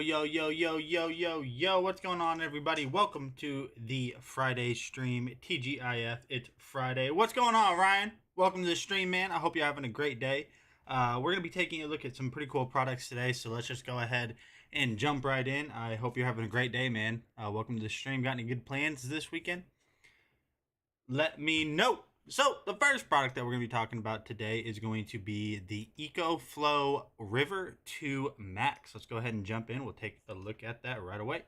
Yo, what's going on, everybody? Welcome to the Friday stream. TGIF, it's Friday. What's going on, Ryan? Welcome to the stream, man. I hope you're having a great day. We're going to be taking a look at some pretty cool products today, so let's just go ahead and jump right in. I hope you're having a great day, man. Welcome to the stream. Got any good plans this weekend? Let me know. So the first product that we're going to be talking about today is going to be the EcoFlow River 2 Max. Let's go ahead and jump in. We'll take a look at that right away.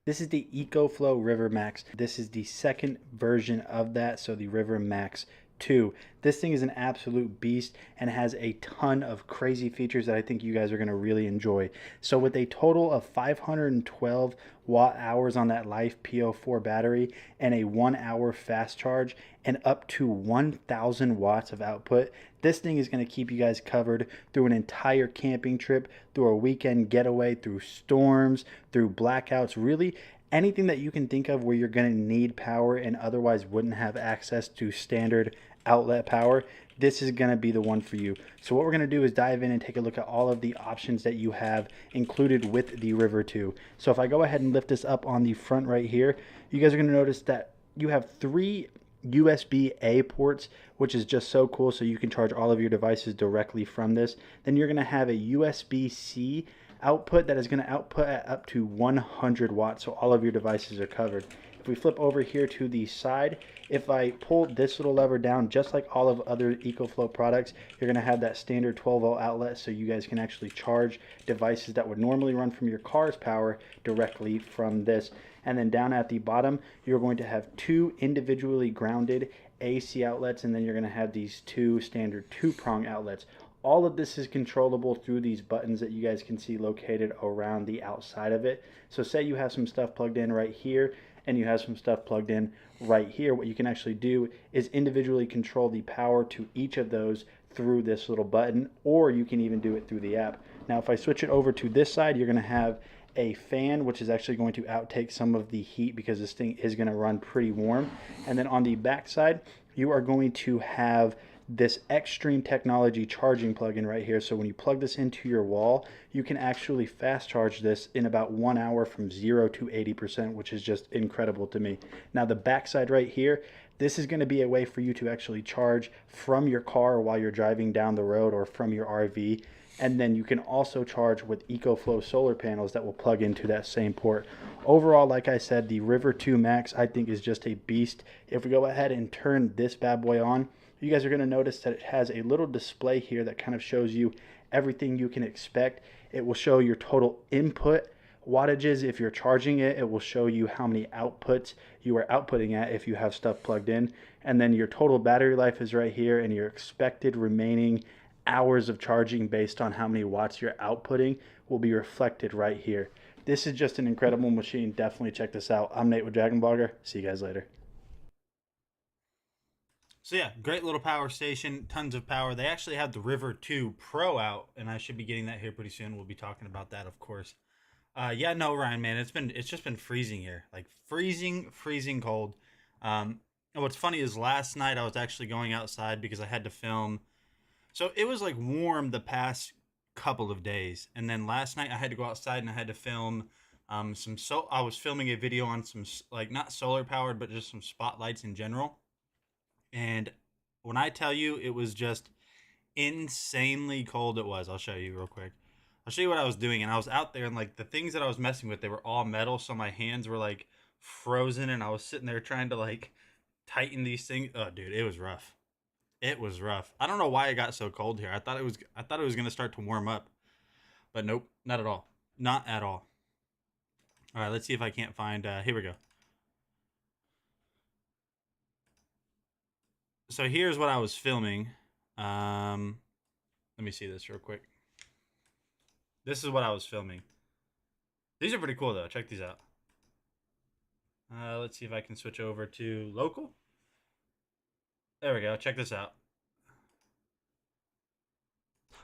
This is the EcoFlow River Max. This is the second version of that, so the River Max 2. This thing is an absolute beast and has a ton of crazy features that I think you guys are going to really enjoy. So with a total of 512 watt hours on that Life PO4 battery and a 1 hour fast charge and up to 1000 watts of output, this thing is going to keep you guys covered through an entire camping trip, through a weekend getaway, through storms, through blackouts, really anything that you can think of where you're going to need power and otherwise wouldn't have access to standard outlet power. This is going to be the one for you. So what we're going to do is dive in and take a look at all of the options that you have included with the River 2. So if I go ahead and lift this up on the front right here, you guys are going to notice that you have 3 USB-A ports, which is just so cool, so you can charge all of your devices directly from this. Then you're going to have a USB-C output that is going to output at up to 100 watts, so all of your devices are covered. If we flip over here to the side, if I pull this little lever down, just like all of other EcoFlow products, you're going to have that standard 12 volt outlet, so you guys can actually charge devices that would normally run from your car's power directly from this. And then down at the bottom, you're going to have 2 individually grounded AC outlets, and then you're going to have these 2 standard 2-prong outlets. All of this is controllable through these buttons that you guys can see located around the outside of it. So say you have some stuff plugged in right here and you have some stuff plugged in right here. What you can actually do is individually control the power to each of those through this little button, or you can even do it through the app. Now if I switch it over to this side, you're going to have a fan, which is actually going to outtake some of the heat because this thing is going to run pretty warm. And then on the back side, you are going to have this Extreme Technology charging plug-in right here. So when you plug this into your wall, you can actually fast charge this in about 1 hour from 0 to 80%, which is just incredible to me. Now the backside right here, this is going to be a way for you to actually charge from your car while you're driving down the road or from your RV. And then you can also charge with EcoFlow solar panels that will plug into that same port. Overall, like I said, the River 2 Max I think is just a beast. If we go ahead and turn this bad boy on, you guys are going to notice that it has a little display here that kind of shows you everything you can expect. It will show your total input wattages if you're charging it. It will show you how many outputs you are outputting at if you have stuff plugged in. And then your total battery life is right here, and your expected remaining hours of charging based on how many watts you're outputting will be reflected right here. This is just an incredible machine. Definitely check this out. I'm Nate with DragonBlogger. See you guys later. So yeah, great little power station, tons of power. They actually have the River 2 Pro out, and I should be getting that here pretty soon. We'll be talking about that, of course. Yeah, no, Ryan, man, it's just been freezing here, like freezing cold. And what's funny is last night I was actually going outside because I had to film. So it was like warm the past couple of days, and then last night I had to go outside and I had to film I was filming a video on some, like, not solar powered, but just some spotlights in general. And when I tell you it was just insanely cold, it was. I'll show you real quick. I'll show you what I was doing. And I was out there, and like the things that I was messing with, they were all metal. So my hands were like frozen, and I was sitting there trying to like tighten these things. Oh, dude, it was rough. It was rough. I don't know why it got so cold here. I thought it was going to start to warm up, but nope, not at all. Not at all. All right, let's see if I can't find, here we go. So here's what I was filming. Let me see this real quick. This is what I was filming. These are pretty cool though. Check these out. Let's see if I can switch over to local. There we go. Check this out.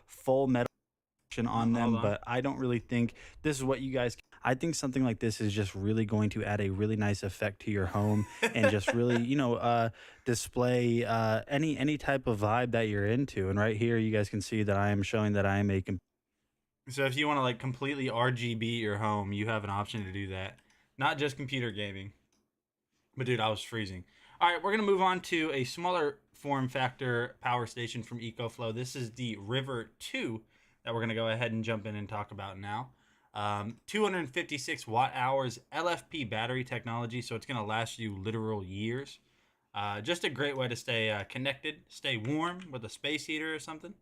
Full metal on them, but I don't really think this is what you guys. I think something like this is just really going to add a really nice effect to your home and just really, display any type of vibe that you're into. And right here, you guys can see that I am showing that I am a So if you want to like completely RGB your home, you have an option to do that. Not just computer gaming. But dude, I was freezing. All right, we're gonna move on to a smaller form factor power station from EcoFlow. This is the River 2 that we're gonna go ahead and jump in and talk about now. 256 watt hours LFP battery technology, so it's gonna last you literal years. Just a great way to stay connected, stay warm with a space heater or something.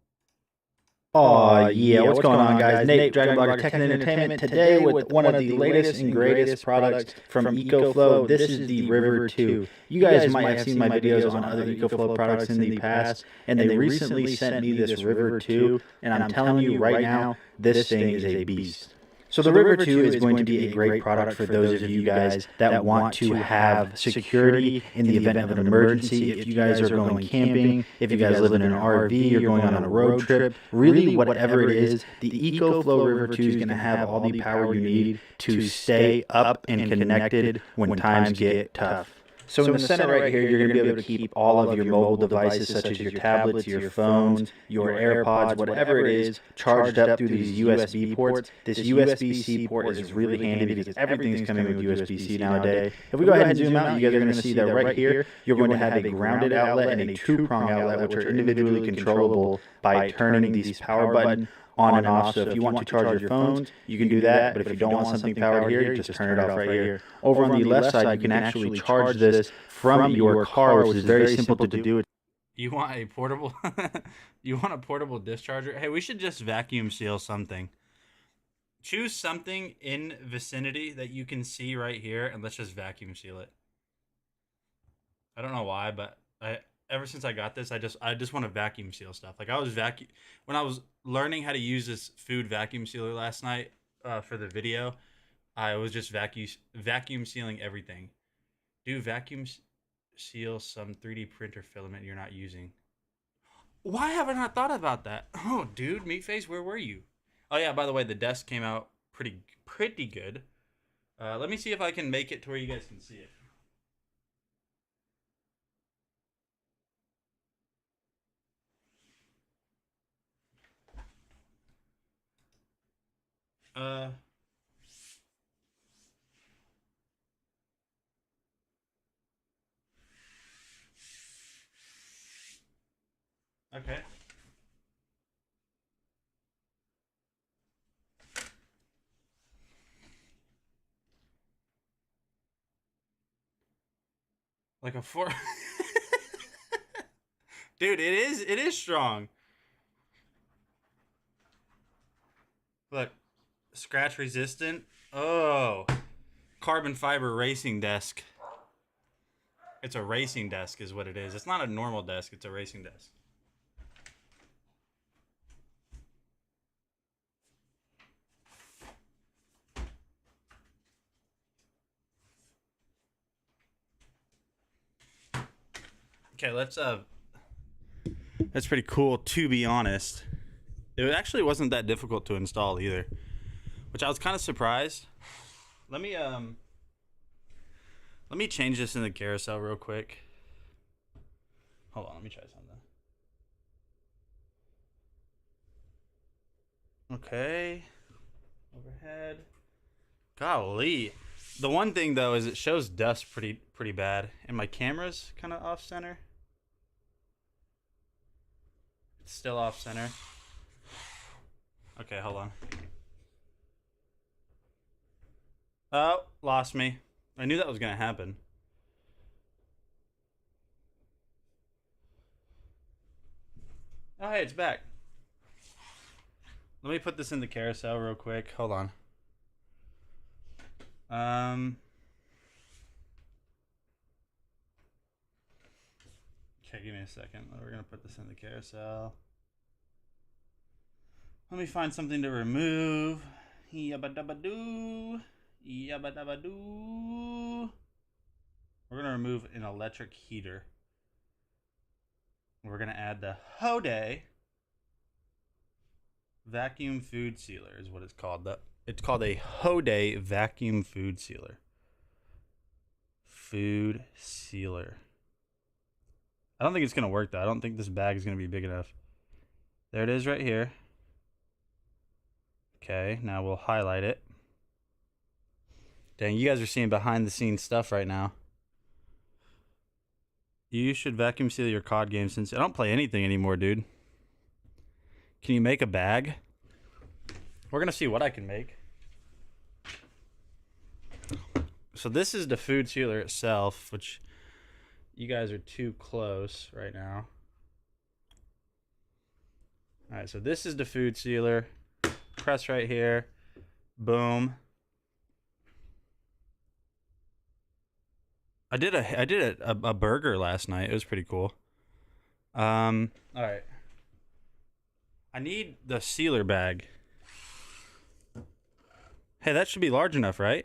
Oh, yeah. What's going on, guys? Nate, DragonBloggers Tech and Entertainment. Today with one of the latest and greatest products from EcoFlow. This is the River 2. You guys might have seen my videos on other EcoFlow products in the past, and they recently sent me this River 2, and I'm telling you right now, this thing is a beast. So the River 2 is going to be a great product for those of you guys that want to have security in the event of an emergency. If you guys are going camping, if you guys live in an RV, you're going on a road trip, really whatever it is, the EcoFlow River 2 is going to have all the power you need to stay up and connected when times get tough. So in the center right here, you're going to be able to keep all of your mobile devices, such as your tablets, your phones, your AirPods, whatever it is, charged up through these USB ports. This USB-C port is really handy because everything's coming with USB-C nowadays. If we go ahead and zoom out, you guys are going to see that right here, you're going to have a grounded outlet and a two-prong outlet, which are individually controllable by turning these power button on and off. So if you want to charge your phones, you can do that. But if you don't want something powered here, you just turn it off right here. Over on the left side, you can actually charge this from your car, which is very simple to do. You want a portable you want a portable discharger? Hey, we should just vacuum seal something. Choose something in vicinity that you can see right here, and let's just vacuum seal it. I don't know why, but ever since I got this, I just want to vacuum seal stuff. Like when I was learning how to use this food vacuum sealer last night for the video, I was just vacuum sealing everything. Do vacuum seal some 3D printer filament you're not using. Why have I not thought about that? Oh, dude, Meatface, where were you? Oh yeah, by the way, the desk came out pretty good. Let me see if I can make it to where you guys can see it. Uh, okay. Like a four. Dude, it is strong. Look, scratch resistant. Oh, carbon fiber racing desk. It's a racing desk is what it is. It's not a normal desk, it's a racing desk. Okay, that's pretty cool, to be honest. It actually wasn't that difficult to install either, which I was kind of surprised. Let me change this in the carousel real quick. Hold on, let me try something. Okay. Overhead. Golly. The one thing though is it shows dust pretty bad, and my camera's kind of off center. It's still off center. Okay, hold on. Oh, lost me. I knew that was gonna happen. Oh, hey, it's back. Let me put this in the carousel real quick. Hold on. Okay, give me a second. We're gonna put this in the carousel. Let me find something to remove. Yabba-dabba-doo. Yabba-dabba-doo. We're gonna remove an electric heater. We're gonna add the Hode vacuum food sealer is what it's called. It's called a Hode vacuum food sealer. Food sealer. I don't think it's going to work though. I don't think this bag is going to be big enough. There it is right here. Okay, now we'll highlight it. Dang, you guys are seeing behind the scenes stuff right now. You should vacuum seal your COD game since I don't play anything anymore, dude. Can you make a bag? We're gonna see what I can make. So this is the food sealer itself, which you guys are too close right now. All right, so this is the food sealer. Press right here. Boom. I did a burger last night. It was pretty cool. All right. I need the sealer bag. Hey, that should be large enough, right?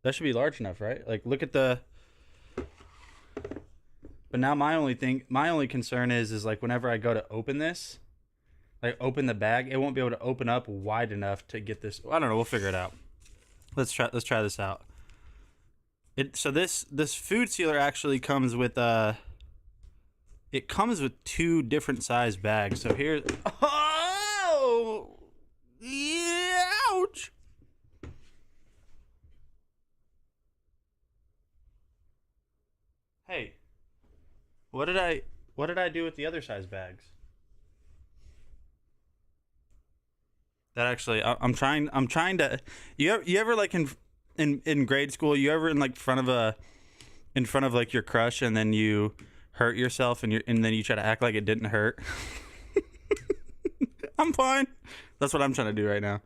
That should be large enough, right? Like, look at the... But now my only concern is like whenever I go to open this, like open the bag, it won't be able to open up wide enough to get this. I don't know. We'll figure it out. Let's try this out. So this food sealer actually comes with it comes with 2 different size bags. So here's ouch. Hey, what did I do with the other size bags? That actually, I'm trying to. You ever like in grade school, you ever in front of like your crush, and then you hurt yourself, and then you try to act like it didn't hurt. I'm fine. That's what I'm trying to do right now.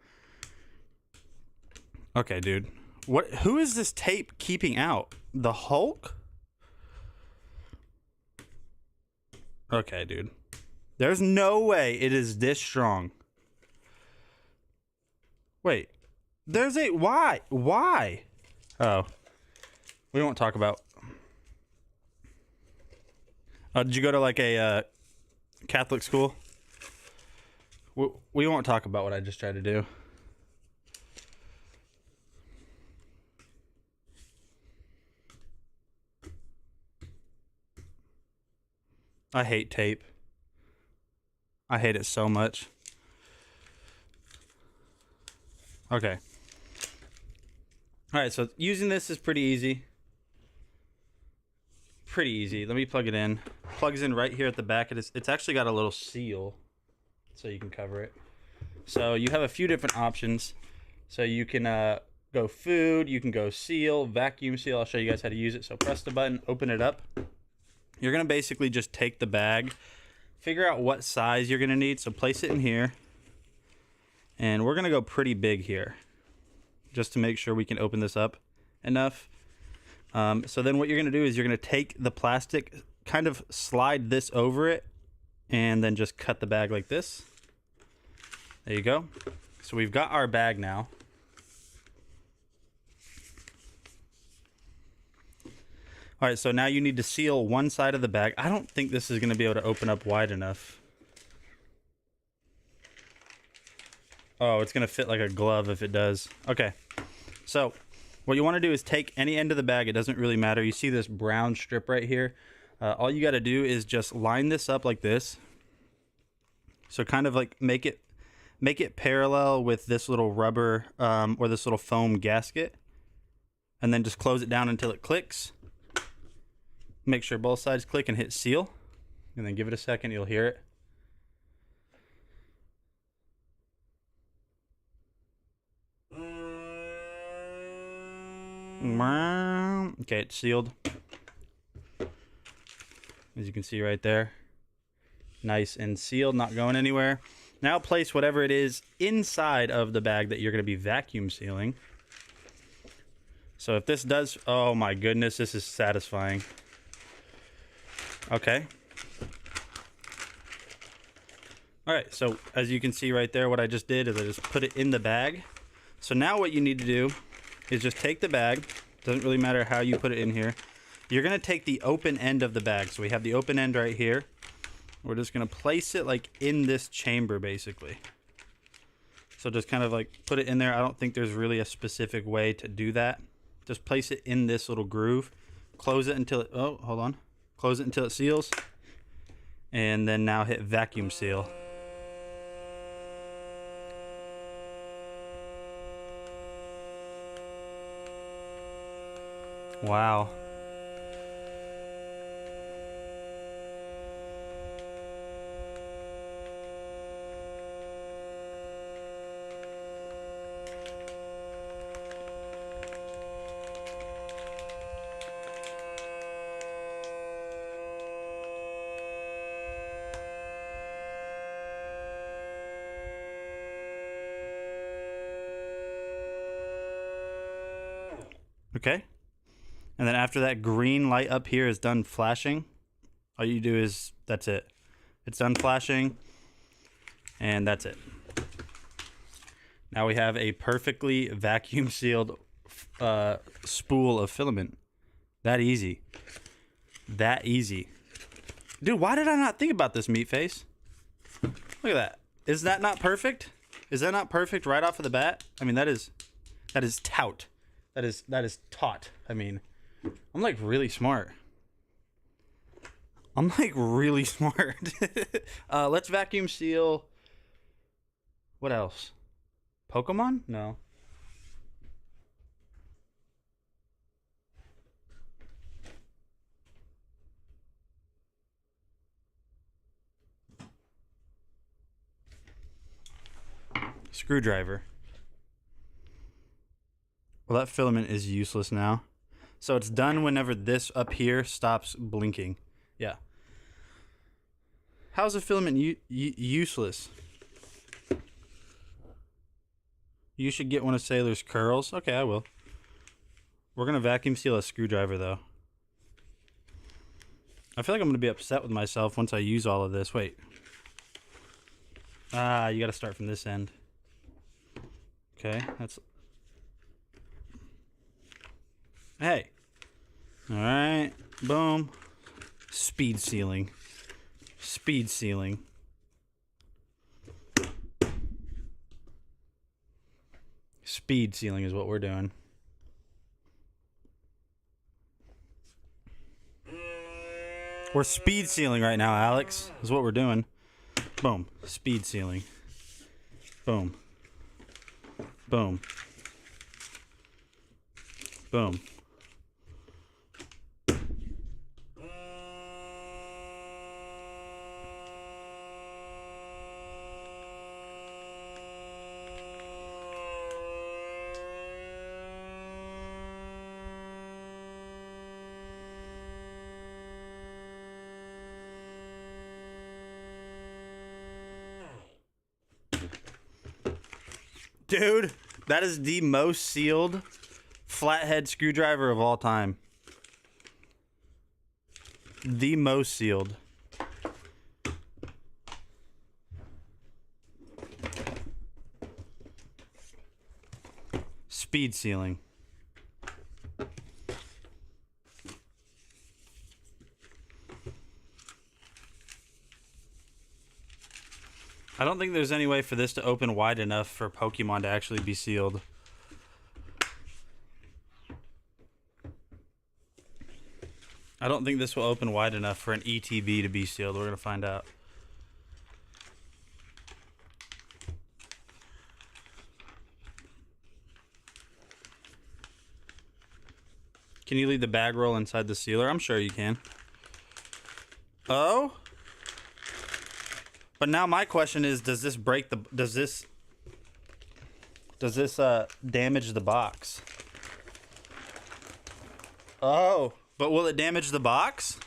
Okay, dude. Who is this tape keeping out? The Hulk? Okay, dude. There's no way it is this strong. Wait. There's a... Why? Why? Oh. We won't talk about... did you go to like a Catholic school? We won't talk about what I just tried to do. I hate tape. I hate it so much. Okay. Alright, so using this is pretty easy. Pretty easy. Let me plug it in. Plugs in right here at the back. It's actually got a little seal, so you can cover it. So you have a few different options. So you can go food, you can go seal, vacuum seal. I'll show you guys how to use it. So press the button, open it up. You're going to basically just take the bag, figure out what size you're going to need. So place it in here. And we're going to go pretty big here, just to make sure we can open this up enough. So then what you're going to do is you're going to take the plastic, kind of slide this over it, and then just cut the bag like this. There you go. So we've got our bag now. All right, so now you need to seal one side of the bag. I don't think this is going to be able to open up wide enough. Oh, it's going to fit like a glove if it does. Okay, so what you want to do is take any end of the bag. It doesn't really matter. You see this brown strip right here? All you got to do is just line this up like this. So kind of like make it parallel with this little rubber or this little foam gasket. And then just close it down until it clicks. Make sure both sides click and hit seal. And then give it a second, you'll hear it. Okay, it's sealed. As you can see right there. Nice and sealed, not going anywhere. Now place whatever it is inside of the bag that you're going to be vacuum sealing. So if this does... Oh my goodness, this is satisfying. Okay. Alright, so as you can see right there, what I just did is I just put it in the bag. So now what you need to do is just take the bag. Doesn't really matter how you put it in here. You're going to take the open end of the bag. So we have the open end right here. We're just going to place it like in this chamber basically. So just kind of like put it in there. I don't think there's really a specific way to do that. Just place it in this little groove. Close it until it, oh, hold on. Close it until it seals. And then now hit vacuum seal. Wow. Okay. And then after that green light up here is done flashing, all you do is, that's it. It's done flashing, and that's it. Now we have a perfectly vacuum sealed spool of filament. That easy. That easy. Dude, why did I not think about this, meat face? Look at that. Is that not perfect? Is that not perfect right off of the bat? I mean, that is tout. That is taut. I mean, I'm like really smart. I'm like really smart. Let's vacuum seal. What else? Pokemon? No. Screwdriver. Well, that filament is useless now. So it's done whenever this up here stops blinking. Yeah. How's a filament useless? You should get one of Sailor's curls. Okay, I will. We're going to vacuum seal a screwdriver, though. I feel like I'm going to be upset with myself once I use all of this. Wait. Ah, you got to start from this end. Okay, that's... Hey. Alright. Boom. Speed sealing. Speed sealing. Speed sealing is what we're doing. We're speed sealing right now, Alex. Is what we're doing. Boom. Speed sealing. Boom. Boom. Boom. Dude, that is the most sealed flathead screwdriver of all time. The most sealed. Speed sealing. I don't think there's any way for this to open wide enough for Pokemon to actually be sealed. I don't think this will open wide enough for an ETB to be sealed. We're going to find out. Can you leave the bag roll inside the sealer? I'm sure you can. Oh? But now my question is, does this break the... Does this damage the box? Oh, but will it damage the box?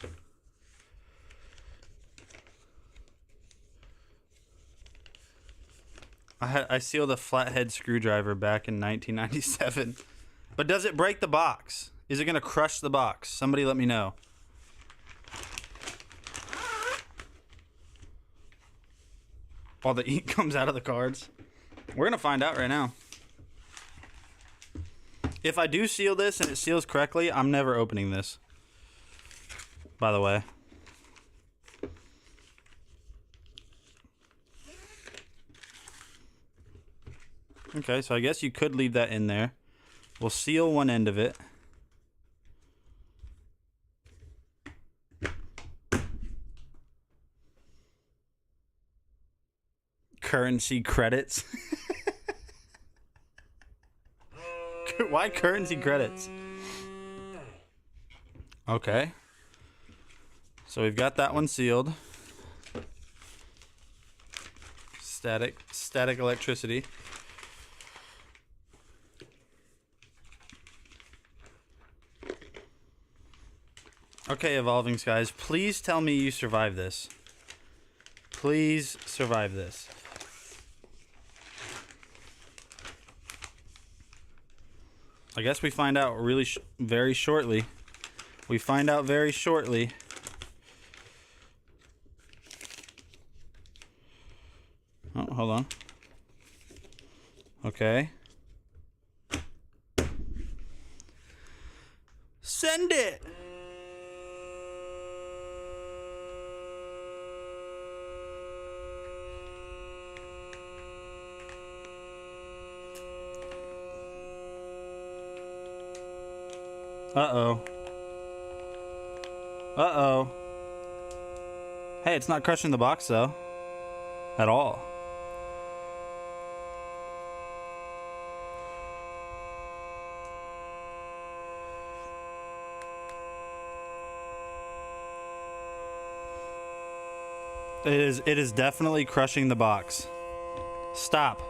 I sealed a flathead screwdriver back in 1997. But does it break the box? Is it going to crush the box? Somebody let me know. While the ink comes out of the cards. We're going to find out right now. If I do seal this and it seals correctly, I'm never opening this. By the way. Okay, so I guess you could leave that in there. We'll seal one end of it. Currency credits. Why currency credits? Okay. So we've got that one sealed. Static electricity. Okay, Evolving Skies, please tell me you survive this. Please survive this. I guess we find out really very shortly. We find out very shortly. Oh, hold on. Okay. Send it! Uh-oh. Uh-oh. Hey, it's not crushing the box, though. At all. It is definitely crushing the box. Stop.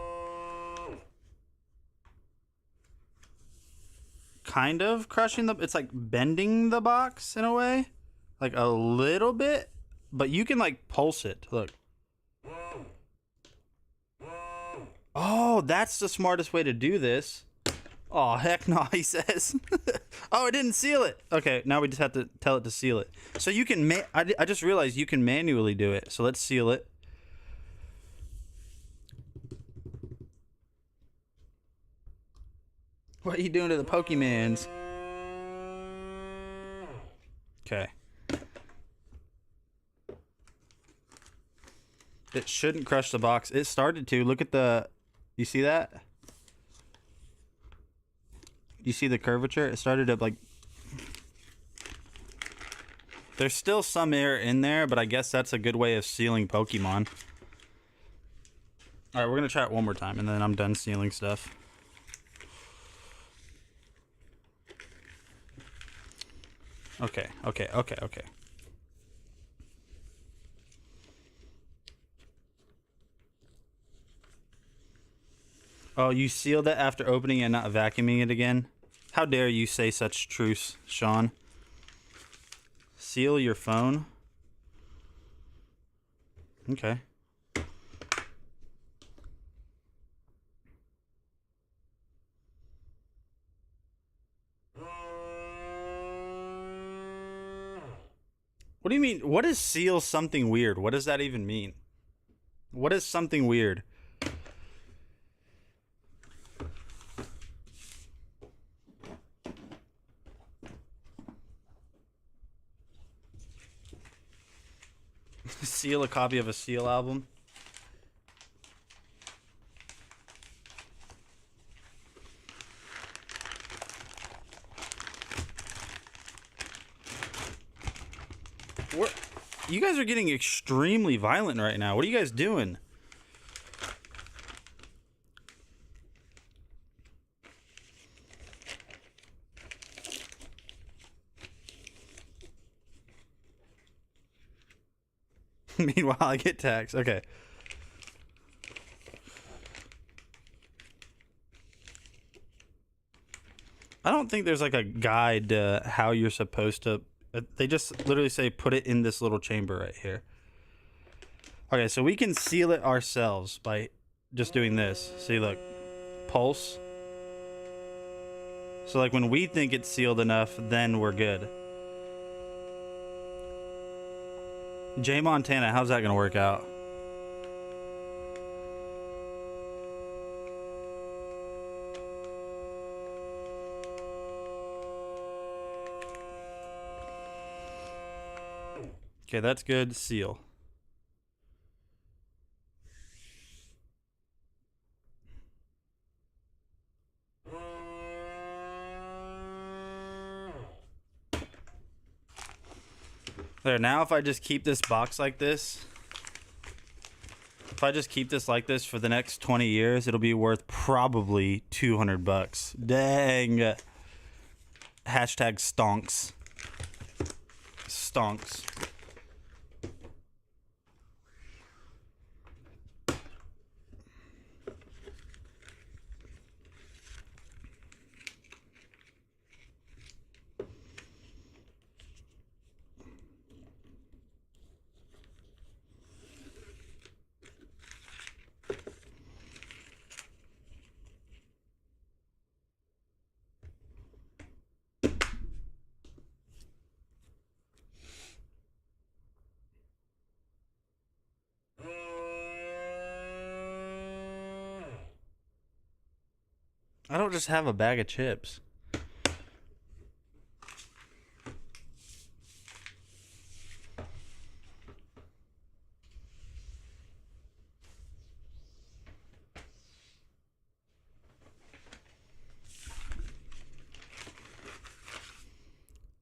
Kind of crushing it's like bending the box in a way. Like a little bit. But you can like pulse it. Look. Oh, that's the smartest way to do this. Oh, heck no, he says. Oh, it didn't seal it. Okay, now we just have to tell it to seal it. So you can, I just realized you can manually do it. So let's seal it. What are you doing to the Pokemans? Okay. It shouldn't crush the box. It started to. Look at the... You see that? You see the curvature? It started to like... There's still some air in there, but I guess that's a good way of sealing Pokemon. Alright, we're going to try it one more time, and then I'm done sealing stuff. Okay. Oh, you sealed it after opening and not vacuuming it again? How dare you say such truce, Sean? Seal your phone? Okay. What do you mean? What is seal something weird? What does that even mean? What is something weird? Seal a copy of a Seal album? You guys are getting extremely violent right now. What are you guys doing? Meanwhile, I get taxed. Okay. I don't think there's like a guide to how you're supposed to... They just literally say put it in this little chamber right here. Okay, so we can seal it ourselves by just doing this. See, look. Pulse. So like when we think it's sealed enough, then we're good. Jay Montana, how's that gonna work out? Okay, that's good. Seal. There, now if I just keep this box like this, if I just keep this like this for the next 20 years, it'll be worth probably $200. Dang. Hashtag stonks. Stonks. I don't just have a bag of chips.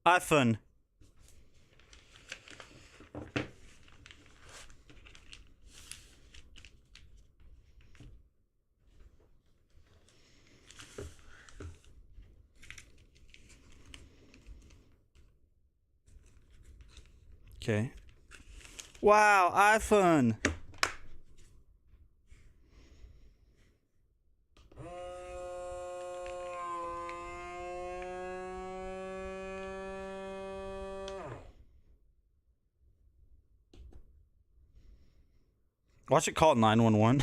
iPhone. Okay. Wow, iPhone. Watch it call 911.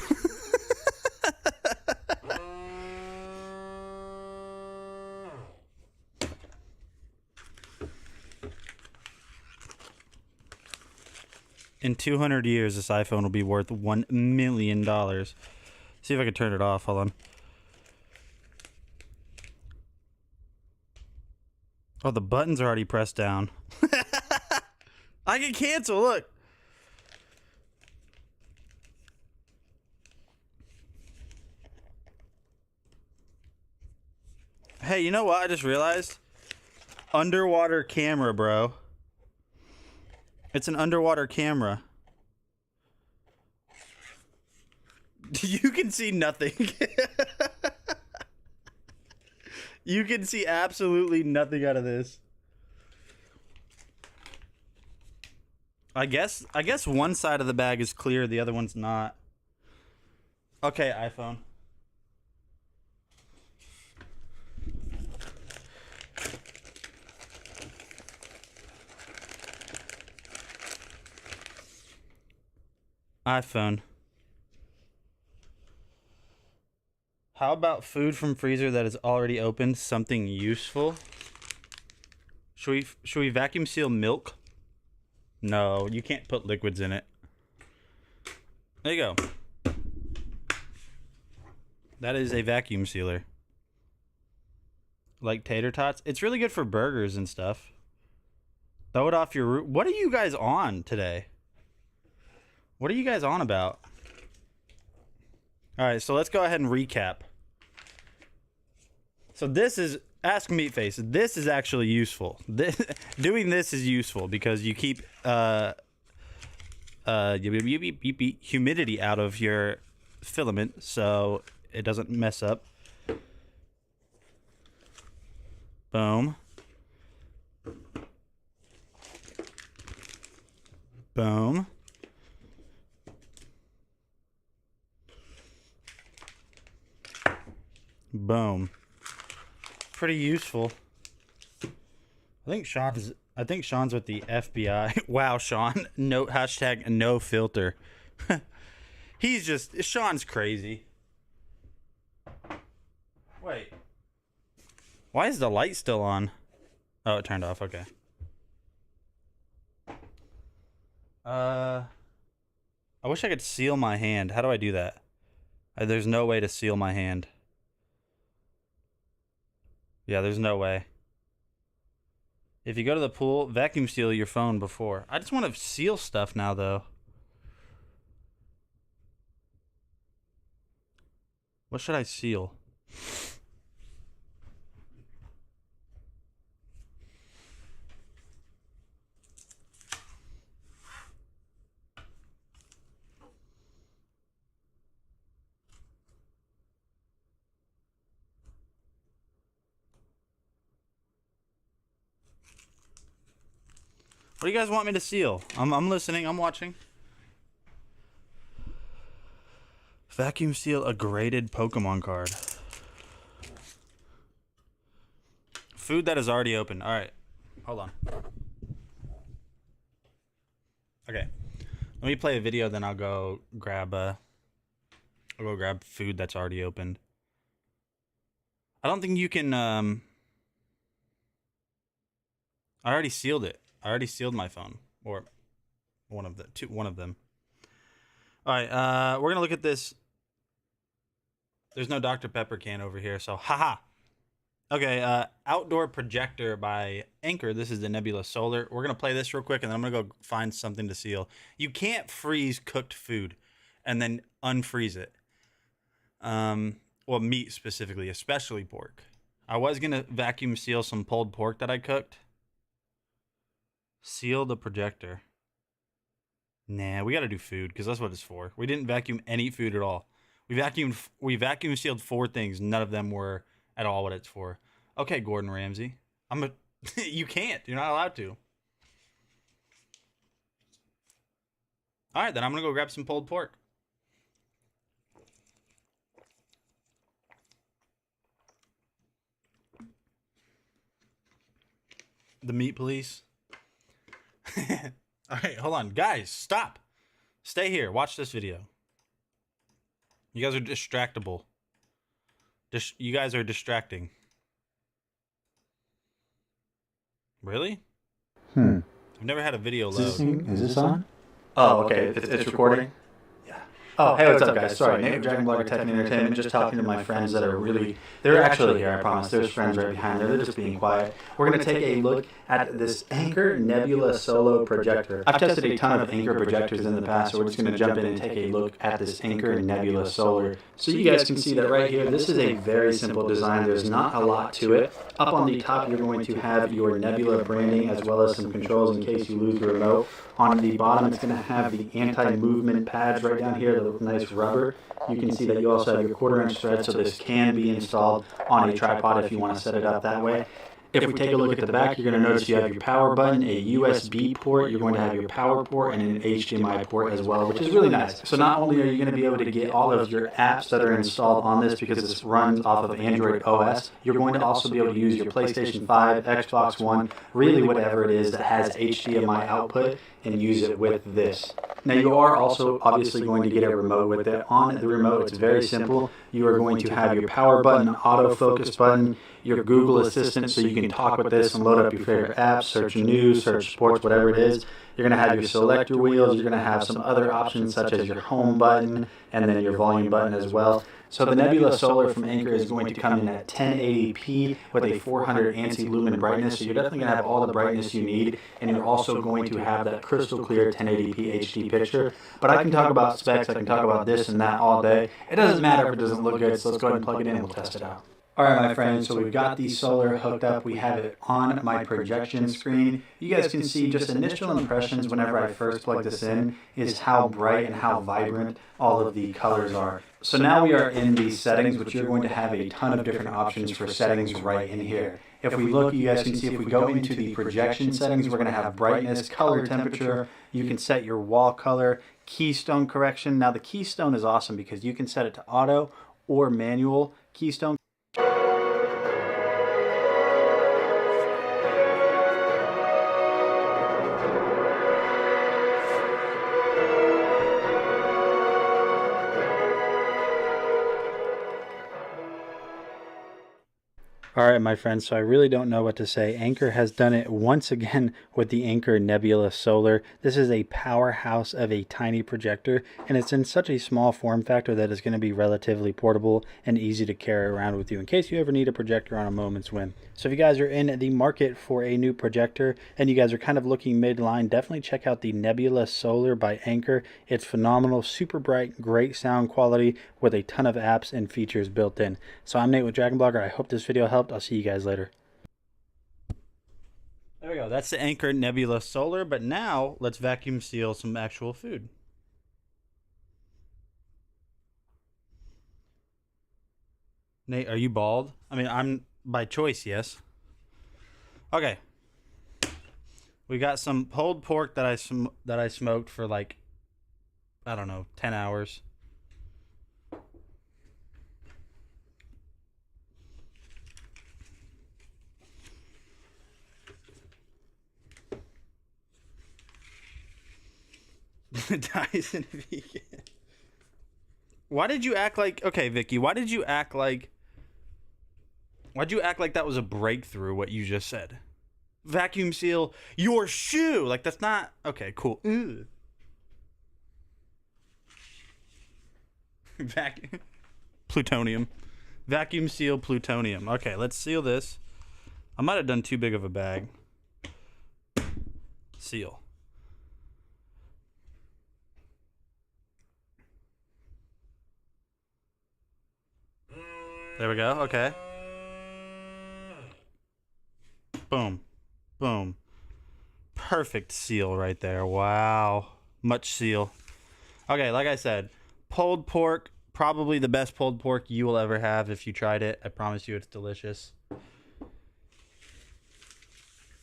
In 200 years, this iPhone will be worth $1 million. See if I can turn it off. Hold on. Oh, the buttons are already pressed down. I can cancel, look. Hey, you know what I just realized? Underwater camera, bro. It's an underwater camera. You can see nothing. You can see absolutely nothing out of this. I guess one side of the bag is clear, the other one's not. Okay, iPhone. iPhone. How about food from freezer that is already opened? Something useful? Should we vacuum seal milk? No, you can't put liquids in it. There you go. That is a vacuum sealer. Like tater tots. It's really good for burgers and stuff. Throw it off your roof. What are you guys on today? What are you guys on about? Alright, so let's go ahead and recap. So this is, ask Meatface, this is actually useful. Doing this is useful because you keep humidity out of your filament so it doesn't mess up. Boom. Boom. Boom. Pretty useful. I think Sean's with the FBI. Wow, Sean. No hashtag no filter. Sean's crazy. Wait. Why is the light still on? Oh, it turned off. Okay. I wish I could seal my hand. How do I do that? There's no way to seal my hand. Yeah, there's no way. If you go to the pool, vacuum seal your phone before. I just want to seal stuff now, though. What should I seal? What do you guys want me to seal? I'm listening. I'm watching. Vacuum seal a graded Pokemon card. Food that is already open. All right. Hold on. Okay. Let me play a video, then I'll go grab food that's already opened. I don't think you can I already sealed it. I already sealed my phone, or one of them. All right, we're gonna look at this. There's no Dr. Pepper can over here, so haha. Okay, outdoor projector by Anchor. This is the Nebula Solar. We're gonna play this real quick, and then I'm gonna go find something to seal. You can't freeze cooked food, and then unfreeze it. Well, meat specifically, especially pork. I was gonna vacuum seal some pulled pork that I cooked. Seal the projector. Nah, we gotta do food because that's what it's for. We didn't vacuum any food at all. We vacuum sealed 4 things. None of them were at all what it's for. Okay, Gordon Ramsay. You can't. You're not allowed to. All right, then I'm gonna go grab some pulled pork. The meat police. All right, hold on. Guys, stop. Stay here. Watch this video. You guys are distractible. You guys are distracting. Really? I've never had a video load. Is this on? Oh, okay. It's recording? Yeah. Oh, hey, what's up, guys? Sorry, Nate with DragonBlogger Tech and Entertainment. Just talking to my friends that are really... They're actually here, I promise. There's friends right behind there. They're just being quiet. We're going to take a look at this Anchor Nebula Solo projector. I've tested a ton of Anchor projectors in the past, so we're just going to jump in and take a look at this Anchor Nebula Solar. So you guys can see that right here. This is a very simple design. There's not a lot to it. Up on the top, you're going to have your Nebula branding as well as some controls in case you lose the remote. On the bottom, it's going to have the anti-movement pads right down here, the nice rubber. You can see that you also have your 1/4-inch thread, so this can be installed on a tripod if you want to set it up that way. If we take a look at the back, you're going to notice you have your power button, a USB port, you're going to have your power port, and an HDMI port as well, which is really nice. So not only are you going to be able to get all of your apps that are installed on this because this runs off of Android OS, you're going to also be able to use your PlayStation 5, Xbox One, really whatever it is that has HDMI output, and use it with this. Now you are also obviously going to get a remote with it. On the remote, it's very simple. You are going to have your power button, autofocus button, your Google Assistant, so you can talk with this and load up your favorite apps, search news, search sports, whatever it is. You're going to have your selector wheels. You're going to have some other options such as your home button and then your volume button as well. So the Nebula Solar from Anchor is going to come in at 1080p with a 400 ANSI lumen brightness. So you're definitely going to have all the brightness you need, and you're also going to have that crystal clear 1080p HD picture. But I can talk about specs, I can talk about this and that all day. It doesn't matter if it doesn't look good, so let's go ahead and plug it in and we'll test it out. All right, my friends, so we've got the solar hooked up. We have it on my projection screen. You guys can see just initial impressions whenever I first plug this in is how bright and how vibrant all of the colors are. So now we are in the settings, which you're going to have a ton of different options for settings right in here. If we look, you guys can see if we go into the projection settings, we're going to have brightness, color temperature. You can set your wall color, keystone correction. Now the keystone is awesome because you can set it to auto or manual keystone. All right, my friends, so I really don't know what to say. Anchor has done it once again with the Anchor Nebula Solar. This is a powerhouse of a tiny projector, and it's in such a small form factor that it's going to be relatively portable and easy to carry around with you in case you ever need a projector on a moment's whim. So if you guys are in the market for a new projector and you guys are kind of looking midline, definitely check out the Nebula Solar by Anchor. It's phenomenal, super bright, great sound quality with a ton of apps and features built in. So I'm Nate with DragonBlogger. I hope this video helped. I'll see you guys later. There we go. That's the Anchor Nebula Solar, but now let's vacuum seal some actual food. Nate, are you bald? I mean, I'm by choice, yes. Okay. We got some pulled pork that I smoked for like, I don't know, 10 hours. Dyson vegan. Why did you act like, okay, Vicky, why'd you act like that was a breakthrough, what you just said? Vacuum seal your shoe. Like, that's not, okay, cool. Vacuum. Plutonium. Vacuum seal plutonium. Okay, let's seal this. I might have done too big of a bag. Seal. There we go. Okay. Boom. Boom. Perfect seal right there. Wow. Much seal. Okay, like I said, pulled pork, probably the best pulled pork you will ever have if you tried it. I promise you it's delicious.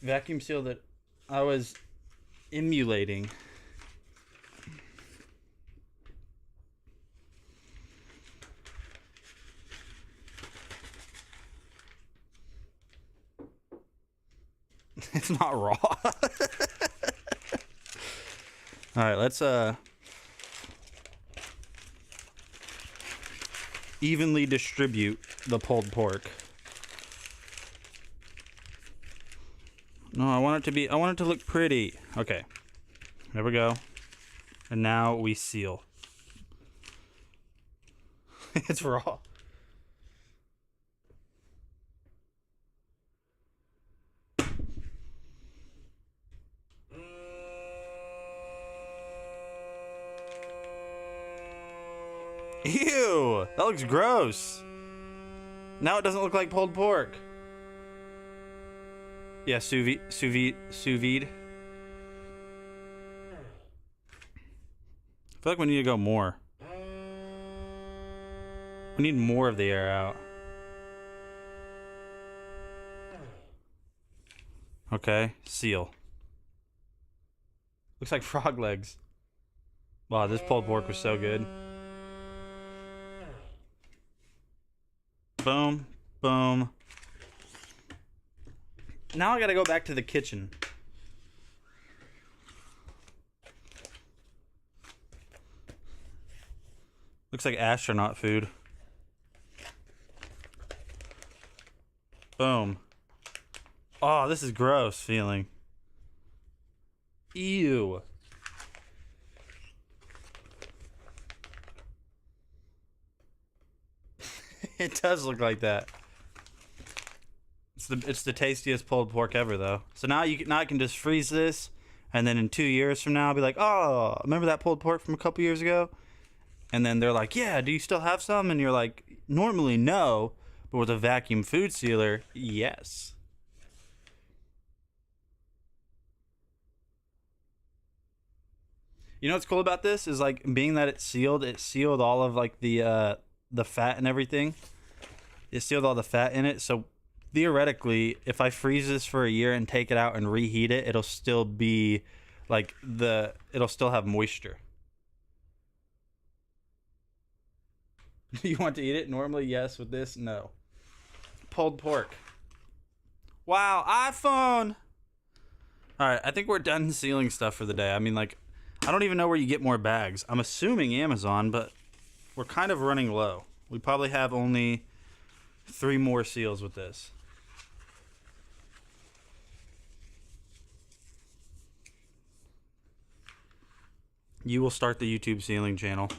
Vacuum seal that I was emulating. It's not raw. All right, let's evenly distribute the pulled pork. No, I want it to look pretty. Okay. There we go. And now we seal. It's raw. Ew, that looks gross. Now it doesn't look like pulled pork. Yeah, sous vide. I feel like we need to go more. We need more of the air out. Okay, seal. Looks like frog legs. Wow, this pulled pork was so good. Boom, boom. Now I gotta go back to the kitchen. Looks like astronaut food. Boom. Oh, this is gross feeling. Ew. It does look like that. It's the tastiest pulled pork ever, though. So now I can just freeze this, and then in 2 years from now, I'll be like, oh, remember that pulled pork from a couple years ago? And then they're like, yeah, do you still have some? And you're like, normally no, but with a vacuum food sealer, yes. You know what's cool about this is like being that it sealed all of like the fat and everything. It sealed all the fat in it, so theoretically, if I freeze this for a year and take it out and reheat it, it'll still be like it'll still have moisture. You want to eat it? Normally, yes. With this, no. Pulled pork. Wow, iPhone. All right, I think we're done sealing stuff for the day. I mean, like, I don't even know where you get more bags. I'm assuming Amazon, but we're kind of running low. We probably have only 3 more seals with this. You will start the YouTube sealing channel.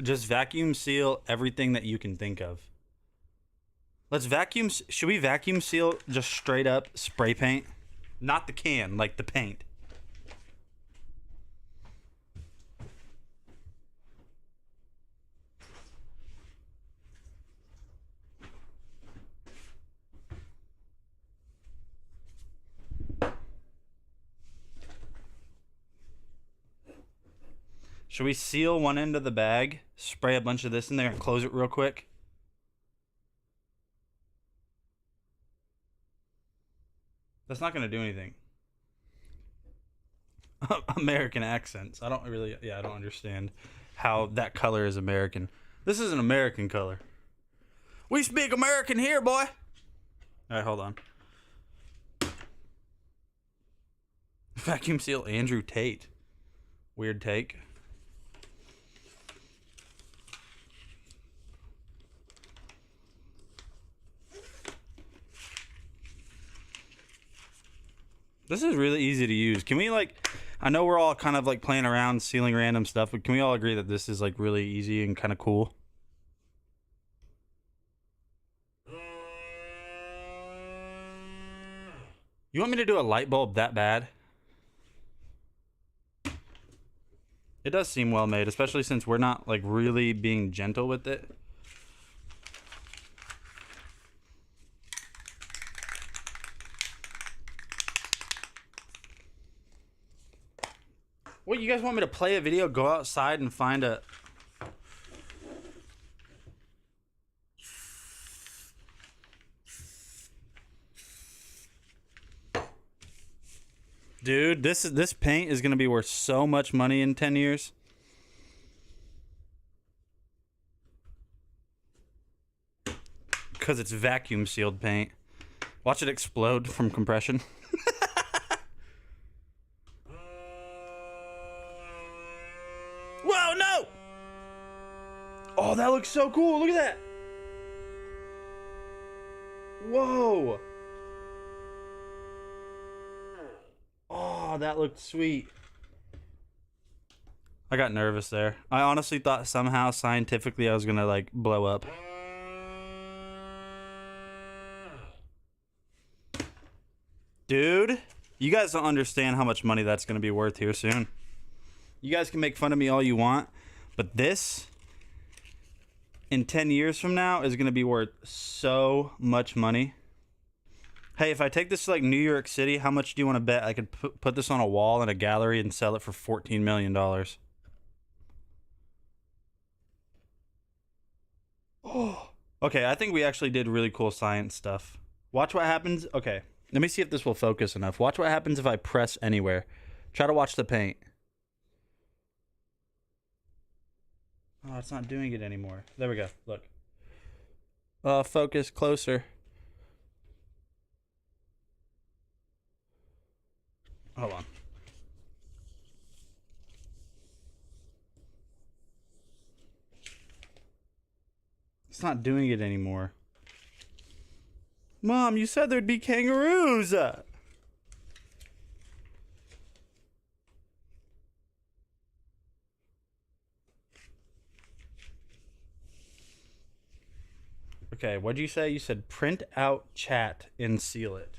Just vacuum seal everything that you can think of. Let's vacuum. Should we vacuum seal just straight up spray paint? Not the can, like the paint. Should we seal one end of the bag, spray a bunch of this in there, and close it real quick? That's not going to do anything. American accents. I don't really, yeah, I don't understand how that color is American. This is an American color. We speak American here, boy. All right, hold on. Vacuum seal Andrew Tate. Weird take. This is really easy to use. Can we like, I know we're all kind of like playing around sealing random stuff, but can we all agree that this is like really easy and kind of cool? You want me to do a light bulb that bad? It does seem well made, especially since we're not like really being gentle with it. What, you guys want me to play a video, go outside and find a... Dude, this paint is going to be worth so much money in 10 years. Because it's vacuum sealed paint. Watch it explode from compression. Whoa, no! Oh, that looks so cool. Look at that. Whoa. Oh, that looked sweet. I got nervous there. I honestly thought somehow scientifically I was gonna like blow up. Dude, you guys don't understand how much money that's gonna be worth here soon. You guys can make fun of me all you want, but this in 10 years from now is gonna be worth so much money. Hey, if I take this to like New York City, how much do you want to bet I could put this on a wall in a gallery and sell it for $14 million? Oh, okay. I think we actually did really cool science stuff. Watch what happens. Okay, let me see if this will focus enough. Watch what happens if I press anywhere. Try to watch the paint. Oh, it's not doing it anymore. There we go. Look. Focus closer. Hold on. It's not doing it anymore. Mom, you said there'd be kangaroos. Okay, what'd you say? You said print out chat and seal it.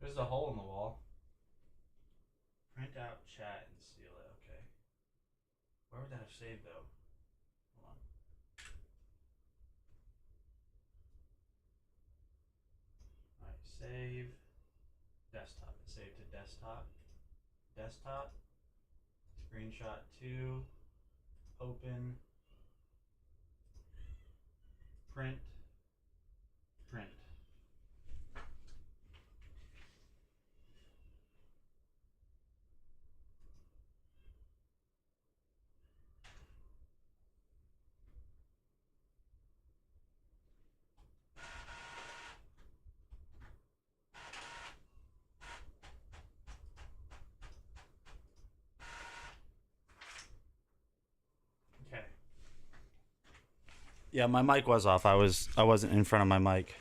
There's a hole in the wall. Print out chat and seal it. Okay. Where would that have saved though? Hold on. Alright, save. Desktop. Save to desktop. Desktop. Screenshot 2. Open. Print. Print. Okay. Yeah, my mic was off. I wasn't in front of my mic.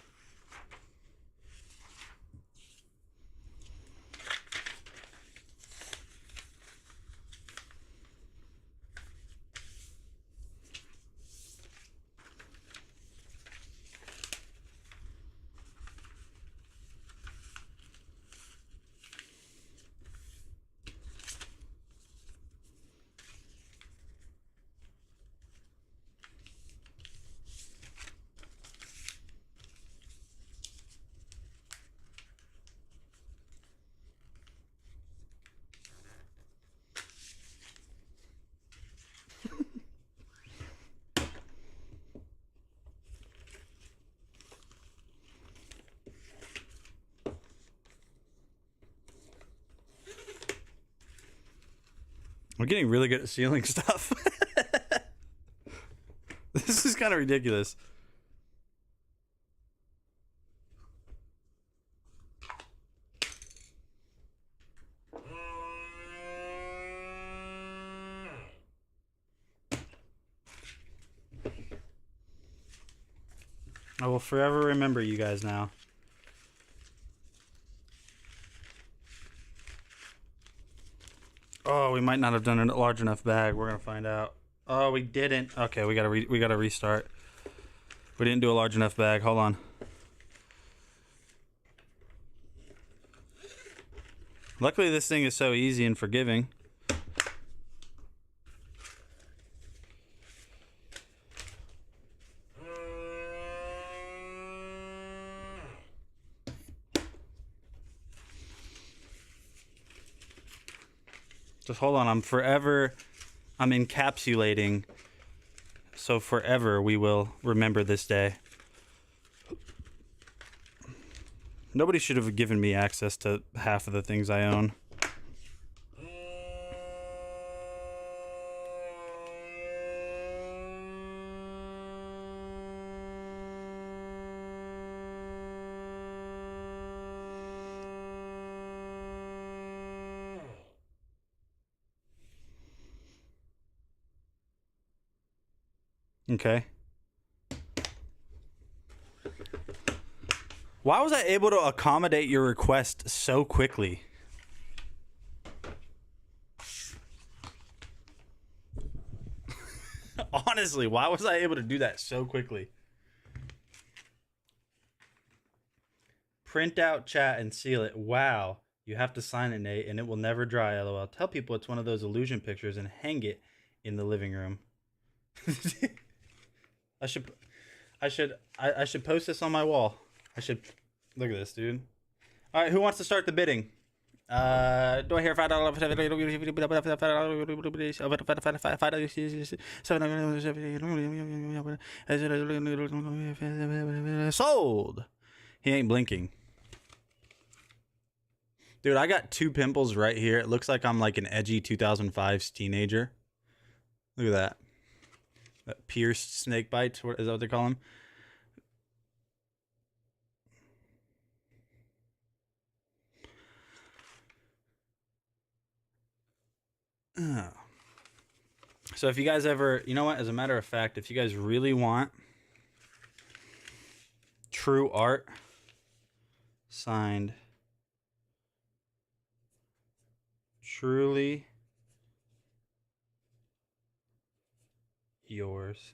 We're getting really good at sealing stuff. This is kind of ridiculous. I will forever remember you guys now. Oh, we might not have done a large enough bag. We're gonna find out. Oh, we didn't. Okay, we gotta restart. We didn't do a large enough bag. Hold on. Luckily, this thing is so easy and forgiving. Just hold on. I'm encapsulating. So forever we will remember this day. Nobody should have given me access to half of the things I own. Okay. Why was I able to accommodate your request so quickly? Honestly, why was I able to do that so quickly? Print out chat and seal it. Wow. You have to sign it, Nate, and it will never dry, LOL. Tell people it's one of those illusion pictures and hang it in the living room. I should post this on my wall. I should look at this, dude. All right, who wants to start the bidding? Do I hear $5? Sold. He ain't blinking. Dude, I got 2 pimples right here. It looks like I'm like an edgy 2005's teenager. Look at that. That pierced snake bites. What is that what they call them? Oh. So if you guys ever, you know what, as a matter of fact, if you guys really want true art signed, truly yours,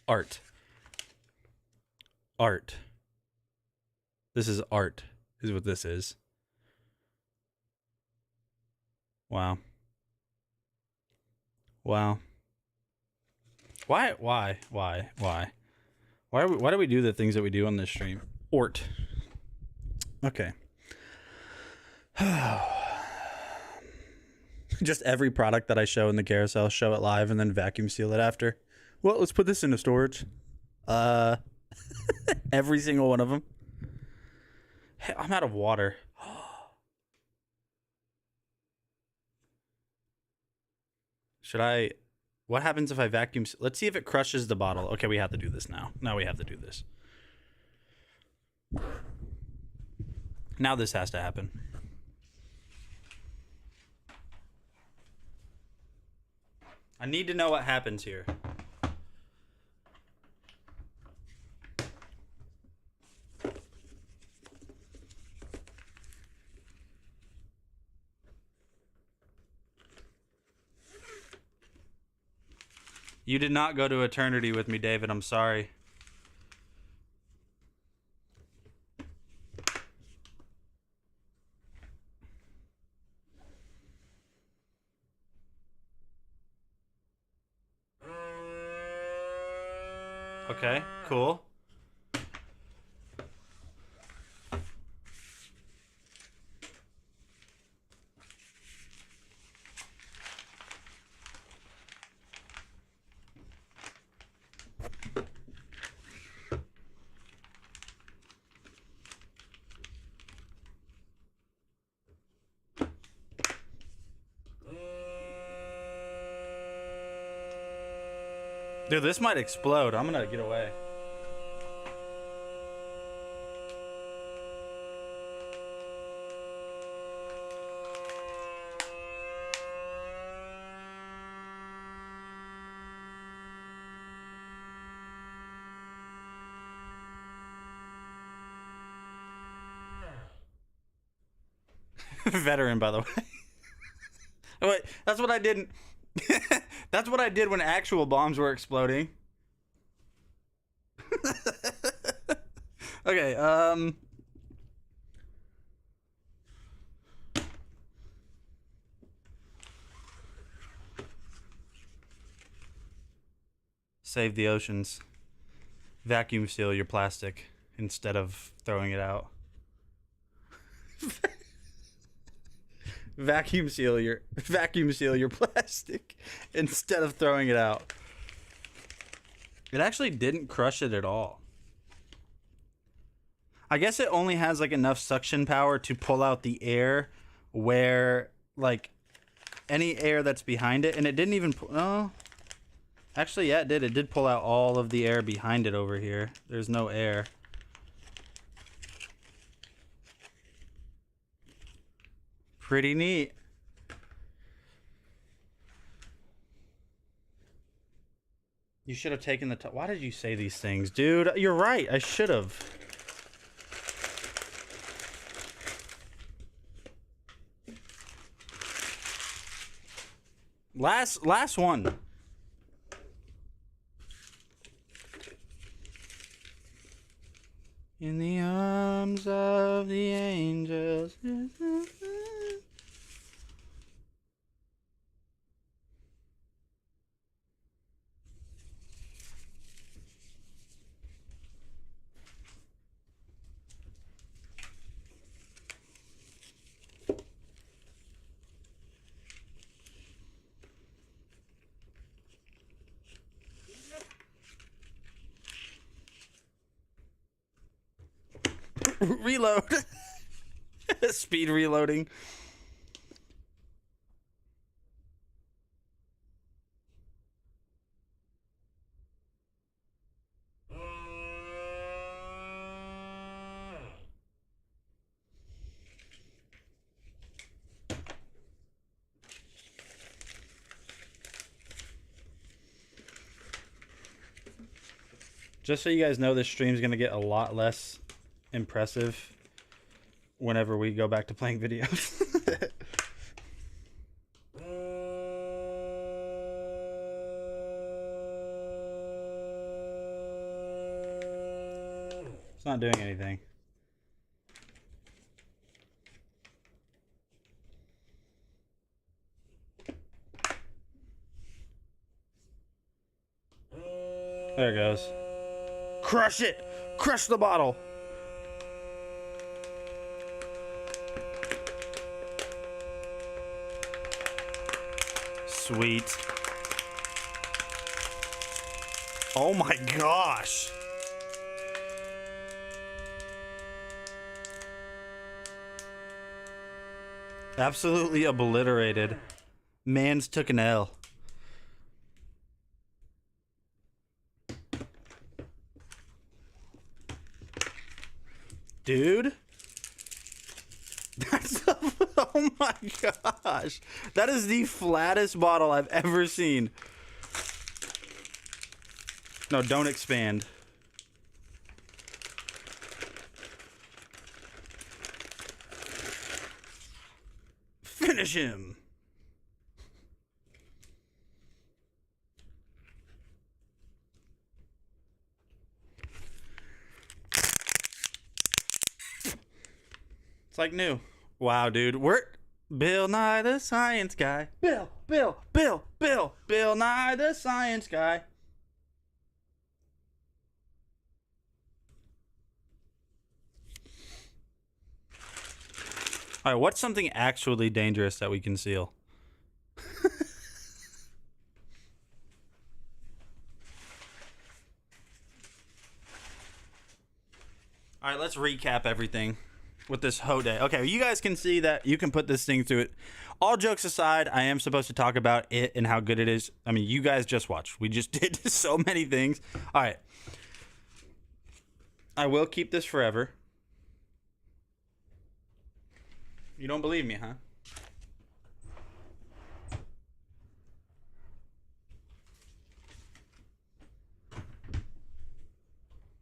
art. This is art, is what this is. Wow. Why do we do the things that we do on this stream? Ort. Okay. Just every product that I show in the carousel, show it live and then vacuum seal it after. Well, let's put this into storage. Every single one of them. Hey, I'm out of water. Should I... What happens if I vacuum... Let's see if it crushes the bottle. Okay, we have to do this now. Now we have to do this. Now this has to happen. I need to know what happens here. You did not go to eternity with me, David. I'm sorry. Okay, cool. Dude, this might explode. I'm gonna get away. Veteran, by the way. Wait, that's what I did. That's what I did when actual bombs were exploding. Okay, save the oceans. Vacuum seal your plastic instead of throwing it out. Vacuum seal your plastic instead of throwing it out. It actually didn't crush it at all. I guess it only has like enough suction power to pull out the air where like any air that's behind it, and it didn't even oh. Actually, yeah, it did. It did pull out all of the air behind it over here. There's no air. Pretty neat. You should have taken the top. Why did you say these things, dude? You're right. I should have. Last one. In the arms of the angels. Reload. Speed reloading. Just so you guys know, this stream's gonna get a lot less impressive whenever we go back to playing videos. It's not doing anything. There it goes. Crush it! Crush the bottle! Sweet. Oh my gosh! Absolutely obliterated. Man's took an L. Dude. That's oh my gosh. That is the flattest bottle I've ever seen. No, don't expand. Finish him. It's like new. Wow, dude. We're Bill Nye the Science Guy. Bill Nye the Science Guy. All right, what's something actually dangerous that we conceal? All right, let's recap everything. with this Hode. Okay, you guys can see that you can put this thing through it. All jokes aside, I am supposed to talk about it and how good it is. I mean, you guys just watched. We just did so many things. All right. I will keep this forever. You don't believe me, huh?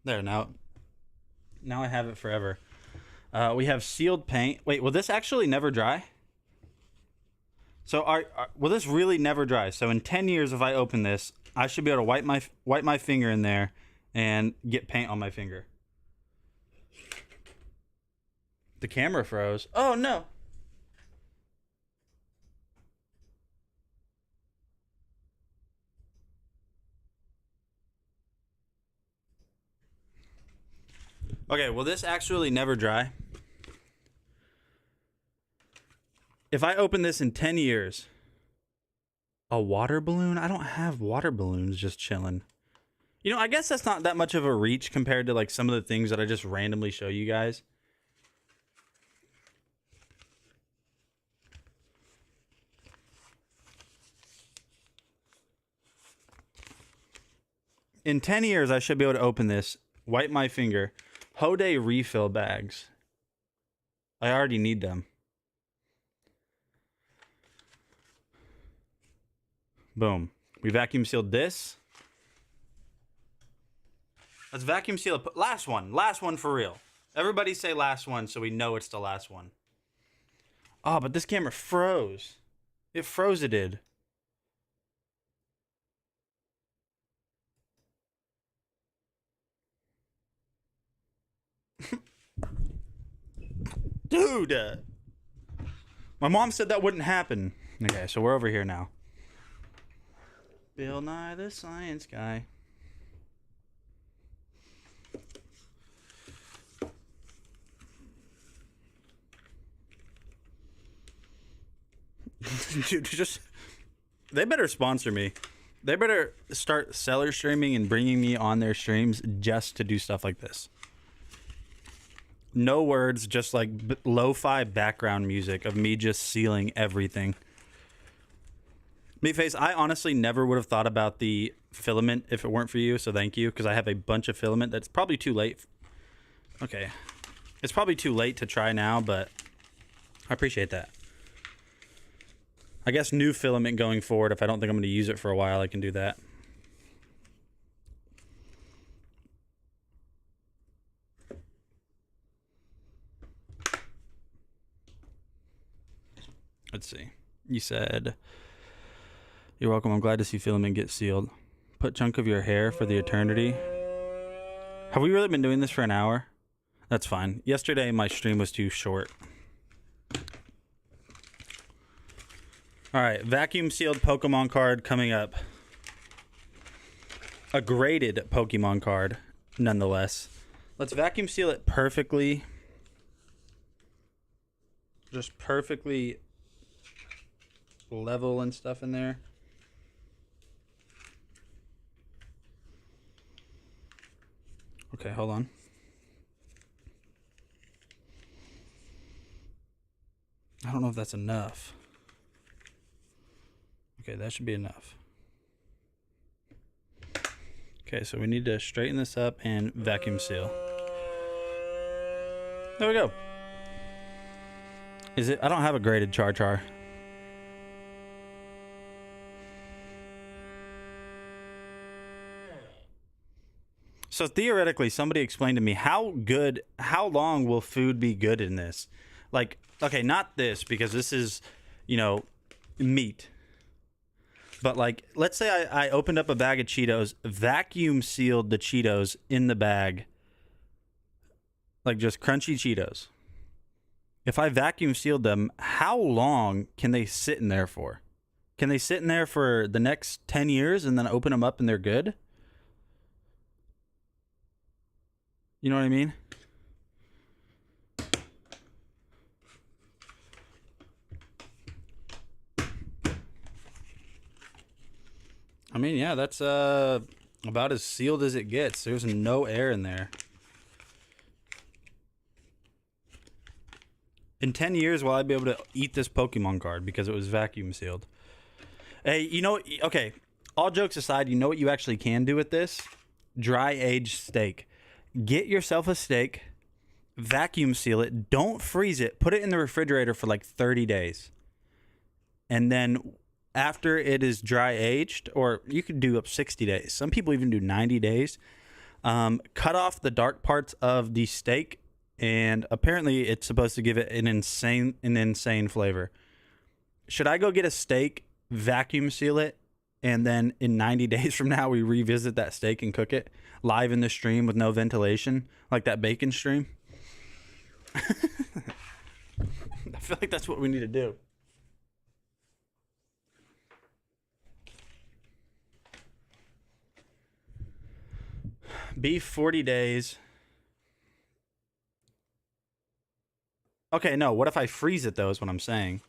There, now I have it forever. We have sealed paint. Wait, will this actually never dry? So will this really never dry? So in 10 years, if I open this, I should be able to wipe my finger in there and get paint on my finger. The camera froze. Oh no. Okay, will this actually never dry? If I open this in 10 years, a water balloon? I don't have water balloons just chilling. You know, I guess that's not that much of a reach compared to like some of the things that I just randomly show you guys. In 10 years, I should be able to open this, wipe my finger. Hode refill bags. I already need them. Boom. We vacuum sealed this. Let's vacuum seal it. Last one for real. Everybody say last one so we know it's the last one. Oh, but this camera froze. It froze, it did. Dude! My mom said that wouldn't happen. Okay, so we're over here now. Bill Nye the Science Guy. Dude, they better sponsor me. They better start seller streaming and bringing me on their streams just to do stuff like this. No words, just like lo-fi background music of me just sealing everything. Meatface, I honestly never would have thought about the filament if it weren't for you, so thank you, because I have a bunch of filament that's probably too late. Okay. It's probably too late to try now, but I appreciate that. I guess new filament going forward, if I don't think I'm going to use it for a while, I can do that. Let's see. You said, "You're welcome. I'm glad to see filament get sealed. Put chunk of your hair for the eternity." Have we really been doing this for an hour? That's fine. Yesterday, my stream was too short. All right, vacuum sealed Pokemon card coming up. A graded Pokemon card, nonetheless. Let's vacuum seal it perfectly. Just perfectly level and stuff in there. Okay, hold on. I don't know if that's enough. Okay, that should be enough. Okay, so we need to straighten this up and vacuum seal. There we go. Is it? I don't have a graded Char. So theoretically, somebody explained to me how long will food be good in this? Like, okay, not this, because this is, you know, meat. But like, let's say I opened up a bag of Cheetos, vacuum sealed the Cheetos in the bag. Like just crunchy Cheetos. If I vacuum sealed them, how long can they sit in there for? Can they sit in there for the next 10 years and then open them up and they're good? You know what I mean? I mean, yeah, that's about as sealed as it gets. There's no air in there. In 10 years, will I be able to eat this Pokemon card because it was vacuum sealed? Hey, you know, okay, all jokes aside, you know what you actually can do with this? Dry aged steak. Get yourself a steak, vacuum seal it, don't freeze it, put it in the refrigerator for like 30 days. And then after it is dry aged, or you could do up 60 days. Some people even do 90 days. Cut off the dark parts of the steak, and apparently it's supposed to give it an insane flavor. Should I go get a steak, vacuum seal it, and then in 90 days from now we revisit that steak and cook it live in the stream with no ventilation, like that bacon stream? I feel like that's what we need to do. Beef 40 days. Okay, no, what if I freeze it though is what I'm saying.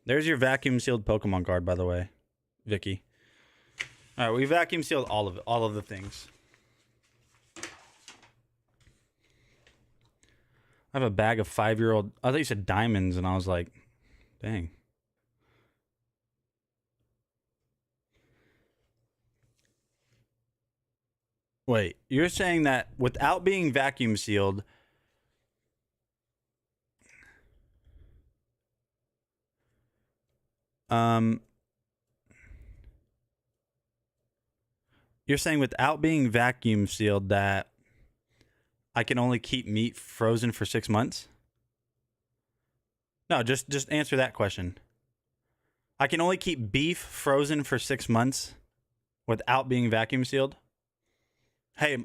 There's your vacuum sealed Pokemon card, by the way, Vicky. All right, we vacuum sealed all of it, all of the things. I have a bag of 5-year-old. I thought you said diamonds, and I was like, dang. Wait, you're saying that without being vacuum sealed, you're saying without being vacuum sealed that I can only keep meat frozen for 6 months? No, just answer that question. I can only keep beef frozen for 6 months without being vacuum sealed? Hey,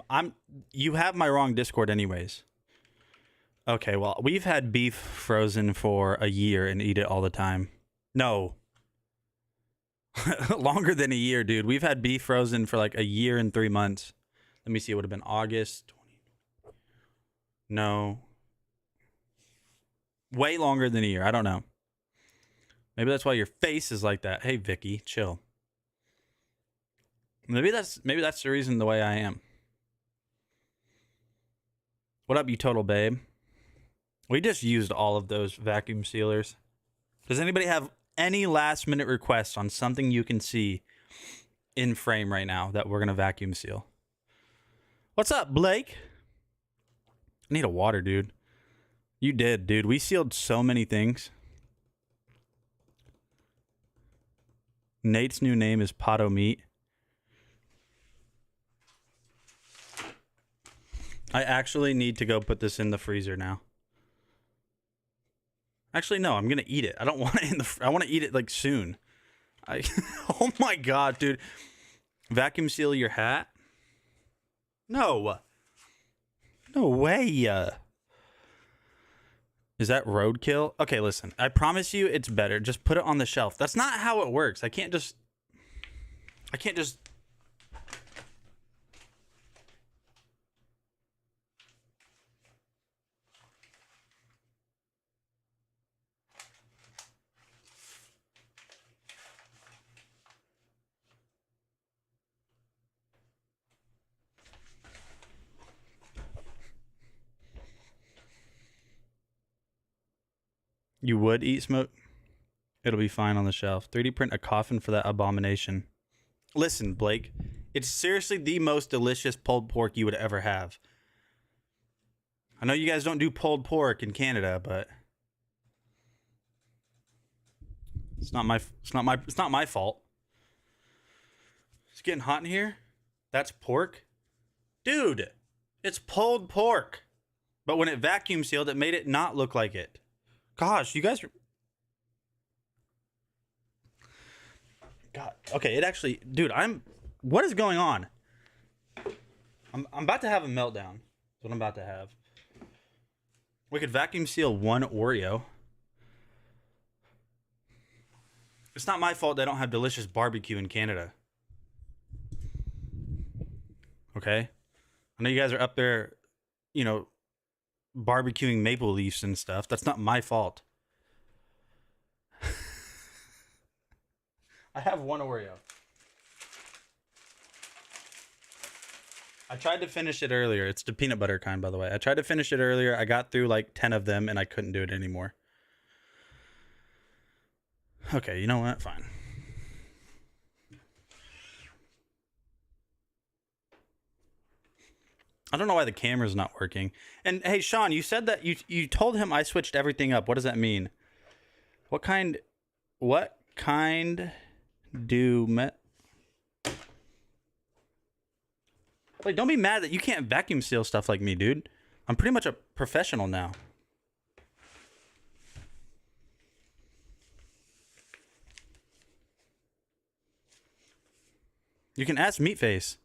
you have my wrong Discord anyways. Okay, well, we've had beef frozen for a year and eat it all the time. No. Longer than a year, dude. We've had beef frozen for like a year and 3 months. Let me see. It would have been August. No. Way longer than a year. I don't know. Maybe that's why your face is like that. Hey, Vicky, chill. Maybe that's the reason the way I am. What up, you total babe? We just used all of those vacuum sealers. Does anybody have any last minute requests on something you can see in frame right now that we're going to vacuum seal? What's up, Blake? I need a water, dude. You did, dude. We sealed so many things. Nate's new name is Pato Meat. I actually need to go put this in the freezer now. Actually, no, I'm going to eat it. I don't want it in the... I want to eat it, like, soon. Oh, my God, dude. Vacuum seal your hat? No. No way. Is that roadkill? Okay, listen. I promise you it's better. Just put it on the shelf. That's not how it works. I can't just... You would eat smoke? It'll be fine on the shelf. 3D print a coffin for that abomination. Listen, Blake. It's seriously the most delicious pulled pork you would ever have. I know you guys don't do pulled pork in Canada, but it's not my fault. It's getting hot in here. That's pork? Dude, it's pulled pork. But when it vacuum sealed, it made it not look like it. Gosh, you guys are... God. Okay, it actually... Dude, what is going on? I'm about to have a meltdown. That's what I'm about to have. We could vacuum seal one Oreo. It's not my fault they don't have delicious barbecue in Canada. Okay? I know you guys are up there, you know, barbecuing maple leaves and stuff. That's not my fault. I have one Oreo. I tried to finish it earlier. It's the peanut butter kind, by the way. I tried to finish it earlier. I got through like 10 of them and I couldn't do it anymore. Okay, you know what? Fine. I don't know why the camera's not working. And hey, Sean, you said that you told him I switched everything up. What does that mean? What kind do like, don't be mad that you can't vacuum seal stuff like me, dude. I'm pretty much a professional now. You can ask Meatface.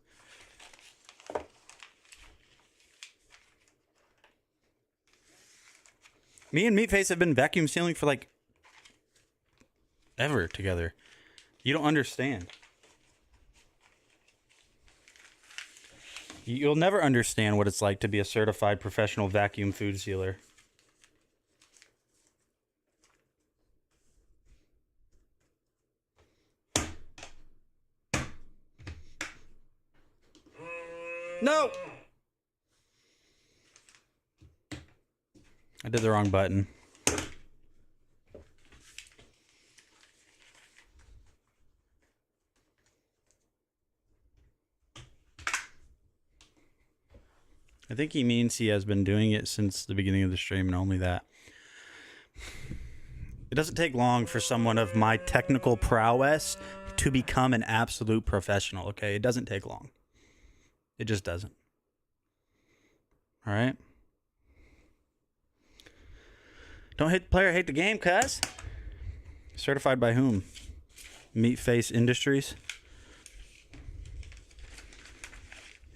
Me and Meatface have been vacuum sealing for like ever together. You don't understand. You'll never understand what it's like to be a certified professional vacuum food sealer. No! I did the wrong button. I think he means he has been doing it since the beginning of the stream and only that. It doesn't take long for someone of my technical prowess to become an absolute professional, okay? It doesn't take long. It just doesn't. All right? Don't hate the player, hate the game, cuz. Certified by whom? Meatface Industries.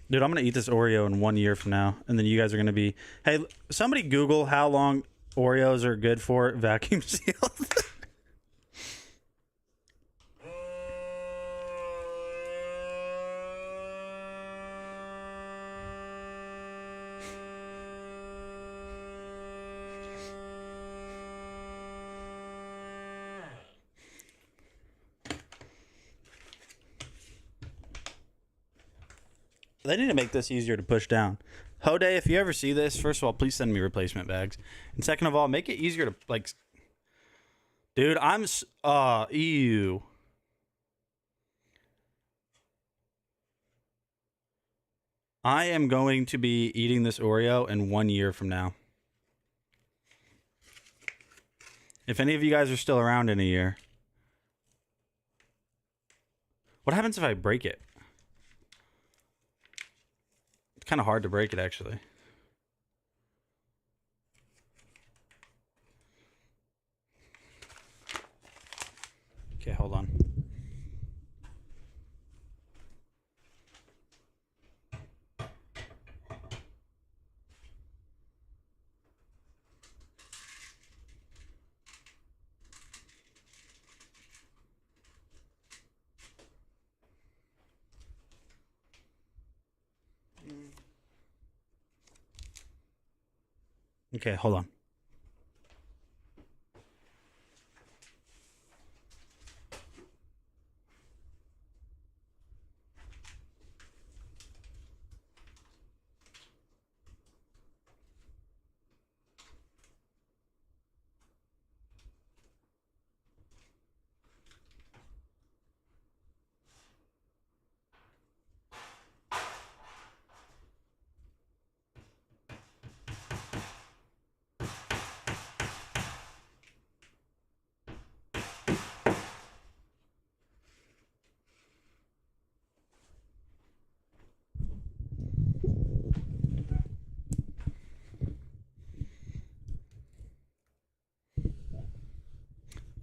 Dude, I'm going to eat this Oreo in 1 year from now. And then you guys are going to be... Hey, somebody Google how long Oreos are good for vacuum sealed. They need to make this easier to push down. Hode, if you ever see this, first of all, please send me replacement bags. And second of all, make it easier to, like... Dude, ew. I am going to be eating this Oreo in 1 year from now. If any of you guys are still around in a year. What happens if I break it? Kind of hard to break it, actually. Okay, hold on. Okay, hold on.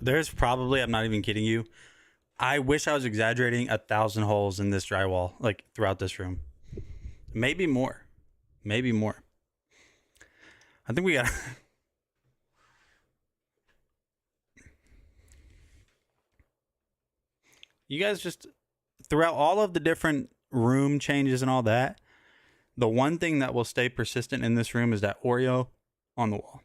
There's probably, I'm not even kidding you, I wish I was exaggerating, 1,000 holes in this drywall, like throughout this room. Maybe more. Maybe more. I think we got... You guys just, throughout all of the different room changes and all that, the one thing that will stay persistent in this room is that Oreo on the wall.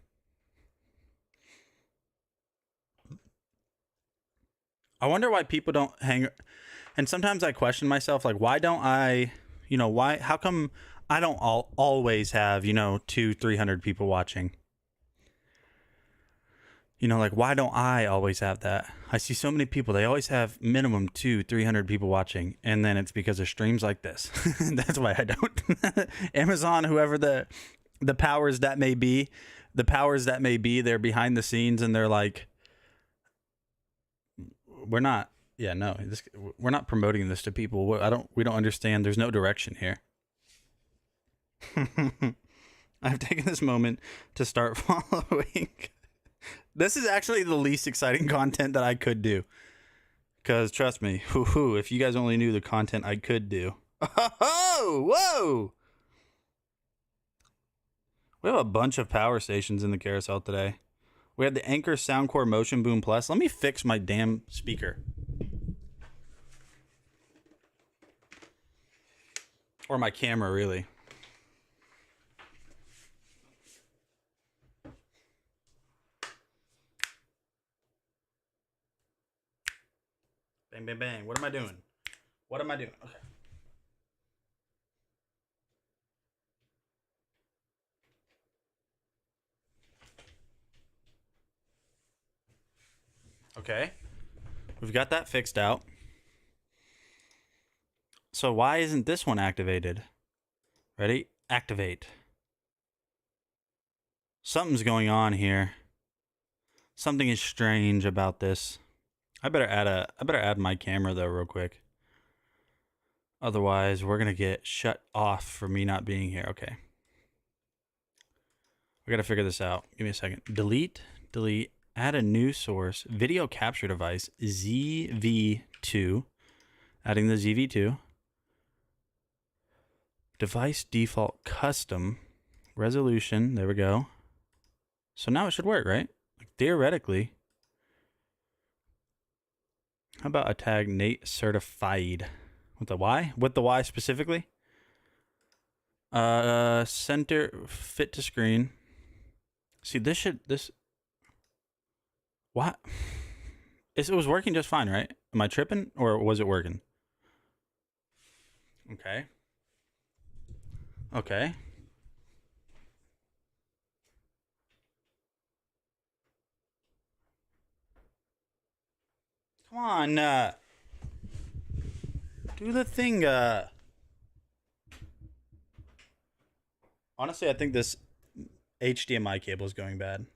I wonder why people don't hang... And sometimes I question myself, like, why don't I... how come I don't always have, 200-300 people watching? You know, like, why don't I always have that? I see so many people, they always have minimum 200-300 people watching, and then it's because of streams like this. That's why I don't. Amazon, whoever the powers that may be, they're behind the scenes and they're like, we're not, yeah, no, we're not promoting this to people. We don't understand. There's no direction here. I've taken this moment to start following. This is actually the least exciting content that I could do. Because trust me, if you guys only knew the content I could do. Oh, whoa! We have a bunch of power stations in the carousel today. We have the Anchor Soundcore Motion Boom Plus. Let me fix my damn speaker. Or my camera, really. Bang, bang, bang. What am I doing? What am I doing? Okay. Okay. We've got that fixed out. So why isn't this one activated? Ready? Activate. Something's going on here. Something is strange about this. I better add my camera though real quick. Otherwise, we're gonna get shut off for me not being here. Okay. I gotta figure this out. Give me a second. Delete. Add a new source. Video capture device. ZV2. Adding the ZV2. Device default custom. Resolution. There we go. So now it should work, right? Like, theoretically. How about a tag Nate certified? With the Y? With the Y specifically? Center fit to screen. See, this what? It was working just fine, right? Am I tripping or was it working? Okay. Okay. Come on, do the thing, Honestly, I think this HDMI cable is going bad.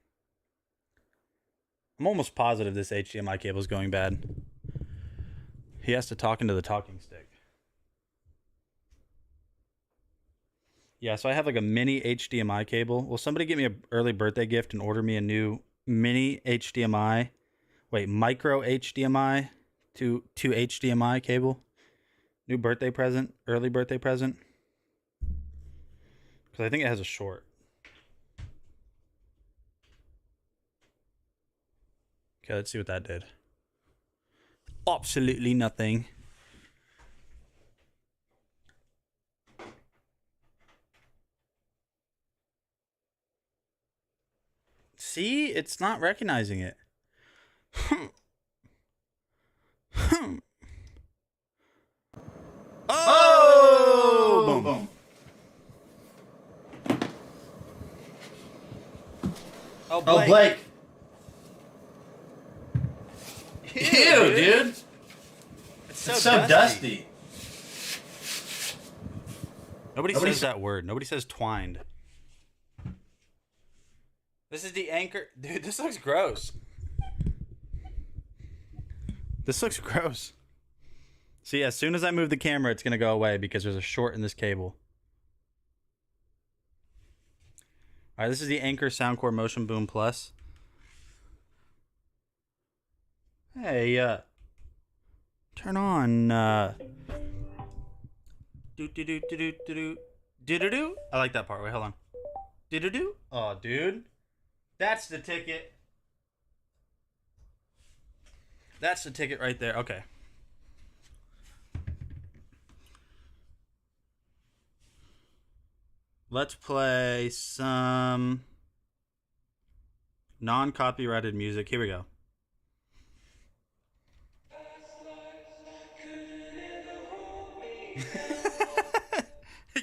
I'm almost positive this HDMI cable is going bad. He has to talk into the talking stick. Yeah, so I have like a mini HDMI cable. Will somebody get me an early birthday gift and order me a new mini HDMI? Wait, micro HDMI to HDMI cable? New birthday present, early birthday present. Because I think it has a short. Okay, let's see what that did. Absolutely nothing. See, it's not recognizing it. Oh! Boom. Oh, Blake. Ew, dude. It's so dusty. Nobody says that word. Nobody says twined. This is the Anchor. Dude, this looks gross. This looks gross. See, as soon as I move the camera, it's going to go away because there's a short in this cable. All right, this is the Anchor Soundcore Motion Boom Plus. Hey, turn on, do-do-do-do-do-do-do-do-do. I like that part. Wait, hold on. Do-do-do. Oh, dude. That's the ticket. That's the ticket right there. Okay. Let's play some non-copyrighted music. Here we go.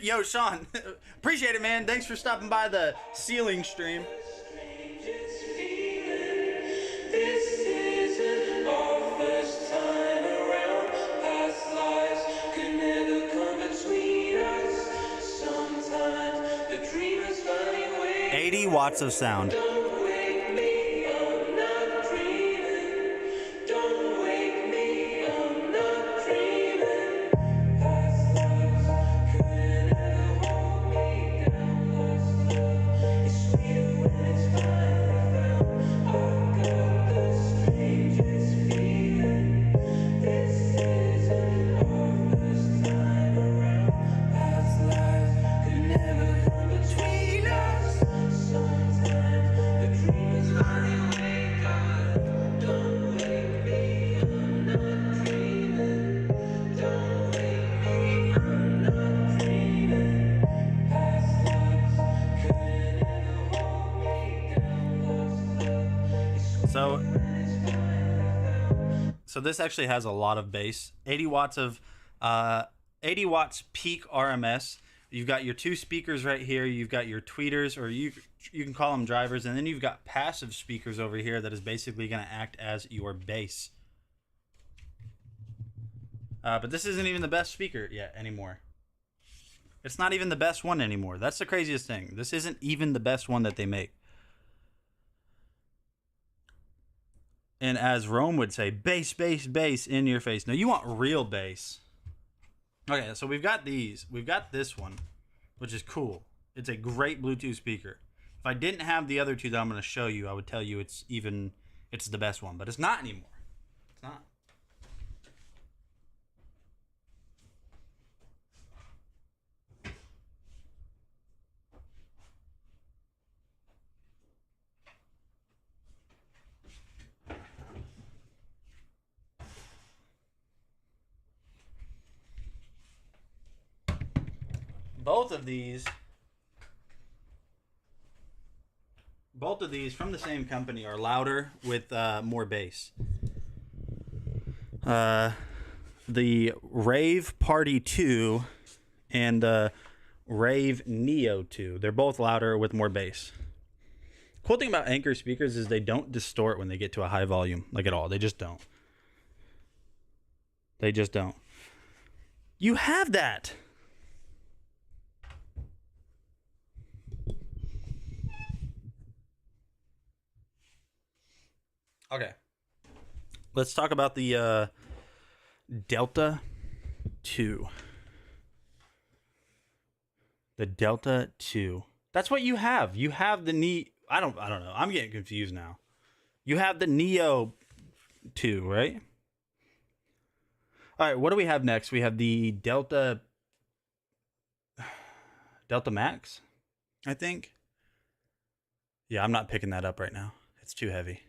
Yo, Sean. Appreciate it, man. Thanks for stopping by the ceiling stream. 80 watts of sound. So this actually has a lot of bass. 80 watts of 80 watts peak RMS. You've got your two speakers right here. You've got your tweeters, or you can call them drivers, and then you've got passive speakers over here that is basically going to act as your bass. But this isn't even the best speaker yet anymore. It's not even the best one anymore. That's the craziest thing. This isn't even the best one that they make. And as Rome would say, bass, bass, bass in your face. No, you want real bass. Okay, so we've got these. We've got this one, which is cool. It's a great Bluetooth speaker. If I didn't have the other two that I'm going to show you, I would tell you it's the best one. But it's not anymore. It's not. Both of these from the same company are louder with more bass. The Rave Party 2 and the Rave Neo 2, they're both louder with more bass. Cool thing about Anker speakers is they don't distort when they get to a high volume, like at all. They just don't. They just don't. You have that. Okay, let's talk about the Delta 2. The Delta 2. That's what you have. You have the I don't know. I'm getting confused now. You have the Neo 2, right? All right, what do we have next? We have the Delta Max, I think. Yeah, I'm not picking that up right now. It's too heavy.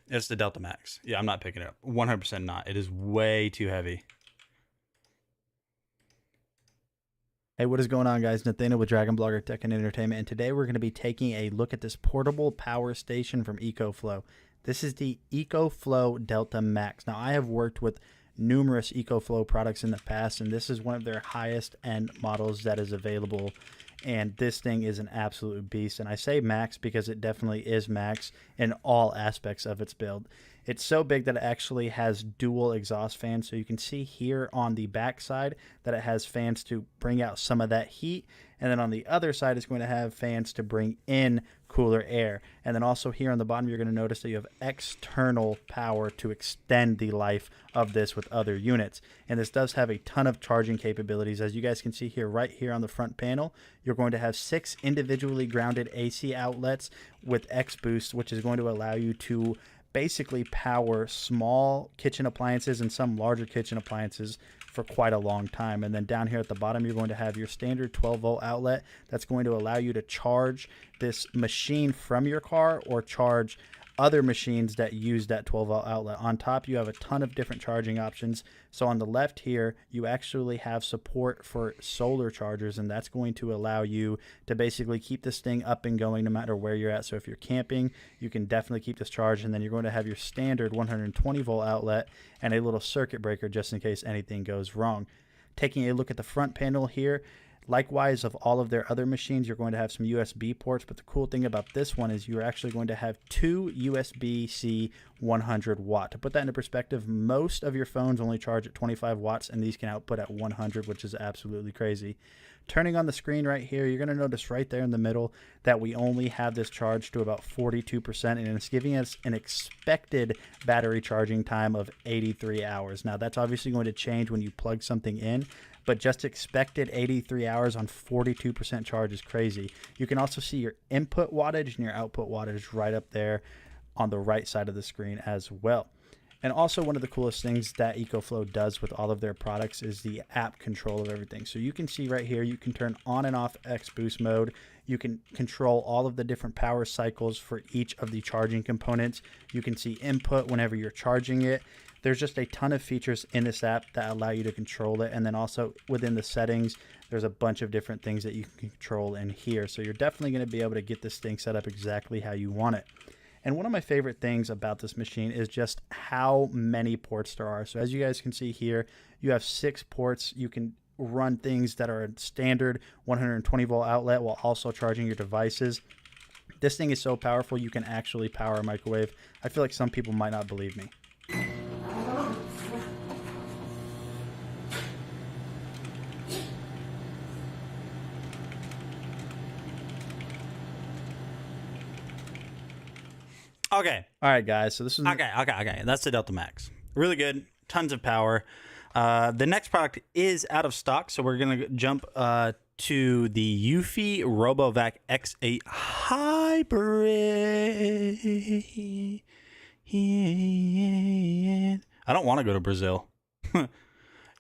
It's the Delta Max. Yeah, I'm not picking it up. 100% not. It is way too heavy. Hey, what is going on, guys? Nathaniel with DragonBlogger Tech and Entertainment, and today we're going to be taking a look at this portable power station from EcoFlow. This is the EcoFlow Delta Max. Now, I have worked with numerous EcoFlow products in the past, and this is one of their highest end models that is available. And this thing is an absolute beast. And I say max because it definitely is max in all aspects of its build. It's so big that it actually has dual exhaust fans. So you can see here on the back side that it has fans to bring out some of that heat. And then on the other side, it's going to have fans to bring in cooler air. And then also here on the bottom, you're going to notice that you have external power to extend the life of this with other units. And this does have a ton of charging capabilities. As you guys can see here, right here on the front panel, you're going to have 6 individually grounded AC outlets with X Boost, which is going to allow you to basically power small kitchen appliances and some larger kitchen appliances for quite a long time. And then down here at the bottom, you're going to have your standard 12-volt outlet that's going to allow you to charge this machine from your car or charge other machines that use that 12-volt outlet. On top, you have a ton of different charging options. So on the left here, you actually have support for solar chargers, and that's going to allow you to basically keep this thing up and going no matter where you're at. So if you're camping, you can definitely keep this charged, and then you're going to have your standard 120-volt outlet and a little circuit breaker just in case anything goes wrong. Taking a look at the front panel here, Likewise, of all of their other machines, you're going to have some USB ports, but the cool thing about this one is you're actually going to have 2 USB-C 100 watt. To put that into perspective, most of your phones only charge at 25 watts, and these can output at 100, which is absolutely crazy. Turning on the screen right here, you're going to notice right there in the middle that we only have this charged to about 42%, and it's giving us an expected battery charging time of 83 hours. Now, that's obviously going to change when you plug something in, but just expected 83 hours on 42% charge is crazy. You can also see your input wattage and your output wattage right up there on the right side of the screen as well. And also, one of the coolest things that EcoFlow does with all of their products is the app control of everything. So you can see right here, you can turn on and off X boost mode. You can control all of the different power cycles for each of the charging components. You can see input whenever you're charging it. There's just a ton of features in this app that allow you to control it. And then also within the settings, there's a bunch of different things that you can control in here. So you're definitely going to be able to get this thing set up exactly how you want it. And one of my favorite things about this machine is just how many ports there are. So as you guys can see here, you have 6 ports. You can run things that are a standard 120 volt outlet while also charging your devices. This thing is so powerful, you can actually power a microwave. I feel like some people might not believe me. Okay. All right, guys. So this is Okay. That's the Delta Max. Really good. Tons of power. The next product is out of stock, so we're gonna jump to the Eufy RoboVac X8 Hybrid. I don't want to go to Brazil.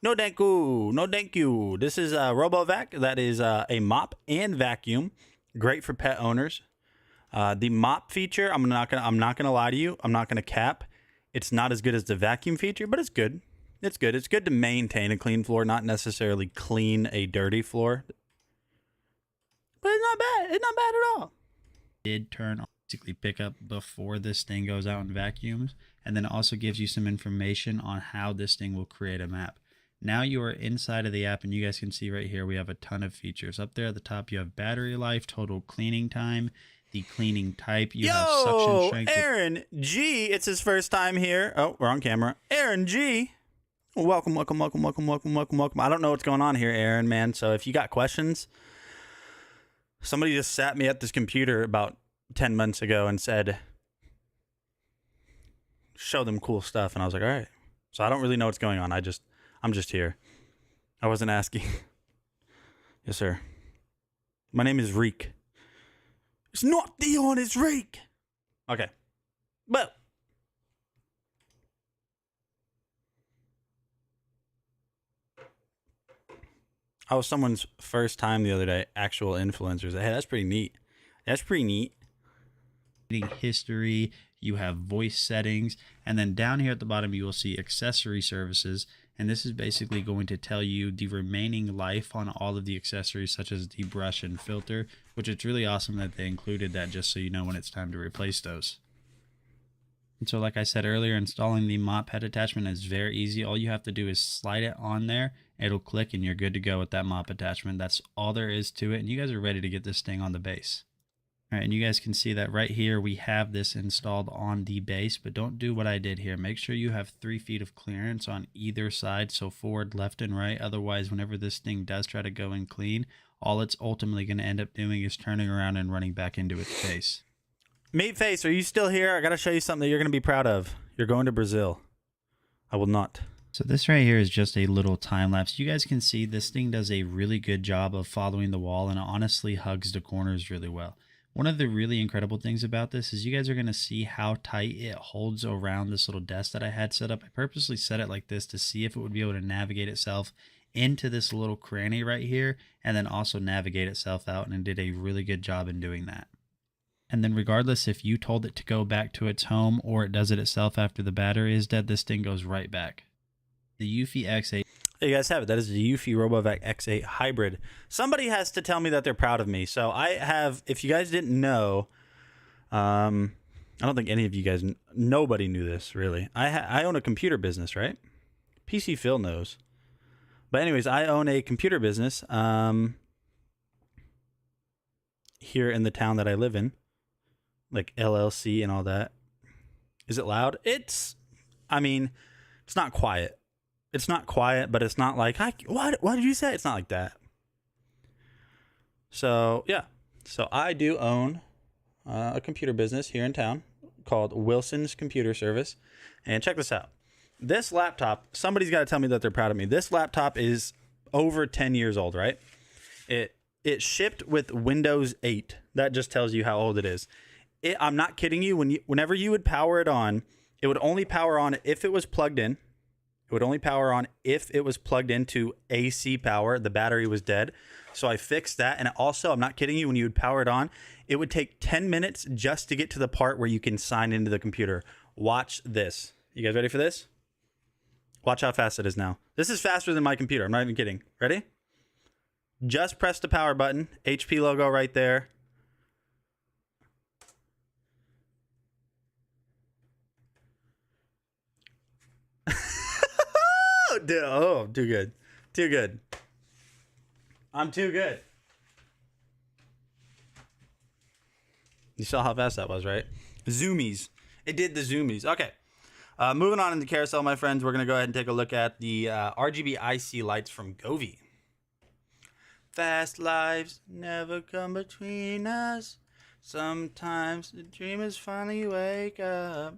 No thank you. No thank you. This is a RoboVac that is a mop and vacuum. Great for pet owners. The mop feature, I'm not gonna lie to you. I'm not gonna cap. It's not as good as the vacuum feature, but it's good. It's good. It's good to maintain a clean floor, not necessarily clean a dirty floor. But it's not bad. It's not bad at all. Did turn on basically pick up before this thing goes out and vacuums, and then also gives you some information on how this thing will create a map. Now you are inside of the app, and you guys can see right here we have a ton of features. Up there at the top, you have battery life, total cleaning time, the cleaning type. You have suction strength. Aaron G. It's his first time here. Oh, we're on camera. Aaron G. Welcome. I don't know what's going on here, Aaron, man. So if you got questions, somebody just sat me at this computer about 10 months ago and said, show them cool stuff. And I was like, all right. So I don't really know what's going on. I'm just here. I wasn't asking. Yes, sir. My name is Reek. It's not Dion, it's Reek. Okay. But I was someone's first time the other day, actual influencers. Hey, that's pretty neat. That's pretty neat. History, you have voice settings, and then down here at the bottom you will see accessory services, and this is basically going to tell you the remaining life on all of the accessories such as the brush and filter, which it's really awesome that they included that just so you know when it's time to replace those. And so like I said earlier, installing the mop head attachment is very easy. All you have to do is slide it on there, it'll click, and you're good to go with that mop attachment. That's all there is to it, and you guys are ready to get this thing on the base. All right, and you guys can see that right here we have this installed on the base, but don't do what I did here. Make sure you have 3 feet of clearance on either side, so forward, left, and right. Otherwise, whenever this thing does try to go and clean, all it's ultimately going to end up doing is turning around and running back into its face. Meatface, are you still here? I got to show you something that you're going to be proud of. You're going to Brazil. I will not. So this right here is just a little time lapse. You guys can see this thing does a really good job of following the wall, and it honestly hugs the corners really well. One of the really incredible things about this is you guys are going to see how tight it holds around this little desk that I had set up. I purposely set it like this to see if it would be able to navigate itself into this little cranny right here, and then also navigate itself out, and it did a really good job in doing that. And then regardless if you told it to go back to its home or it does it itself after the battery is dead, this thing goes right back. The Eufy X8. There you guys have it. That is the Eufy RoboVac X8 Hybrid. Somebody has to tell me that they're proud of me. So I have, if you guys didn't know, I don't think any of you guys, nobody knew this really. I own a computer business, right? PC Phil knows. But anyways, I own a computer business. here in the town that I live in, like LLC and all that. Is it loud? I mean, it's not quiet. It's not quiet, but it's not like, what did you say? It's not like that. So, yeah. So I do own a computer business here in town called Wilson's Computer Service. And check this out. This laptop, somebody's got to tell me that they're proud of me. This laptop is over 10 years old, right? It shipped with Windows 8. That just tells you how old it is. I'm not kidding you. Whenever you would power it on, it would only power on if it was plugged in. It would only power on if it was plugged into AC power. The battery was dead. So I fixed that. And also, I'm not kidding you, when you would power it on, it would take 10 minutes just to get to the part where you can sign into the computer. Watch this. You guys ready for this? Watch how fast it is now. This is faster than my computer. I'm not even kidding. Ready? Just press the power button. HP logo right there. Dude, oh, too good. Too good. I'm too good. You saw how fast that was, right? Zoomies. It did the zoomies. Okay. Moving on in the carousel, my friends, we're going to go ahead and take a look at the RGB IC lights from Govee. Fast lives never come between us. Sometimes the dreamers finally wake up.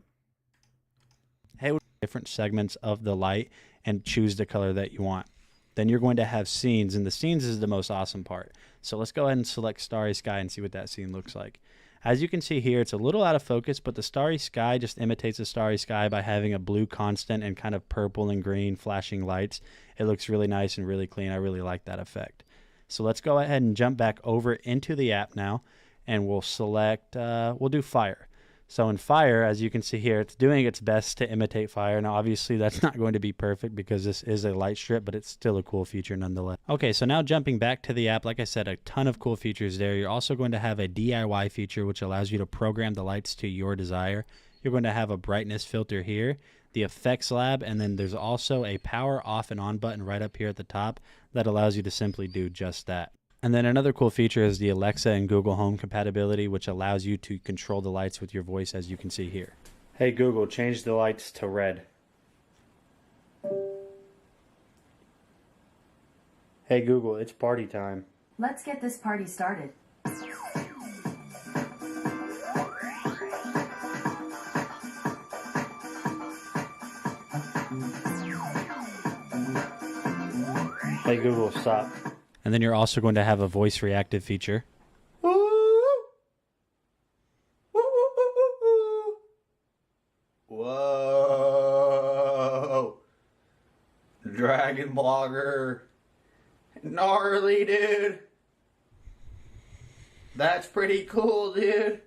Hey, different segments of the light and choose the color that you want. Then you're going to have scenes, and the scenes is the most awesome part. So let's go ahead and select Starry Sky and see what that scene looks like. As you can see here, it's a little out of focus, but the starry sky just imitates a starry sky by having a blue constant and kind of purple and green flashing lights. It looks really nice and really clean. I really like that effect. So let's go ahead and jump back over into the app now, and we'll select, we'll do fire. So in fire, as you can see here, it's doing its best to imitate fire. Now, obviously, that's not going to be perfect because this is a light strip, but it's still a cool feature nonetheless. Okay, so now jumping back to the app, like I said, a ton of cool features there. You're also going to have a DIY feature, which allows you to program the lights to your desire. You're going to have a brightness filter here, the effects lab, and then there's also a power off and on button right up here at the top that allows you to simply do just that. And then another cool feature is the Alexa and Google Home compatibility, which allows you to control the lights with your voice, as you can see here. Hey Google, change the lights to red. Hey Google, it's party time. Let's get this party started. Hey Google, stop. And then you're also going to have a voice reactive feature. Whoa. DragonBlogger. Gnarly, dude. That's pretty cool, dude.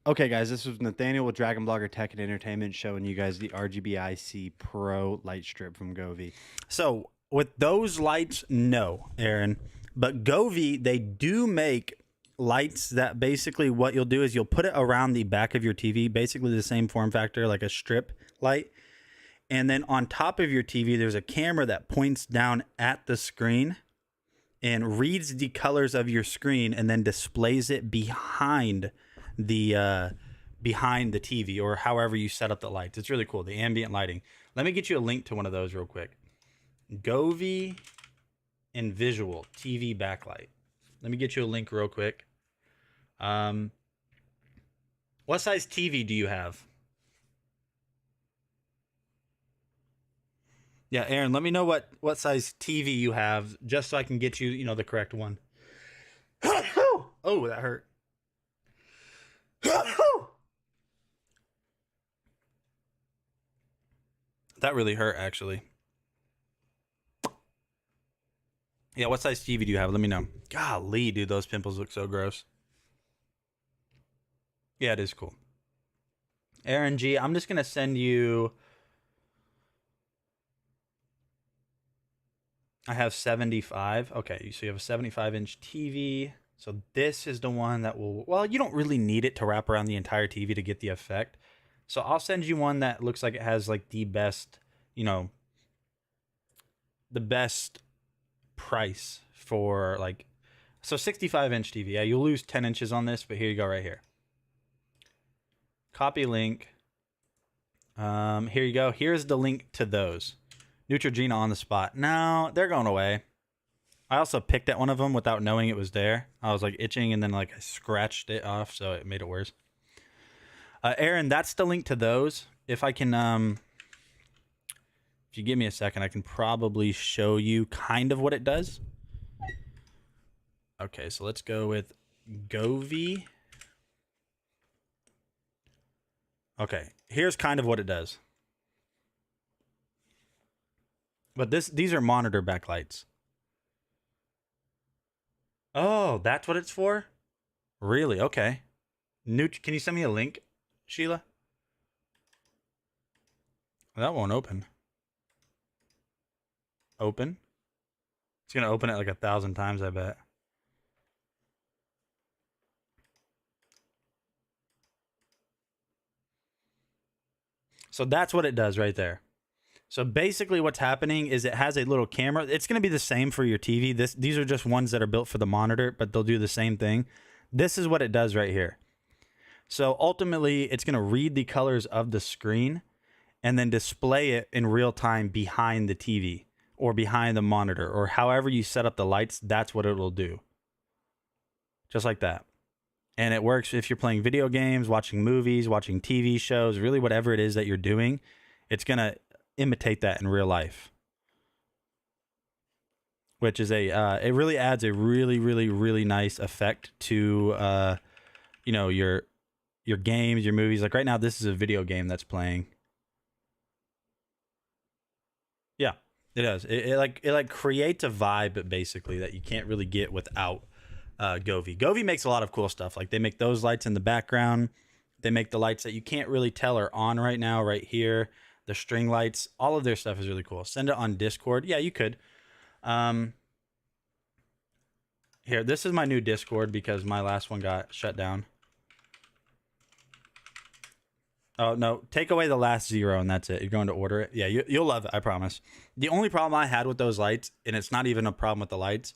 Okay, guys, this was Nathaniel with DragonBlogger Tech and Entertainment showing you guys the RGB IC Pro light strip from Govee. So, with those lights, no, Aaron. But Govee, they do make lights that basically what you'll do is you'll put it around the back of your TV, basically the same form factor like a strip light. And then on top of your TV, there's a camera that points down at the screen and reads the colors of your screen and then displays it behind the TV or however you set up the lights. It's really cool, the ambient lighting. Let me get you a link to one of those real quick. Govee and Visual TV backlight. Let me get you a link real quick. What size TV do you have? Yeah, Aaron, let me know what size TV you have just so I can get you, the correct one. Oh, that hurt. That really hurt, actually. Yeah, what size TV do you have? Let me know. Golly, dude, those pimples look so gross. Yeah, it is cool. Aaron G, I'm just going to send you... I have 75. Okay, so you have a 75-inch TV. So this is the one that will... Well, you don't really need it to wrap around the entire TV to get the effect. So I'll send you one that looks like it has, like, the best, the best price for, like, So 65-inch TV. Yeah, you'll lose 10 inches on this, but here you go right here. Copy link. Here you go. Here's the link to those. Neutrogena on the spot. No, they're going away. I also picked at one of them without knowing it was there. I was like itching and then like I scratched it off, so it made it worse. Aaron, that's the link to those. If I can, if you give me a second, I can probably show you kind of what it does. Okay, so let's go with Govee. Okay, here's kind of what it does. But these are monitor backlights. Oh, that's what it's for? Really? Okay. Can you send me a link, Sheila? That won't open. Open? It's going to open it like 1,000 times, I bet. So that's what it does right there. So basically what's happening is it has a little camera. It's going to be the same for your TV. These are just ones that are built for the monitor, but they'll do the same thing. This is what it does right here. So ultimately, it's going to read the colors of the screen and then display it in real time behind the TV or behind the monitor or however you set up the lights. That's what it'll do. Just like that. And it works if you're playing video games, watching movies, watching TV shows, really whatever it is that you're doing, it's going to imitate that in real life. Which is it really adds a really, really, really nice effect to, you know, your games, your movies. Like right now, this is a video game that's playing. Yeah, it does. It like creates a vibe basically that you can't really get without Govee. Govee makes a lot of cool stuff. Like they make those lights in the background. They make the lights that you can't really tell are on right now, right here. The string lights. All of their stuff is really cool. Send it on Discord. Yeah, you could. Here, this is my new Discord because my last one got shut down. Oh, no. Take away the last 0 and that's it. You're going to order it. Yeah, you'll love it. I promise. The only problem I had with those lights, and it's not even a problem with the lights,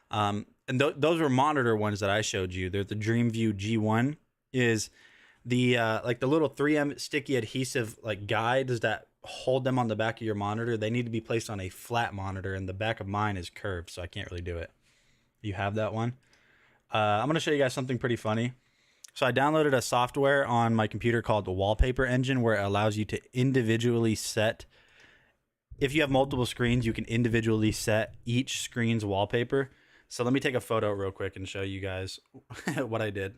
and those were monitor ones that I showed you. They're the DreamView G1. Is the like the little 3M sticky adhesive like guides that hold them on the back of your monitor. They need to be placed on a flat monitor, and the back of mine is curved, so I can't really do it. You have that one. I'm gonna show you guys something pretty funny. So I downloaded a software on my computer called the Wallpaper Engine, where it allows you to individually set. If you have multiple screens, you can individually set each screen's wallpaper. So let me take a photo real quick and show you guys what I did.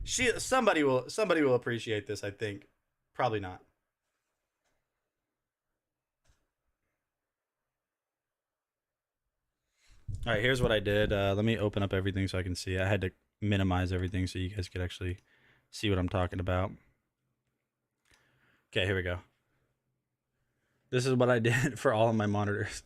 Somebody will appreciate this, I think. Probably not. All right, here's what I did. Let me open up everything so I can see. I had to minimize everything so you guys could actually see what I'm talking about. Okay, here we go. This is what I did for all of my monitors.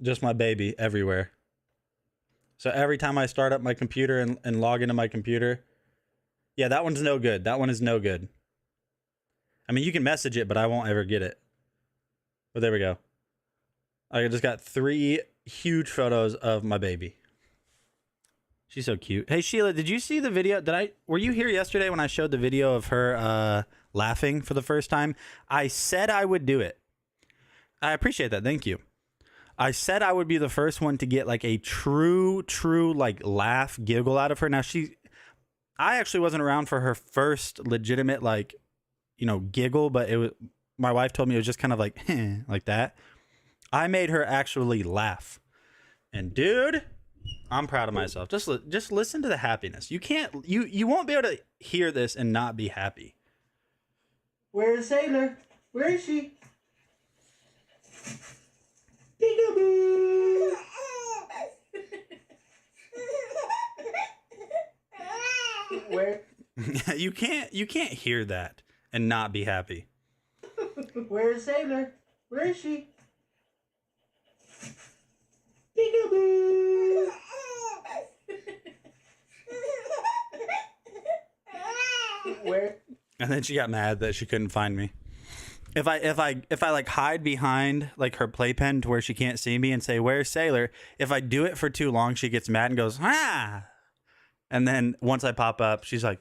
Just my baby everywhere. So every time I start up my computer and log into my computer, yeah, that one's no good. That one is no good. I mean, you can message it, but I won't ever get it. But there we go. I just got 3 huge photos of my baby. She's so cute. Hey, Sheila, did you see the video? Were you here yesterday when I showed the video of her laughing for the first time? I said I would do it. I appreciate that. Thank you. I said I would be the first one to get like a true like laugh, giggle out of her. Now I actually wasn't around for her first legitimate like, you know, giggle, but my wife told me it was just kind of like, like that. I made her actually laugh. And dude, I'm proud of myself. Just listen to the happiness. You won't be able to hear this and not be happy. Where is Sailor? Where is she? Peekaboo! Where? You can't hear that and not be happy. Where is Sailor? Where is she? Peekaboo! Where? And then she got mad that she couldn't find me. If I like hide behind like her playpen to where she can't see me and say, "Where's Sailor?" If I do it for too long, she gets mad and goes, "Ah!" And then once I pop up, she's like,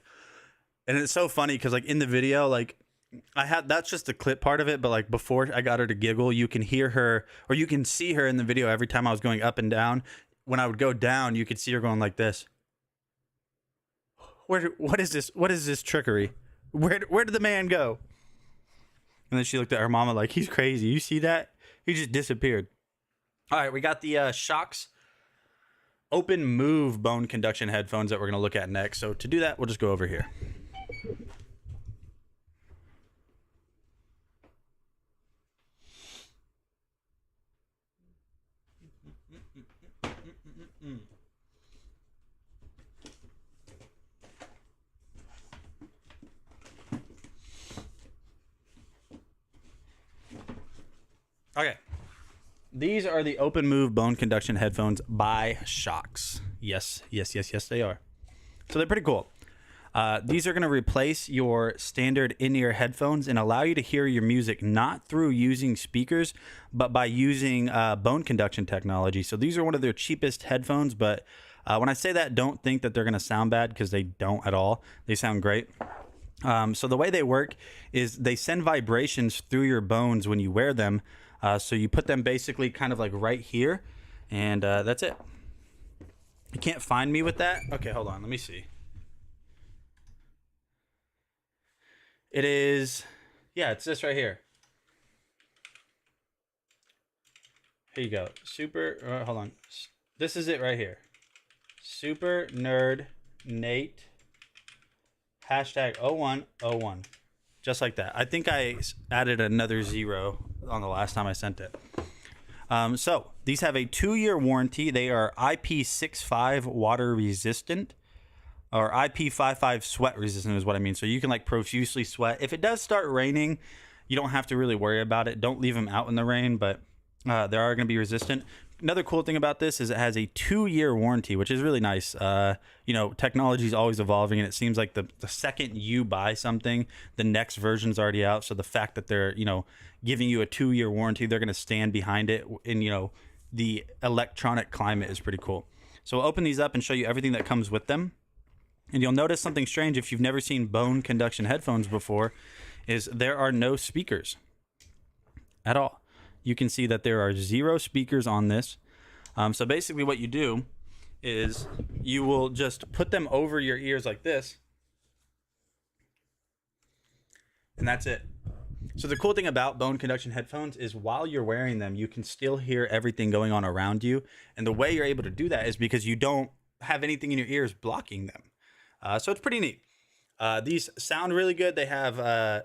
and it's so funny because like in the video, like that's just the clip part of it, but like before I got her to giggle, you can hear her or you can see her in the video every time I was going up and down. When I would go down, you could see her going like this. What is this? What is this trickery? Where did the man go? And then she looked at her mama like, he's crazy. You see that? He just disappeared. All right, we got the Shocks Open Move bone conduction headphones that we're going to look at next. So to do that, we'll just go over here. Okay. These are the Open Move bone conduction headphones by Shocks. Yes, they are. So they're pretty cool. These are going to replace your standard in-ear headphones and allow you to hear your music not through using speakers, but by using bone conduction technology. So these are one of their cheapest headphones, but when I say that, don't think that they're going to sound bad because they don't at all. They sound great. So the way they work is they send vibrations through your bones when you wear them. So you put them basically kind of like right here, and that's it. You can't find me with that? Okay, hold on. Let me see. It is, yeah, it's this right here. Here you go. Super, hold on. This is it right here. Super Nerd Nate hashtag 0101. Just like that. I think I added another 0 on the last time I sent it. So these have a 2-year warranty. They are IP65 water resistant, or IP55 sweat resistant is what I mean. So you can like profusely sweat. If it does start raining, you don't have to really worry about it. Don't leave them out in the rain, but they are going to be resistant. Another cool thing about this is it has a 2-year warranty, which is really nice. You know, technology is always evolving, and it seems like the second you buy something, the next version's already out. So the fact that they're, you know, giving you a 2-year warranty, they're going to stand behind it in, you know, the electronic climate is pretty cool. So I'll open these up and show you everything that comes with them. And you'll notice something strange if you've never seen bone conduction headphones before, is there are no speakers at all. You can see that there are 0 speakers on this. So basically what you do is you will just put them over your ears like this. And that's it. So the cool thing about bone conduction headphones is while you're wearing them, you can still hear everything going on around you. And the way you're able to do that is because you don't have anything in your ears blocking them. So it's pretty neat. These sound really good. They have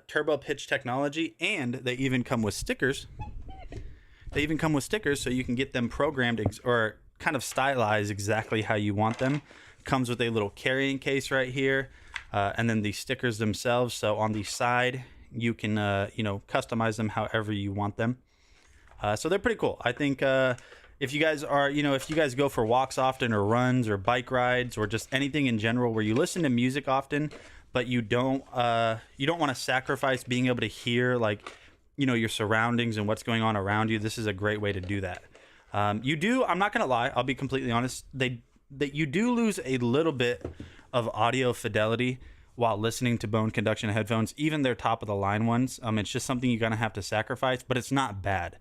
turbo pitch technology, and they even come with stickers. They even come with stickers so you can get them programmed or kind of stylized exactly how you want them. Comes with a little carrying case right here, and then the stickers themselves. So on the side, you can you know, customize them however you want them. So they're pretty cool. I think if you guys are, you know, if you guys go for walks often or runs or bike rides or just anything in general where you listen to music often, but you don't want to sacrifice being able to hear, like, you know, your surroundings and what's going on around you, this is a great way to do that. You do, I'm not going to lie, I'll be completely honest, you do lose a little bit of audio fidelity while listening to bone conduction headphones, even their top of the line ones. It's just something you're going to have to sacrifice, but it's not bad.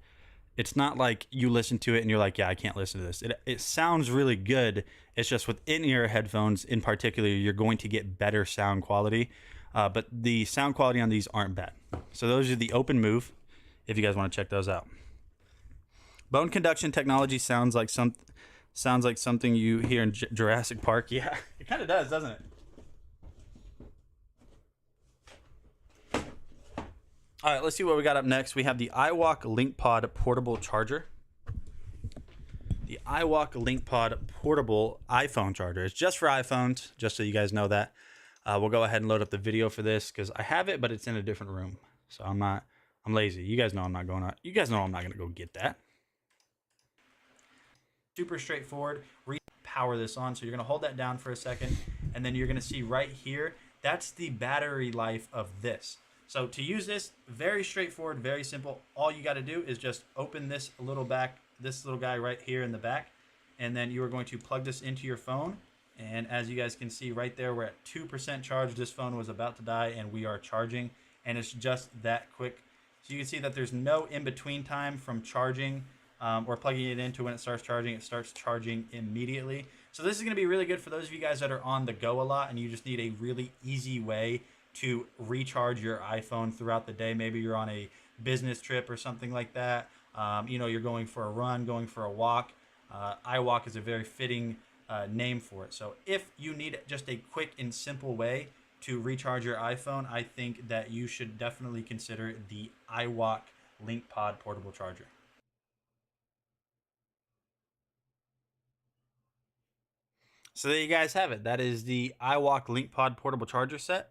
It's not like you listen to it and you're like, yeah, I can't listen to this. It sounds really good. It's just with in-ear headphones in particular, you're going to get better sound quality. But the sound quality on these aren't bad. So those are the Open Move, if you guys want to check those out. Bone conduction technology sounds like something you hear in Jurassic Park. Yeah, it kind of does, doesn't it? All right, let's see what we got up next. We have the iWalk LinkPod portable charger. The iWalk LinkPod portable iPhone charger. It's just for iPhones, just so you guys know that. We'll go ahead and load up the video for this because I have it, but it's in a different room. So I'm lazy. You guys know I'm not going to go get that. Super straightforward. Power this on. So you're going to hold that down for a second, and then you're going to see right here, That's the battery life of this. So to use this, very straightforward, very simple. All you got to do is just open this little guy right here in the back, and then you are going to plug this into your phone. And as you guys can see right there, we're at 2% charge. This phone was about to die, and we are charging, and it's just that quick. So you can see that there's no in-between time from charging or plugging it into when it starts charging. It starts charging immediately. So this is going to be really good for those of you guys that are on the go a lot and you just need a really easy way to recharge your iPhone throughout the day. Maybe you're on a business trip or something like that. You're going for a run, going for a walk. iWalk is a very fitting name for it. So if you need just a quick and simple way to recharge your iPhone, I think that you should definitely consider the iWalk LinkPod portable charger. So there you guys have it. That is the iWalk LinkPod portable charger set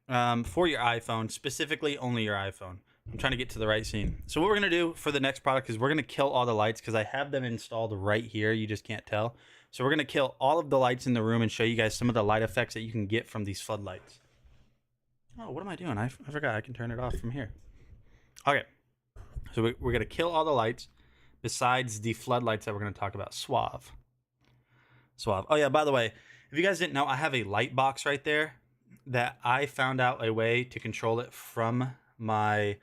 for your iPhone, specifically only your iPhone. I'm trying to get to the right scene. So what we're going to do for the next product is we're going to kill all the lights because I have them installed right here. You just can't tell. So we're going to kill all of the lights in the room and show you guys some of the light effects that you can get from these floodlights. Oh, what am I doing? I forgot I can turn it off from here. Okay. So we're going to kill all the lights besides the floodlights that we're going to talk about. Suave. Oh, yeah, by the way, if you guys didn't know, I have a light box right there that I found out a way to control it from my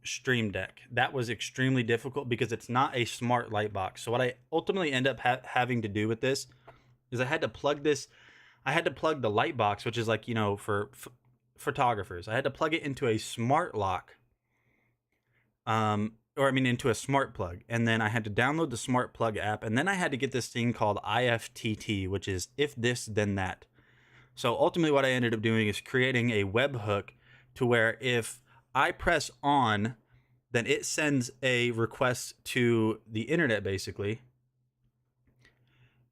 Stream Deck. That was extremely difficult because it's not a smart light box. So what I ultimately end up having to do with this is I had to plug the light box, which is like, for photographers. I had to plug it into a smart lock. Into a smart plug. And then I had to download the smart plug app. And then I had to get this thing called IFTT, which is if this, then that. So ultimately what I ended up doing is creating a webhook to where if I press on, then it sends a request to the internet basically.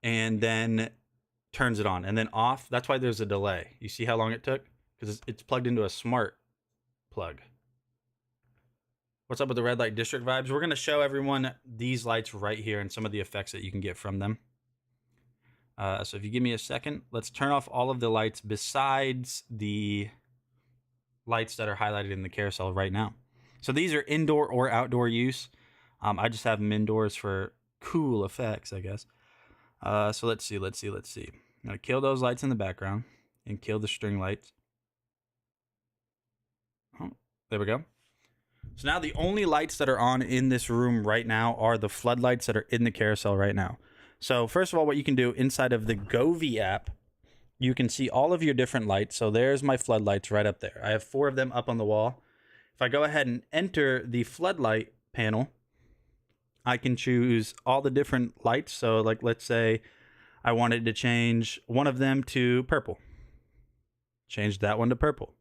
And then turns it on and then off. That's why there's a delay. You see how long it took? Because it's plugged into a smart plug. What's up with the red light district vibes? We're going to show everyone these lights right here and some of the effects that you can get from them. So if you give me a second, let's turn off all of the lights besides the lights that are highlighted in the carousel right now. So these are indoor or outdoor use. I just have them indoors for cool effects, I guess. So let's see. I'm going to kill those lights in the background and kill the string lights. Oh, there we go. So now the only lights that are on in this room right now are the floodlights that are in the carousel right now. So first of all, what you can do inside of the Govee app, you can see all of your different lights. So there's my floodlights right up there. I have 4 of them up on the wall. If I go ahead and enter the floodlight panel, I can choose all the different lights. So like, let's say I wanted to change one of them to purple. Change that one to purple.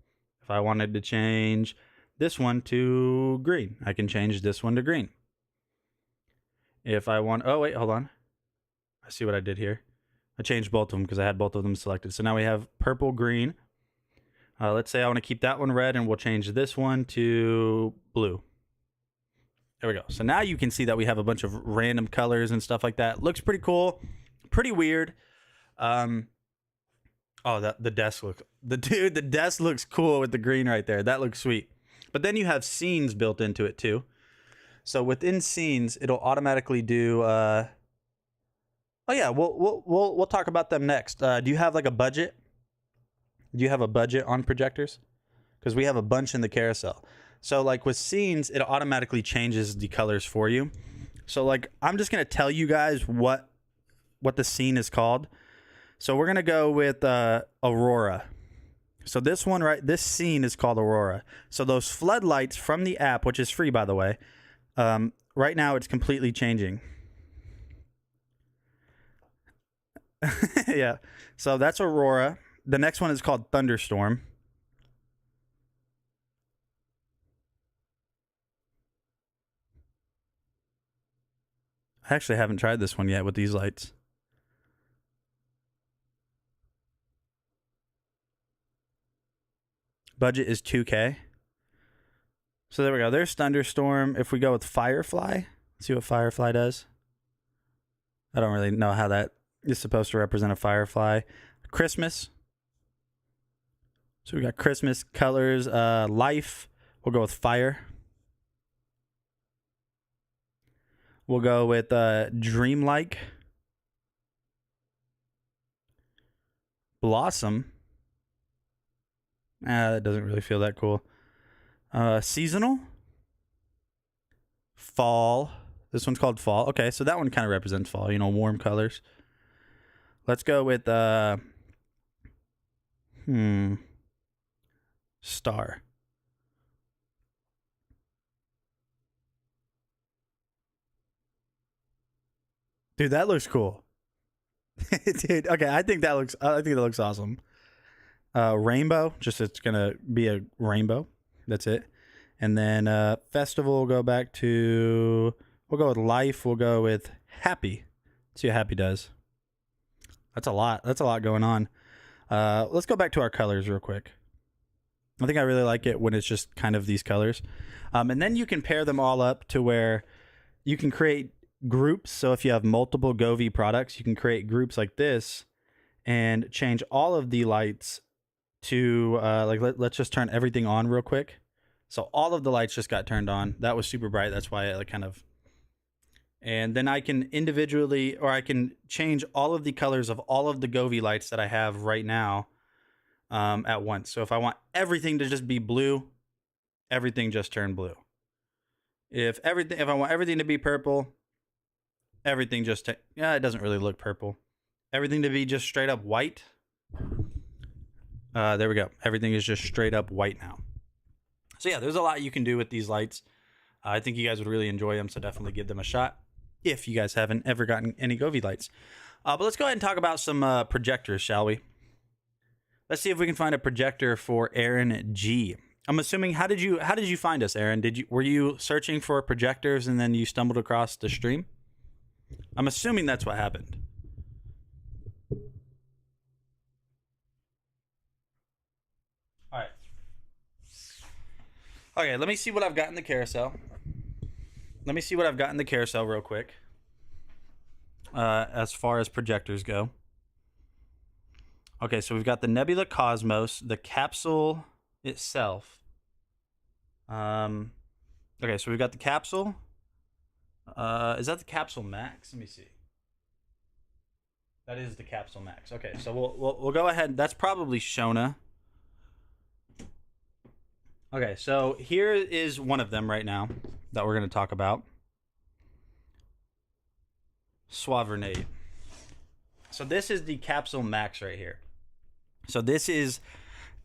If I wanted to change this one to green, I can change this one to green. If I want, oh wait, hold on. I see what I did here. I changed both of them because I had both of them selected. So now we have purple, green. Let's say I want to keep that one red and we'll change this one to blue. There we go. So now you can see that we have a bunch of random colors and stuff like that. Looks pretty cool. Pretty weird. The desk looks cool with the green right there. That looks sweet. But then you have scenes built into it too. So within scenes, it'll automatically do. We'll talk about them next. Do you have like a budget? Do you have a budget on projectors? Because we have a bunch in the carousel. So like with scenes, it automatically changes the colors for you. So like I'm just gonna tell you guys what the scene is called. So we're gonna go with Aurora. So this scene is called Aurora. So those floodlights from the app, which is free by the way, right now it's completely changing. Yeah. So that's Aurora. The next one is called Thunderstorm. I actually haven't tried this one yet with these lights. Budget is 2K. So there we go. There's Thunderstorm. If we go with Firefly, see what Firefly does. I don't really know how that is supposed to represent a firefly. Christmas. So we got Christmas colors, life. We'll go with fire. We'll go with dreamlike. Blossom. That doesn't really feel that cool. Seasonal. Fall. This one's called fall. Okay, so that one kind of represents fall, you know, warm colors. Let's go with star. Dude, that looks cool. Dude, okay, I think that looks awesome. Rainbow, just it's gonna be a rainbow. That's it. And then festival, we'll go back to, we'll go with life. We'll go with happy. See what happy does. That's a lot. That's a lot going on. Let's go back to our colors real quick. I think I really like it when it's just kind of these colors. And then you can pair them all up to where you can create groups. So if you have multiple Govee products, you can create groups like this and change all of the lights to let's just turn everything on real quick. So all of the lights just got turned on. That was super bright. That's why I kind of, and then I can individually, or I can change all of the colors of all of the Govee lights that I have right now at once. So if I want everything to just be blue, everything just turned blue. If I want everything to be purple, everything just, it doesn't really look purple. Everything to be just straight up white. There we go. Everything is just straight up white now. So yeah, there's a lot you can do with these lights. I think you guys would really enjoy them, so definitely give them a shot if you guys haven't ever gotten any Govee lights. But let's go ahead and talk about some projectors, shall we? Let's see if we can find a projector for Aaron G. I'm assuming, how did you find us, Aaron? Were you searching for projectors and then you stumbled across the stream? I'm assuming that's what happened. All right. Okay, let me see what I've got in the carousel. Let me see what I've got in the carousel real quick. As far as projectors go. Okay, so we've got the Nebula Cosmos, the capsule itself. Okay, so we've got the capsule. Is that the Capsule Max? Let me see. That is the Capsule Max. Okay, so we'll go ahead. That's probably Shona. Okay, so here is one of them right now that we're going to talk about. Suavernade. So this is the Capsule Max right here. So this is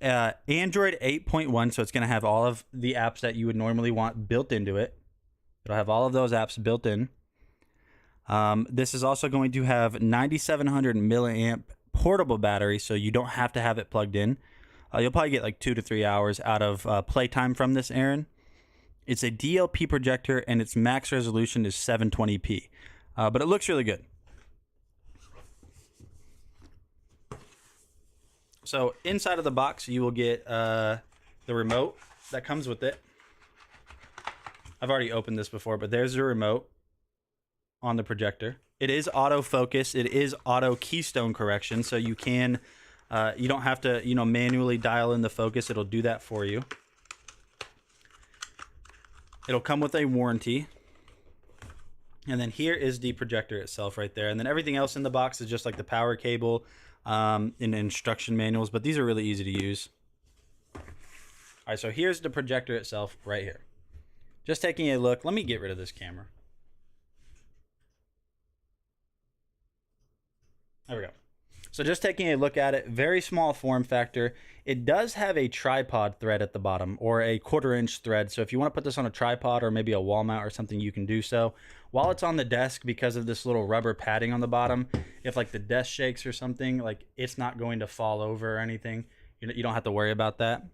Android 8.1, so it's going to have all of the apps that you would normally want built into it. It'll have all of those apps built in. This is also going to have 9,700 milliamp portable battery, so you don't have to have it plugged in. You'll probably get like 2 to 3 hours out of playtime from this, Aaron. It's a DLP projector, and its max resolution is 720p. But it looks really good. So inside of the box, you will get the remote that comes with it. I've already opened this before, but there's the remote on the projector. It is autofocus. It is auto keystone correction, so you can... you don't have to, manually dial in the focus. It'll do that for you. It'll come with a warranty. And then here is the projector itself right there. And then everything else in the box is just like the power cable and instruction manuals. But these are really easy to use. All right, so here's the projector itself right here. Just taking a look. Let me get rid of this camera. There we go. So just taking a look at it, very small form factor. It does have a tripod thread at the bottom, or a 1/4-inch thread. So if you want to put this on a tripod or maybe a wall mount or something, you can do so. While it's on the desk, because of this little rubber padding on the bottom, if like the desk shakes or something, like it's not going to fall over or anything. You don't have to worry about that.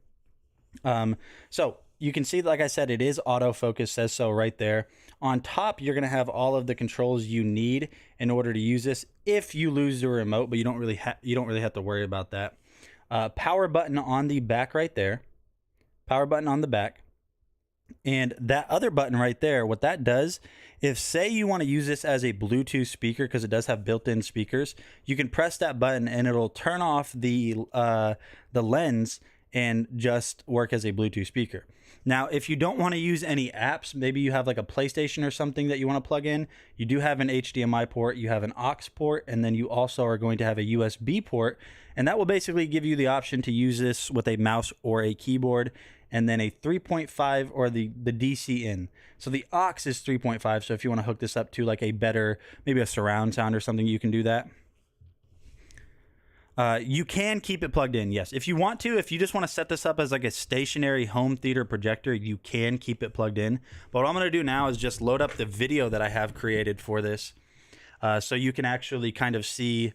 So you can see, like I said, it is autofocus, says so right there. On top, you're going to have all of the controls you need in order to use this if you lose the remote, but you don't really have to worry about that. Power button on the back right there. Power button on the back. And that other button right there, what that does, if say you want to use this as a Bluetooth speaker, because it does have built-in speakers, you can press that button and it'll turn off the lens and just work as a Bluetooth speaker. Now, if you don't want to use any apps, maybe you have like a PlayStation or something that you want to plug in, you do have an HDMI port, you have an aux port, and then you also are going to have a USB port, and that will basically give you the option to use this with a mouse or a keyboard, and then a 3.5 or the DC in. So the aux is 3.5, so if you want to hook this up to like a better, maybe a surround sound or something, you can do that. You can keep it plugged in, yes. If you want to, if you just want to set this up as like a stationary home theater projector, you can keep it plugged in. But what I'm going to do now is just load up the video that I have created for this, so you can actually kind of see,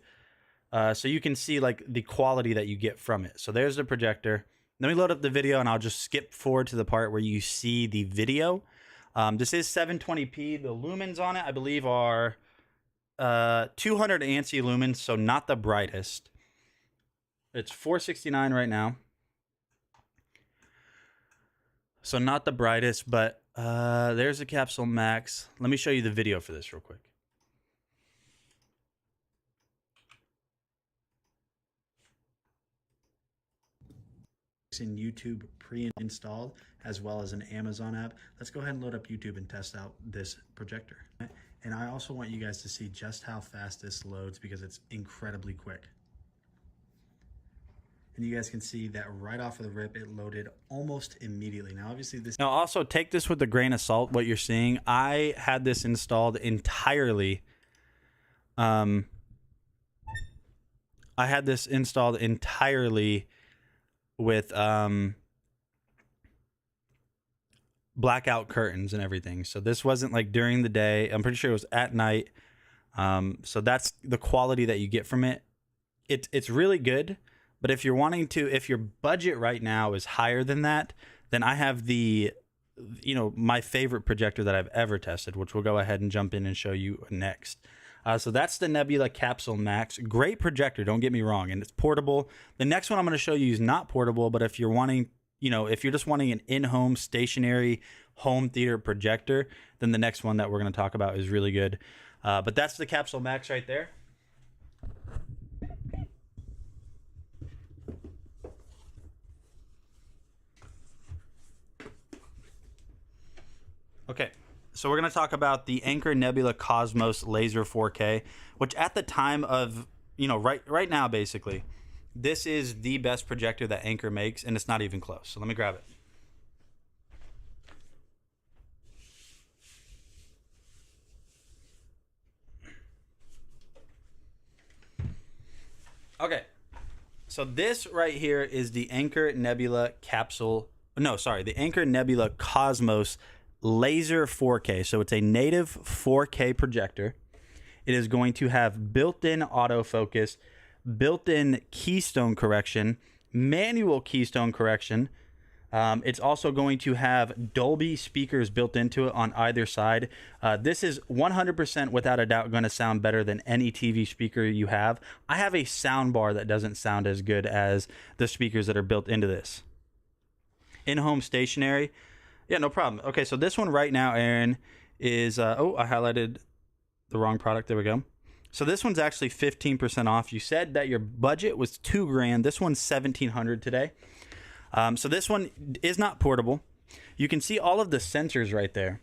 so you can see like the quality that you get from it. So there's the projector. Let me load up the video, and I'll just skip forward to the part where you see the video. This is 720p. The lumens on it, I believe, are 200 ANSI lumens, so not the brightest. It's 469 right now, so not the brightest, but there's the Capsule Max. Let me show you the video for this real quick. In YouTube pre-installed, as well as an Amazon app. Let's go ahead and load up YouTube and test out this projector. And I also want you guys to see just how fast this loads, because it's incredibly quick. And you guys can see that right off of the rip, it loaded almost immediately. Now, obviously this... Now, also take this with a grain of salt, what you're seeing. I had this installed entirely. I had this installed entirely with blackout curtains and everything. So this wasn't like during the day. I'm pretty sure it was at night. So that's the quality that you get from it. It's really good. But if you're wanting to, if your budget right now is higher than that, then I have the, my favorite projector that I've ever tested, which we'll go ahead and jump in and show you next. So that's the Nebula Capsule Max. Great projector, don't get me wrong, and it's portable. The next one I'm going to show you is not portable, but if you're wanting, if you're just wanting an in-home stationary home theater projector, then the next one that we're going to talk about is really good. But that's the Capsule Max right there. Okay, so we're going to talk about the Anker Nebula Cosmos Laser 4K, which at the time of, right now, basically, this is the best projector that Anker makes, and it's not even close. So let me grab it. Okay, so this right here is the Anker Nebula the Anker Nebula Cosmos Laser 4K. So it's a native 4K projector. It is going to have built-in autofocus, built-in keystone correction, manual keystone correction. It's also going to have Dolby speakers built into it on either side. This is 100% without a doubt going to sound better than any TV speaker you have. I have a sound bar that doesn't sound as good as the speakers that are built into this. In-home stationary. Yeah, no problem. Okay, so this one right now, Aaron, is... I highlighted the wrong product. There we go. So this one's actually 15% off. You said that your budget was $2,000. This one's $1,700 today. So this one is not portable. You can see all of the sensors right there.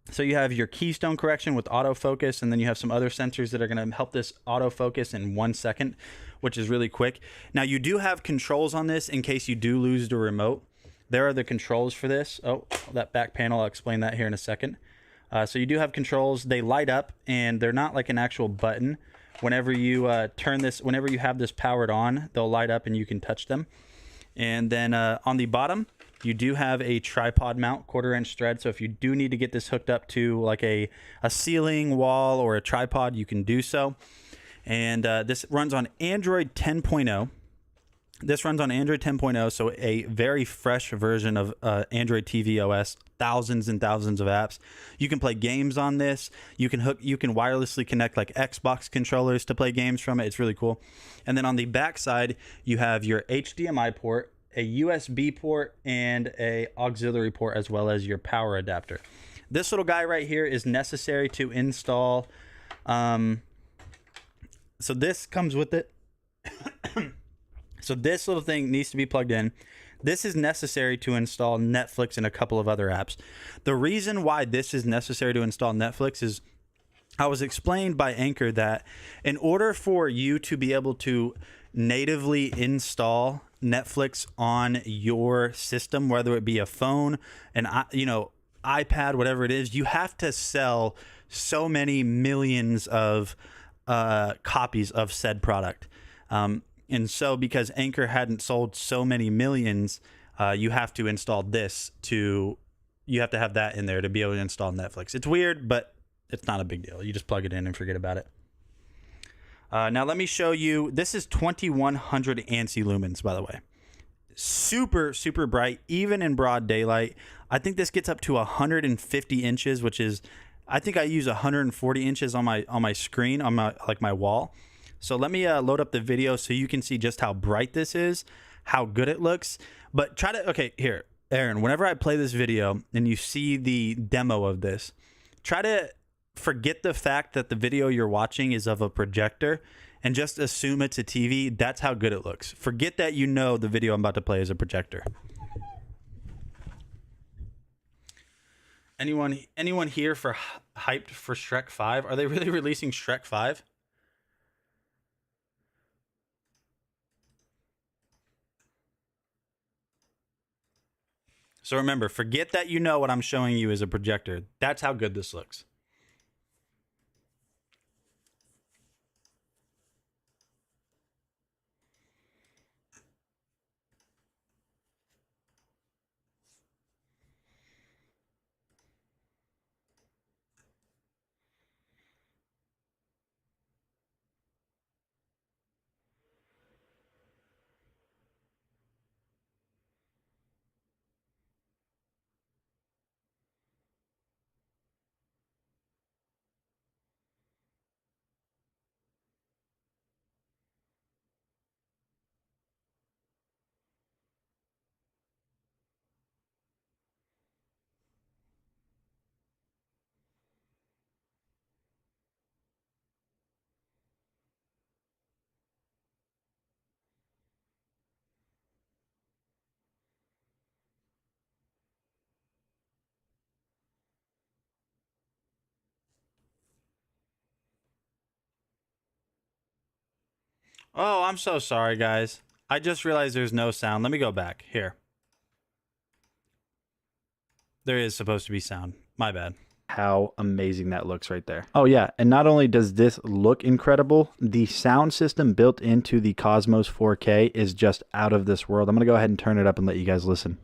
So you have your keystone correction with autofocus, and then you have some other sensors that are going to help this autofocus in 1 second, which is really quick. Now, you do have controls on this in case you do lose the remote. There are the controls for this. Oh, that back panel, I'll explain that here in a second. So you do have controls. They light up, and they're not like an actual button. Whenever you whenever you have this powered on, they'll light up and you can touch them. And then on the bottom, you do have a tripod mount, 1/4-inch thread. So if you do need to get this hooked up to like a ceiling, wall, or a tripod, you can do so. And this runs on Android 10.0. This runs on Android 10.0, so a very fresh version of Android TV OS. Thousands and thousands of apps. You can play games on this. You can wirelessly connect like Xbox controllers to play games from it. It's really cool. And then on the back side, you have your HDMI port, a USB port, and a auxiliary port, as well as your power adapter. This little guy right here is necessary to install. So this comes with it. So this little thing needs to be plugged in. This is necessary to install Netflix and a couple of other apps. The reason why this is necessary to install Netflix is I was explained by Anchor that in order for you to be able to natively install Netflix on your system, whether it be a phone, an iPad, whatever it is, you have to sell so many millions of copies of said product. And so because Anchor hadn't sold so many millions, you have to install you have to have that in there to be able to install Netflix. It's weird, but it's not a big deal. You just plug it in and forget about it. Now let me show you. This is 2100 ANSI lumens, by the way. Super, super bright, even in broad daylight. I think this gets up to 150 inches, which is, I think I use 140 inches on my screen, on my wall. So let me load up the video so you can see just how bright this is, how good it looks. But okay, here, Aaron, whenever I play this video and you see the demo of this, try to forget the fact that the video you're watching is of a projector and just assume it's a TV. That's how good it looks. Forget that you know the video I'm about to play is a projector. Anyone here for hyped for Shrek 5? Are they really releasing Shrek 5? So remember, forget that you know what I'm showing you is a projector. That's how good this looks. Oh, I'm so sorry, guys. I just realized there's no sound. Let me go back. Here. There is supposed to be sound. My bad. How amazing that looks right there. Oh yeah, and not only does this look incredible, the sound system built into the Cosmos 4K is just out of this world. I'm gonna go ahead and turn it up and let you guys listen.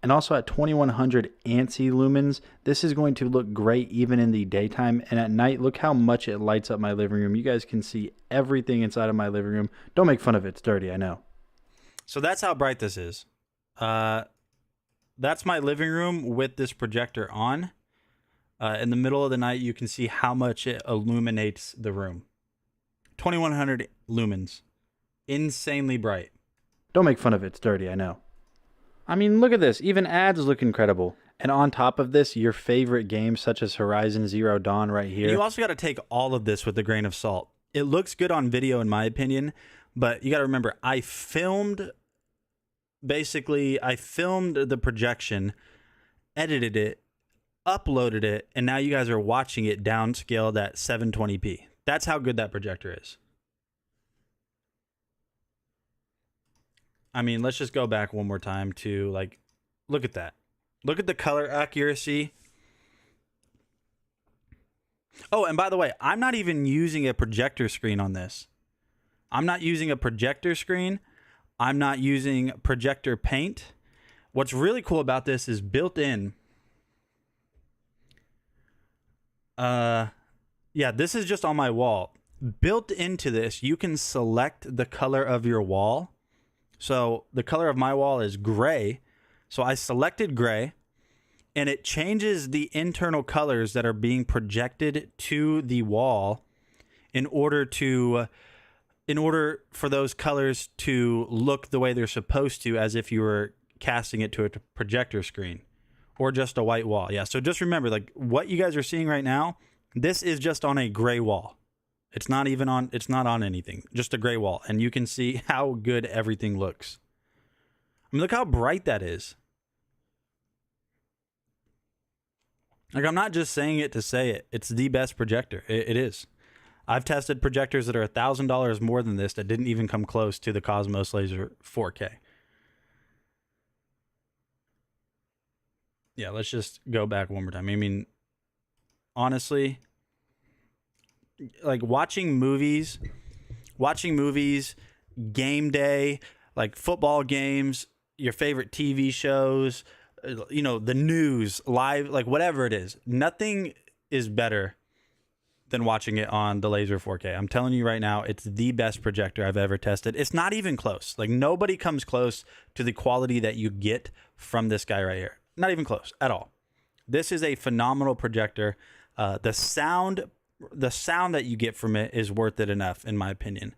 And also at 2100 ANSI lumens, this is going to look great even in the daytime. And at night, look how much it lights up my living room. You guys can see everything inside of my living room. Don't make fun of it. It's dirty, I know. So that's how bright this is. That's my living room with this projector on. In the middle of the night, you can see how much it illuminates the room. 2100 lumens. Insanely bright. Don't make fun of it. It's dirty, I know. I mean, look at this. Even ads look incredible. And on top of this, your favorite games such as Horizon Zero Dawn right here. You also got to take all of this with a grain of salt. It looks good on video in my opinion, but you got to remember, I filmed the projection, edited it, uploaded it, and now you guys are watching it downscaled at 720p. That's how good that projector is. I mean, let's just go back one more time to, like, look at that. Look at the color accuracy. Oh, and by the way, I'm not even using a projector screen on this. I'm not using a projector screen. I'm not using projector paint. What's really cool about this is built in. Yeah, this is just on my wall. Built into this, you can select the color of your wall. So the color of my wall is gray. So I selected gray, and it changes the internal colors that are being projected to the wall in order to in order for those colors to look the way they're supposed to, as if you were casting it to a projector screen or just a white wall. Yeah, so just remember, like what you guys are seeing right now, this is just on a gray wall. It's not on anything, just a gray wall. And you can see how good everything looks. I mean, look how bright that is. Like, I'm not just saying it to say it. It's the best projector. It is. I've tested projectors that are $1,000 more than this that didn't even come close to the Cosmos Laser 4K. Yeah, let's just go back one more time. I mean, honestly, like watching movies, game day, like football games, your favorite TV shows, you know, the news, live, like whatever it is, nothing is better than watching it on the Laser 4K. I'm telling you right now, it's the best projector I've ever tested. It's not even close. Like nobody comes close to the quality that you get from this guy right here. Not even close at all. This is a phenomenal projector. The sound that you get from it is worth it enough, in my opinion.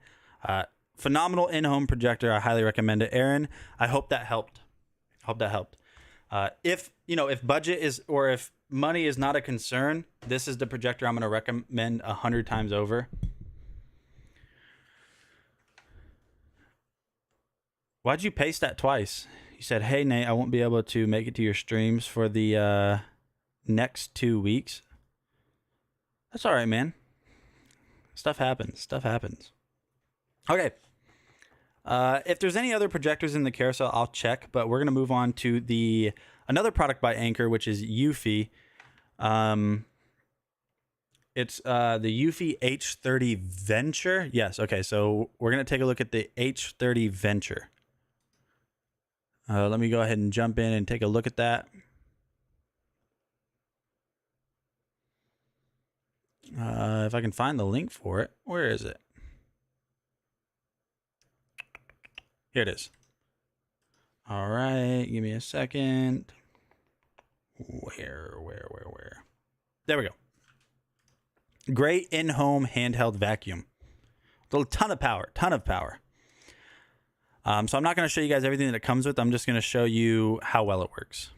Phenomenal in-home projector. I highly recommend it. Aaron, I hope that helped. If budget is, or if money is not a concern, this is the projector I'm going to recommend 100 times over. Why'd you paste that twice? You said, "Hey Nate, I won't be able to make it to your streams for the next 2 weeks." That's all right, man. Stuff happens. Okay. If there's any other projectors in the carousel, I'll check, but we're going to move on to another product by Anker, which is Eufy. It's the Eufy H30 Venture. Yes, okay, so we're going to take a look at the H30 Venture. Let me go ahead and jump in and take a look at that. If I can find the link for it. Where is it? Here it is. All right, give me a second. Where? There we go. Great in-home handheld vacuum. A ton of power. So I'm not going to show you guys everything that it comes with. I'm just going to show you how well it works.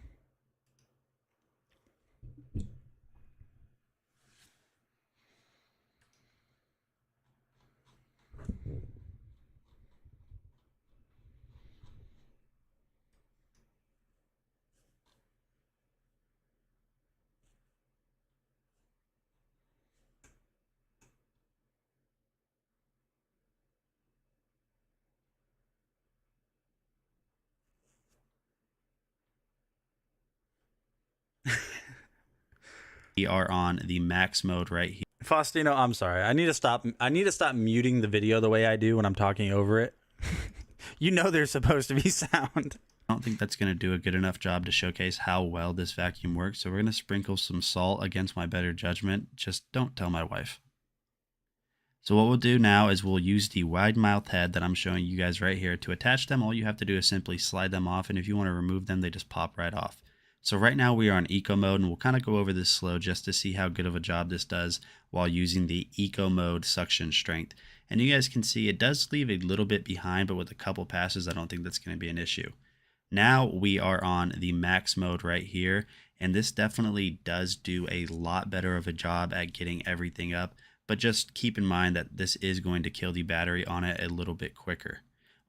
We are on the max mode right here. Faustino, I'm sorry. I need to stop muting the video the way I do when I'm talking over it. You know there's supposed to be sound. I don't think that's going to do a good enough job to showcase how well this vacuum works. So we're going to sprinkle some salt against my better judgment. Just don't tell my wife. So what we'll do now is we'll use the wide mouth head that I'm showing you guys right here. To attach them, all you have to do is simply slide them off. And if you want to remove them, they just pop right off. So right now we are on eco mode, and we'll kind of go over this slow just to see how good of a job this does while using the eco mode suction strength. And you guys can see it does leave a little bit behind, but with a couple passes, I don't think that's going to be an issue. Now we are on the max mode right here, and this definitely does do a lot better of a job at getting everything up, but just keep in mind that this is going to kill the battery on it a little bit quicker.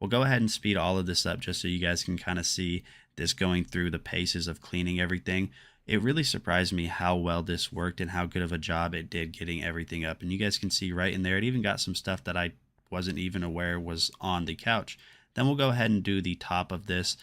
We'll go ahead and speed all of this up just so you guys can kind of see this going through the paces of cleaning everything. It really surprised me how well this worked and how good of a job it did getting everything up. And you guys can see right in there, it even got some stuff that I wasn't even aware was on the couch. Then we'll go ahead and do the top of this.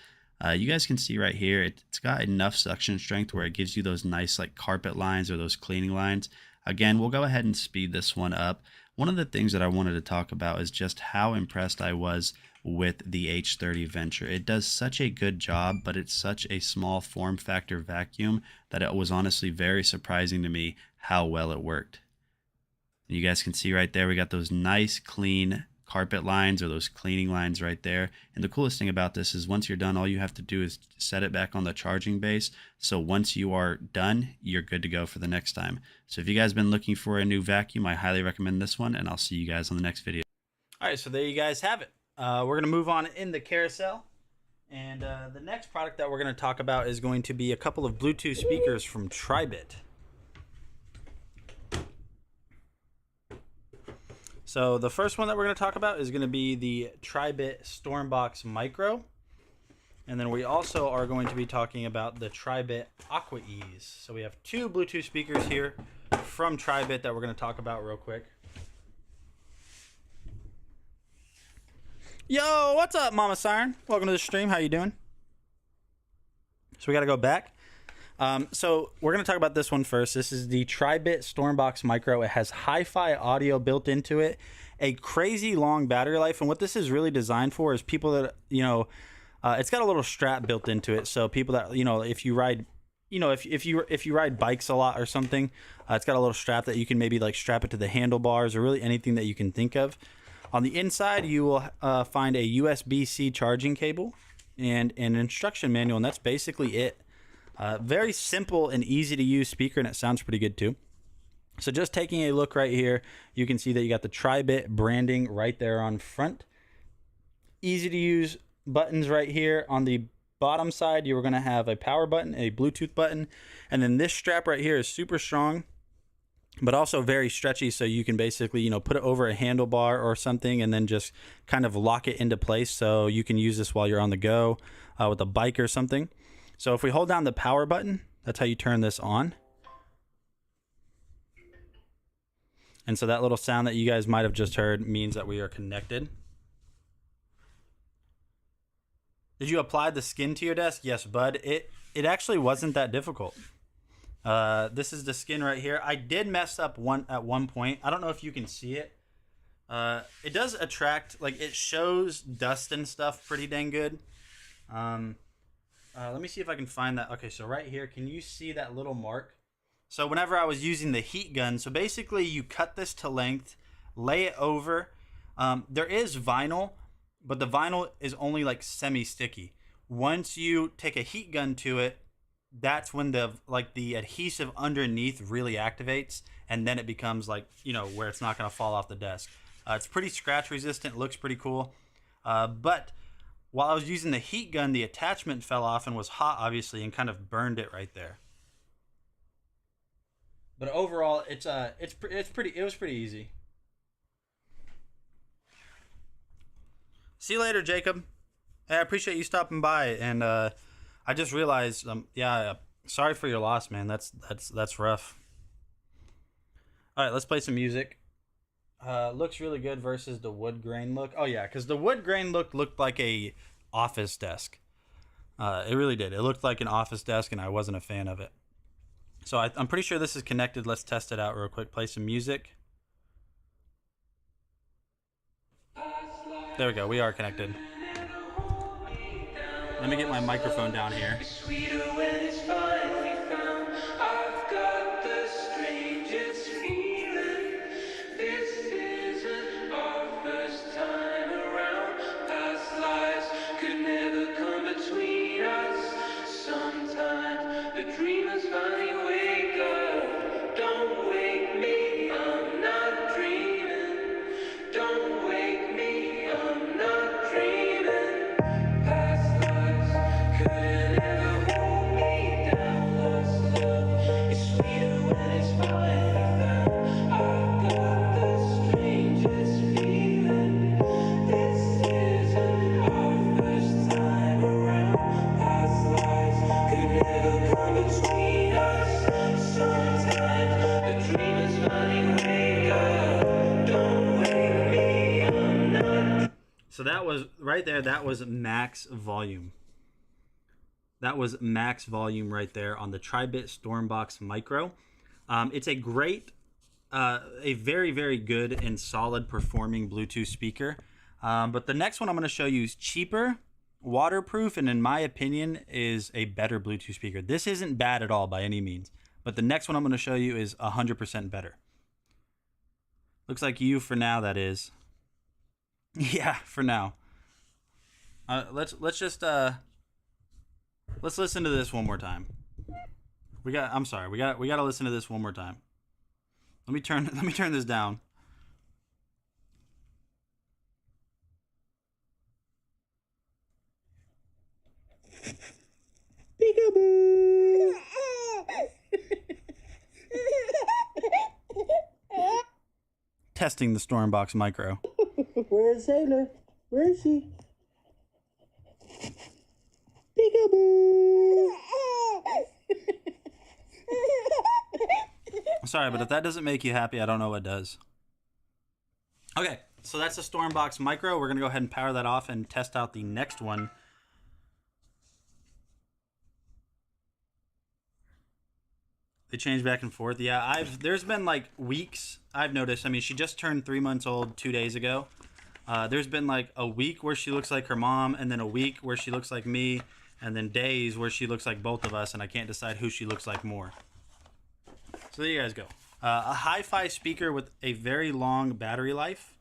You guys can see right here, it's got enough suction strength where it gives you those nice like carpet lines or those cleaning lines. Again, we'll go ahead and speed this one up. One of the things that I wanted to talk about is just how impressed I was with the H30 Venture. It does such a good job, but it's such a small form factor vacuum that it was honestly very surprising to me how well it worked. You guys can see right there, we got those nice clean carpet lines or those cleaning lines right there. And the coolest thing about this is once you're done, all you have to do is set it back on the charging base. So once you are done, you're good to go for the next time. So if you guys been looking for a new vacuum, I highly recommend this one, and I'll see you guys on the next video. All All right, so there you guys have it. We're going to move on in the carousel. And the next product that we're going to talk about is going to be a couple of Bluetooth speakers from Tribit. So the first one that we're going to talk about is going to be the Tribit Stormbox Micro. And then we also are going to be talking about the Tribit Aqua Ease. So we have two Bluetooth speakers here from Tribit that we're going to talk about real quick. Yo, what's up, Mama Siren? Welcome to the stream. How you doing? So we got to go back. So we're going to talk about this one first. This is the Tribit Stormbox Micro. It has hi-fi audio built into it, a crazy long battery life. And what this is really designed for is people that, it's got a little strap built into it. So people that, if you ride, if you ride bikes a lot or something, it's got a little strap that you can maybe like strap it to the handlebars or really anything that you can think of. On the inside, you will find a USB-C charging cable and an instruction manual, and that's basically it. Very simple and easy to use speaker, and it sounds pretty good too. So just taking a look right here, you can see that you got the Tribit branding right there on front. Easy to use buttons right here. On the bottom side, you're going to have a power button, a Bluetooth button, and then this strap right here is super strong, but also very stretchy, so you can basically, put it over a handlebar or something and then just kind of lock it into place, so you can use this while you're on the go with a bike or something. So if we hold down the power button, that's how you turn this on. And so that little sound that you guys might have just heard means that we are connected. Did you apply the skin to your desk? Yes, bud. It actually wasn't that difficult. This is the skin right here. I did mess up at one point. I don't know if you can see it. It does attract, like, it shows dust and stuff pretty dang good. Let me see if I can find that. Okay, so right here, can you see that little mark? So whenever I was using the heat gun, so basically you cut this to length, lay it over. There is vinyl, but the vinyl is only like semi-sticky. Once you take a heat gun to it, that's when the adhesive underneath really activates, and then it becomes like, where it's not going to fall off the desk. It's pretty scratch resistant, looks pretty cool. But while I was using the heat gun, the attachment fell off and was hot, obviously, and kind of burned it right there. But overall, it was pretty easy. See you later, Jacob. Hey, I appreciate you stopping by, and I just realized, sorry for your loss, man. That's rough. All right, let's play some music. Looks really good versus the wood grain look. Oh yeah, because the wood grain looked like a office desk. It really did. It looked like an office desk, and I wasn't a fan of it. So I'm pretty sure this is connected. Let's test it out real quick. Play some music. There we go. We are connected. Let me get my microphone down here. So that was right there. That was max volume. That was max volume right there on the Tribit Stormbox Micro. It's a great, a very, very good and solid performing Bluetooth speaker. But the next one I'm going to show you is cheaper, waterproof, and in my opinion is a better Bluetooth speaker. This isn't bad at all by any means, but the next one I'm going to show you is 100% better. Looks like you for now, that is. Yeah, for now. Let's listen to this one more time. We got to listen to this one more time. Let me turn this down. Peekaboo. Testing the Stormbox Micro. Where's Sailor? Where is she? Peekaboo. Sorry, but if that doesn't make you happy, I don't know what does. Okay, so that's the Stormbox Micro. We're going to go ahead and power that off and test out the next one. They change back and forth. Yeah, there's been like weeks I've noticed. I mean, she just turned 3 months old 2 days ago. There's been like a week where she looks like her mom, and then a week where she looks like me, and then days where she looks like both of us, and I can't decide who she looks like more. So there you guys go. A hi-fi speaker with a very long battery life.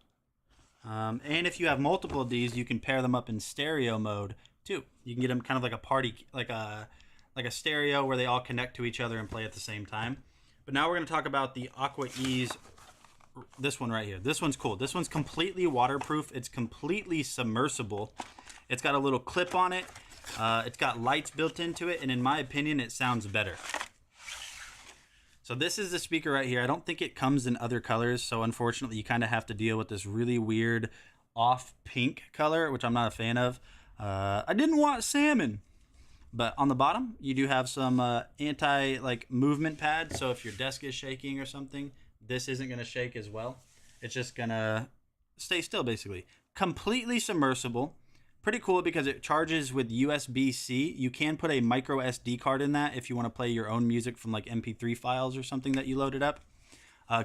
And if you have multiple of these, you can pair them up in stereo mode too. You can get them kind of like a party, like a stereo where they all connect to each other and play at the same time. But now we're going to talk about the Aqua Ease. This one right here. This one's cool. This one's completely waterproof. It's completely submersible. It's got a little clip on it. It's got lights built into it, and in my opinion, it sounds better. So this is the speaker right here. I don't think it comes in other colors, so unfortunately you kind of have to deal with this really weird off pink color, which I'm not a fan of. I didn't want salmon. But on the bottom, you do have some anti movement pads, so if your desk is shaking or something, this isn't going to shake as well. It's just going to stay still, basically. Completely submersible. Pretty cool because it charges with USB-C. You can put a micro SD card in that if you want to play your own music from like MP3 files or something that you loaded up.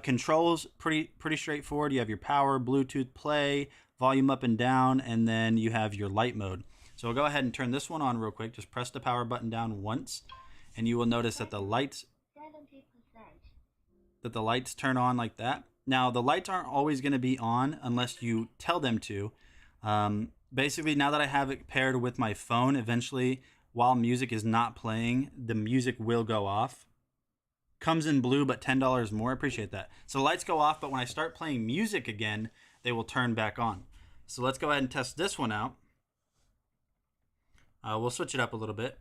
Controls, pretty straightforward. You have your power, Bluetooth play, volume up and down, and then you have your light mode. So we'll go ahead and turn this one on real quick. Just press the power button down once, and you will notice that the lights turn on like that. Now, the lights aren't always going to be on unless you tell them to. Basically, now that I have it paired with my phone, eventually, while music is not playing, the music will go off. Comes in blue, but $10 more. Appreciate that. So the lights go off, but when I start playing music again, they will turn back on. So let's go ahead and test this one out. We'll switch it up a little bit.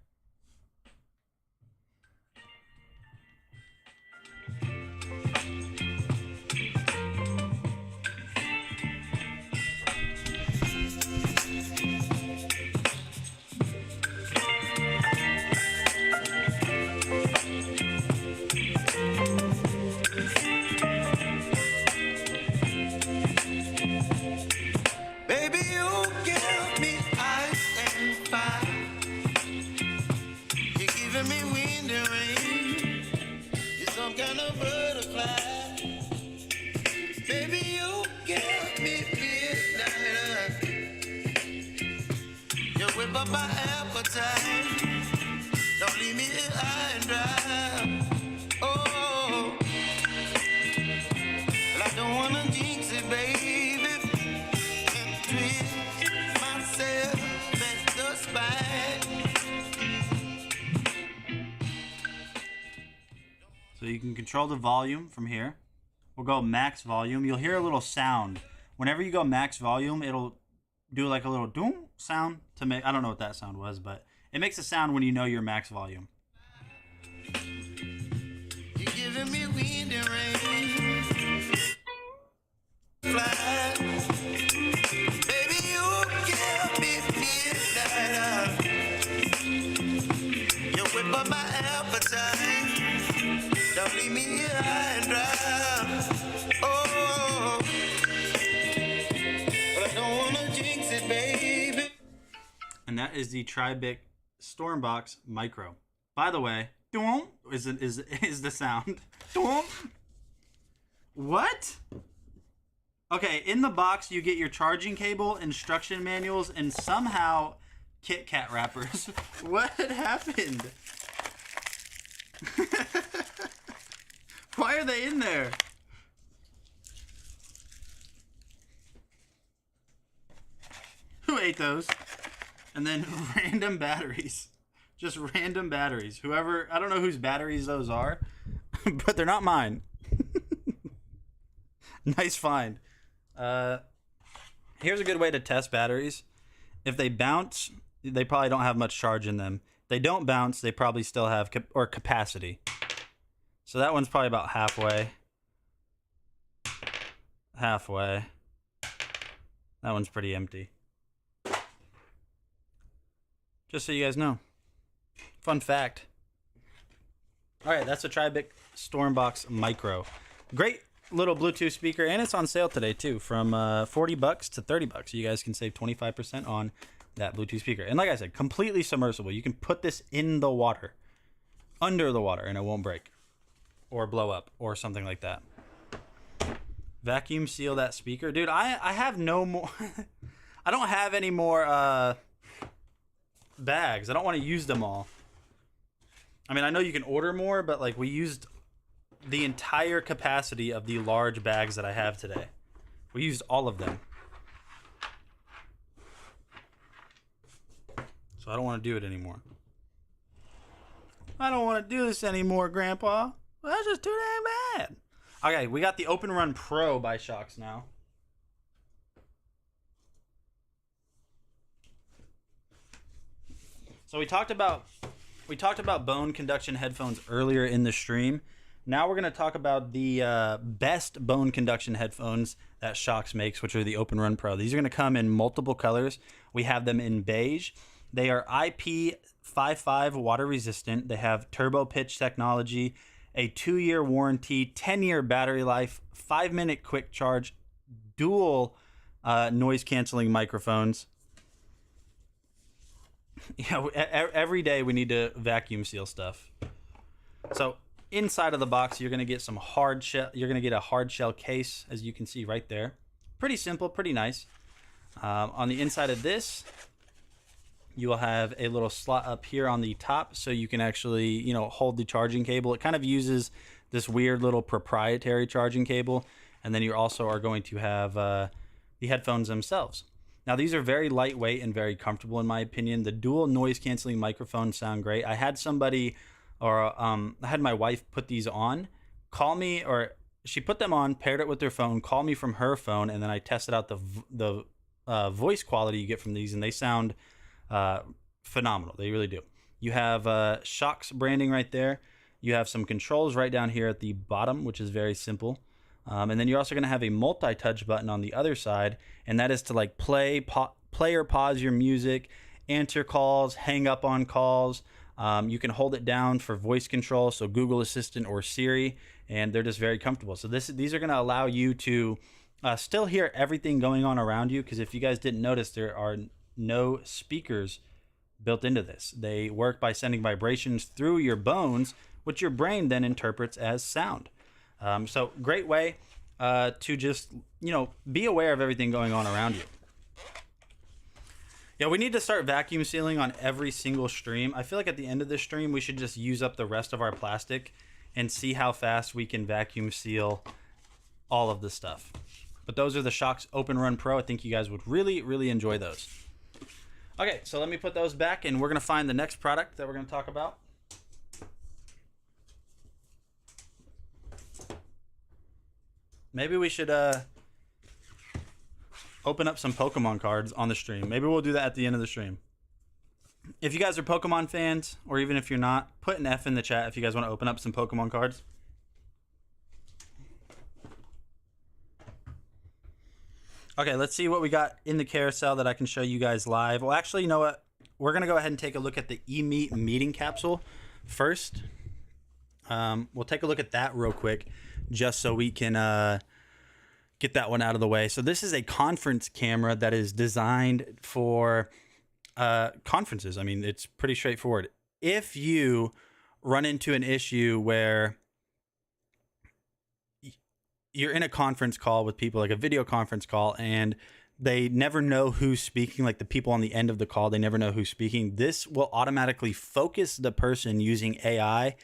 My appetite, don't leave me high and dry. Oh, I don't wanna jinx it, baby, and twist myself at the spine. So you can control the volume from here. We'll go max volume. You'll hear a little sound. Whenever you go max volume, it'll do like a little doom sound to make, I don't know what that sound was, but it makes a sound when you know you're max volume. You're giving me wind and rain. Fly. Baby, you give me midnight. You whip up my appetite. Don't leave me here high and dry. Oh, but I don't wanna jinx it, baby. And that is the Tribic Stormbox Micro. By the way, doom is the sound. Doom. What? Okay, in the box you get your charging cable, instruction manuals, and somehow Kit Kat wrappers. What happened? Why are they in there? Who ate those? And then random batteries. Just random batteries. Whoever, I don't know whose batteries those are, but they're not mine. Nice find. Here's a good way to test batteries. If they bounce, they probably don't have much charge in them. they don't bounce, they probably still have capacity. So that one's probably about halfway. Halfway. That one's pretty empty. Just so you guys know. Fun fact. All right, that's a Tribic Stormbox Micro. Great little Bluetooth speaker, and it's on sale today too, from $40 to $30. You guys can save 25% on that Bluetooth speaker. And like I said, completely submersible. You can put this in the water, under the water, and it won't break or blow up or something like that. Vacuum seal that speaker. Dude, I have no more. I don't have any more bags. I don't want to use them all. I mean, I know you can order more, but like we used the entire capacity of the large bags that I have today. We used all of them. So I don't want to do it anymore. I don't want to do this anymore, Grandpa. That's just too dang bad. Okay, we got the Open Run Pro by Shocks now. So we talked about bone conduction headphones earlier in the stream. Now we're going to talk about the best bone conduction headphones that Shocks makes, which are the Open Run Pro. These are going to come in multiple colors. We have them in beige. They are IP55 water resistant. They have turbo pitch technology, a 2-year warranty, 10-year battery life, 5-minute quick charge, dual noise canceling microphones. Yeah, every day we need to vacuum seal stuff. So inside of the box, you're going to get some hard shell. You're going to get a hard shell case, as you can see right there. Pretty simple, pretty nice. On the inside of this, you will have a little slot up here on the top, so you can actually, hold the charging cable. It kind of uses this weird little proprietary charging cable, and then you also are going to have the headphones themselves. Now, these are very lightweight and very comfortable, in my opinion. The dual noise canceling microphones sound great. I had somebody, I had my wife put these on, call me, or she put them on, paired it with their phone, call me from her phone, and then I tested out the voice quality you get from these, and they sound phenomenal. They really do. You have Shocks branding right there. You have some controls right down here at the bottom, which is very simple. And then you're also going to have a multi-touch button on the other side, and that is to like play or pause your music, answer calls, hang up on calls. You can hold it down for voice control, so Google Assistant or Siri, and they're just very comfortable. So these are going to allow you to still hear everything going on around you, because if you guys didn't notice, there are no speakers built into this. They work by sending vibrations through your bones, which your brain then interprets as sound. So great way to just, be aware of everything going on around you. Yeah, we need to start vacuum sealing on every single stream. I feel like at the end of this stream, we should just use up the rest of our plastic and see how fast we can vacuum seal all of the stuff. But those are the Shocks Open Run Pro. I think you guys would really, really enjoy those. Okay, so let me put those back, and we're going to find the next product that we're going to talk about. Maybe we should open up some Pokemon cards on the stream. Maybe we'll do that at the end of the stream. If you guys are Pokemon fans, or even if you're not, put an F in the chat if you guys want to open up some Pokemon cards. Okay, let's see what we got in the carousel that I can show you guys live. Well, actually, you know what? We're going to go ahead and take a look at the eMeet meeting capsule first. We'll take a look at that real quick, just so we can get that one out of the way. So this is a conference camera that is designed for conferences. I mean, it's pretty straightforward. If you run into an issue where you're in a conference call with people, like a video conference call, and they never know who's speaking, like the people on the end of the call, they never know who's speaking, this will automatically focus the person using AI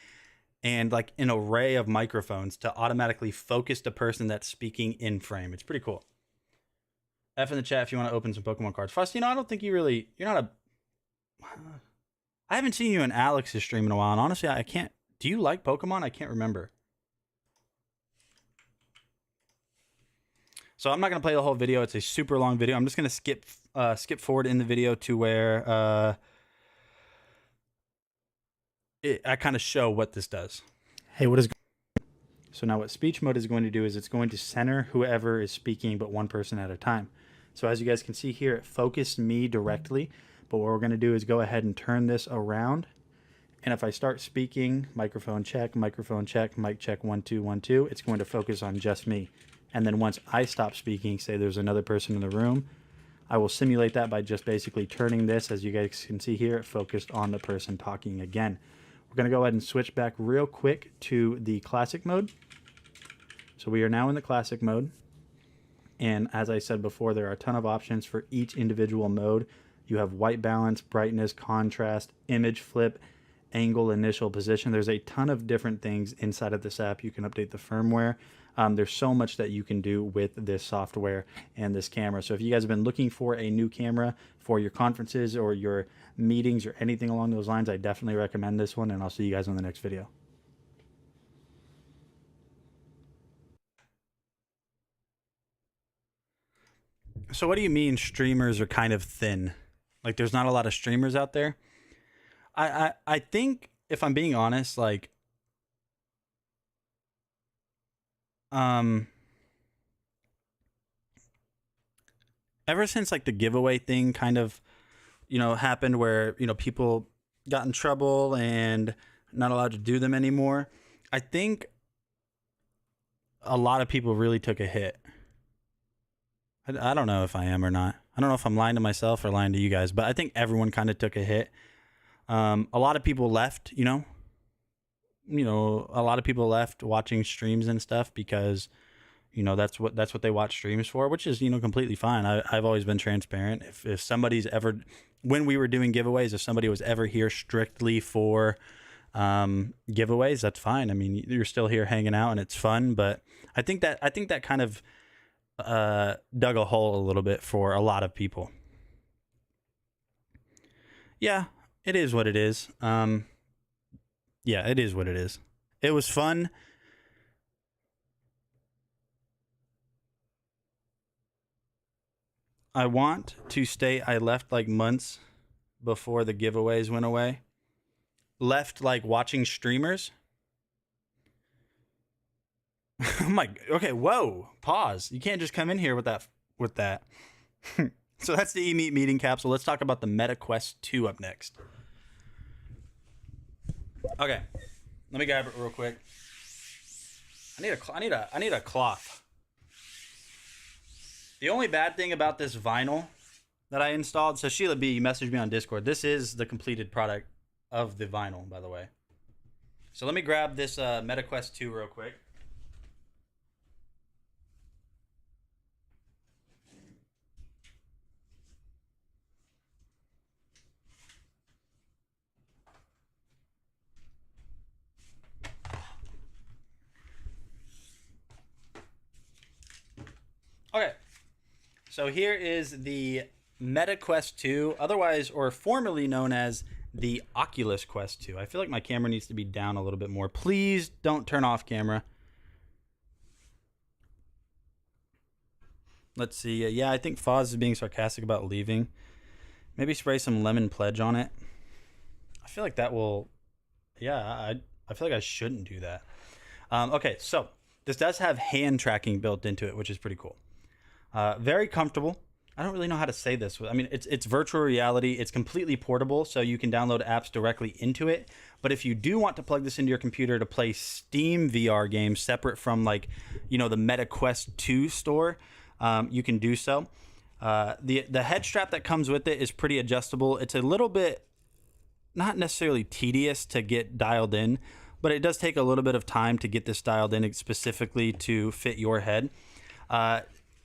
and like an array of microphones to automatically focus the person that's speaking in frame. It's pretty cool. F in the chat if you want to open some Pokemon cards. Fuss, I don't think you're not a... I haven't seen you in Alex's stream in a while, and honestly, I can't... Do you like Pokemon? I can't remember. So I'm not going to play the whole video. It's a super long video. I'm just going to skip forward in the video to where I kind of show what this does. Hey, what is... So now what speech mode is going to do is it's going to center whoever is speaking, but one person at a time. So as you guys can see here, it focused me directly, but what we're going to do is go ahead and turn this around. And if I start speaking, microphone check, mic check, 1 2 1 2, it's going to focus on just me. And then once I stop speaking, say there's another person in the room, I will simulate that by just basically turning this, as you guys can see here, focused on the person talking again. We're going to go ahead and switch back real quick to the classic mode. So we are now in the classic mode. And as I said before, there are a ton of options for each individual mode. You have white balance, brightness, contrast, image flip, angle, initial position. There's a ton of different things inside of this app. You can update the firmware. There's so much that you can do with this software and this camera. So if you guys have been looking for a new camera for your conferences or your meetings or anything along those lines, I definitely recommend this one, and I'll see you guys on the next video. So what do you mean streamers are kind of thin? Like there's not a lot of streamers out there? I think, if I'm being honest, like ever since like the giveaway thing kind of, happened where, people got in trouble and not allowed to do them anymore, I think a lot of people really took a hit. I don't know if I am or not. I don't know if I'm lying to myself or lying to you guys, but I think everyone kind of took a hit. A lot of people left, a lot of people left watching streams and stuff because, that's what they watch streams for, which is, completely fine. I've always been transparent. If somebody's ever, when we were doing giveaways, if somebody was ever here strictly for giveaways, that's fine. I mean, you're still here hanging out and it's fun, but I think that kind of dug a hole a little bit for a lot of people. Yeah, it is what it is. Yeah, it is what it is. It was fun. I want to state I left like months before the giveaways went away. Left like watching streamers. Oh my, okay, whoa, pause. You can't just come in here with that. So that's the eMeet meeting capsule. Let's talk about the Meta Quest 2 up next. Okay, let me grab it real quick. I need a cloth. The only bad thing about this vinyl that I installed, so Sheila B, you messaged me on Discord. This is the completed product of the vinyl, by the way. So let me grab this Meta Quest 2 real quick. Okay, so here is the Meta Quest 2, otherwise or formerly known as the Oculus Quest 2. I feel like my camera needs to be down a little bit more. Please don't turn off camera. Let's see. Yeah, I think Foz is being sarcastic about leaving. Maybe spray some lemon pledge on it. I feel like that will... Yeah, I feel like I shouldn't do that. Okay, so this does have hand tracking built into it, which is pretty cool. Very comfortable. I don't really know how to say this. I mean, it's virtual reality. It's completely portable, so you can download apps directly into it. But if you do want to plug this into your computer to play Steam VR games separate from, like, the Meta Quest 2 store, you can do so. The head strap that comes with it is pretty adjustable. It's a little bit, not necessarily tedious to get dialed in, but it does take a little bit of time to get this dialed in specifically to fit your head.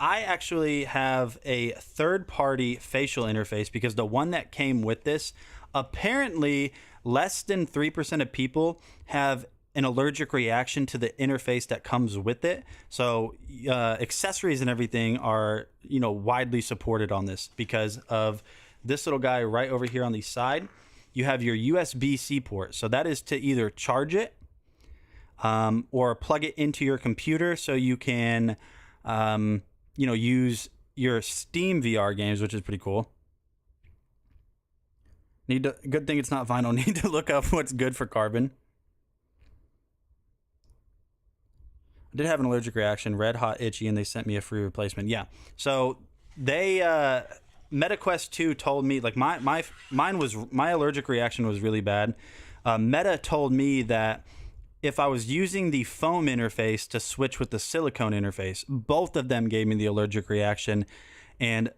I actually have a third-party facial interface because the one that came with this, apparently less than 3% of people have an allergic reaction to the interface that comes with it. So accessories and everything are, widely supported on this because of this little guy right over here on the side. You have your USB-C port. So that is to either charge it or plug it into your computer so you can... use your Steam VR games, which is pretty cool. Good thing it's not vinyl. Need to look up what's good for carbon. I did have an allergic reaction, red hot, itchy, and they sent me a free replacement. Yeah. So they MetaQuest 2 told me, like, my allergic reaction was really bad. Meta told me that if I was using the foam interface to switch with the silicone interface, both of them gave me the allergic reaction. And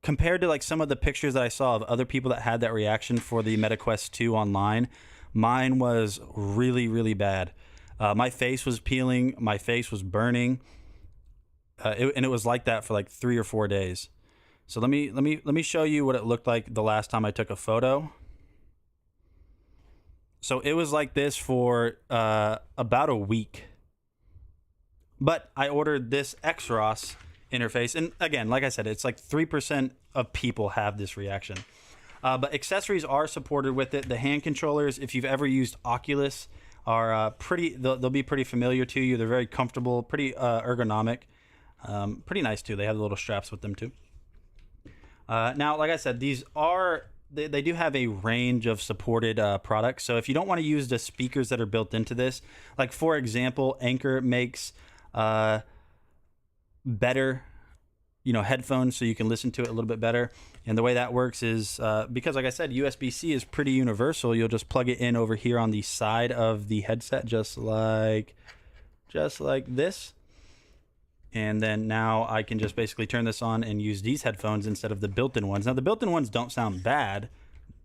compared to like some of the pictures that I saw of other people that had that reaction for the MetaQuest 2 online, mine was really, really bad. My face was peeling, my face was burning, and it was like that for like 3 or 4 days. So let me show you what it looked like the last time I took a photo. So it was like this for about a week. But I ordered this XROS interface, and again, like I said, it's like 3% of people have this reaction. But accessories are supported with it. The hand controllers, if you've ever used Oculus, are they'll be pretty familiar to you. They're very comfortable, pretty ergonomic, pretty nice too. They have the little straps with them too. Now, like I said, these are they do have a range of supported products. So if you don't want to use the speakers that are built into this, like for example, Anchor makes better, headphones, so you can listen to it a little bit better. And the way that works is because, like I said, USB-C is pretty universal. You'll just plug it in over here on the side of the headset, just like this. And then now I can just basically turn this on and use these headphones instead of the built-in ones. Now, the built-in ones don't sound bad.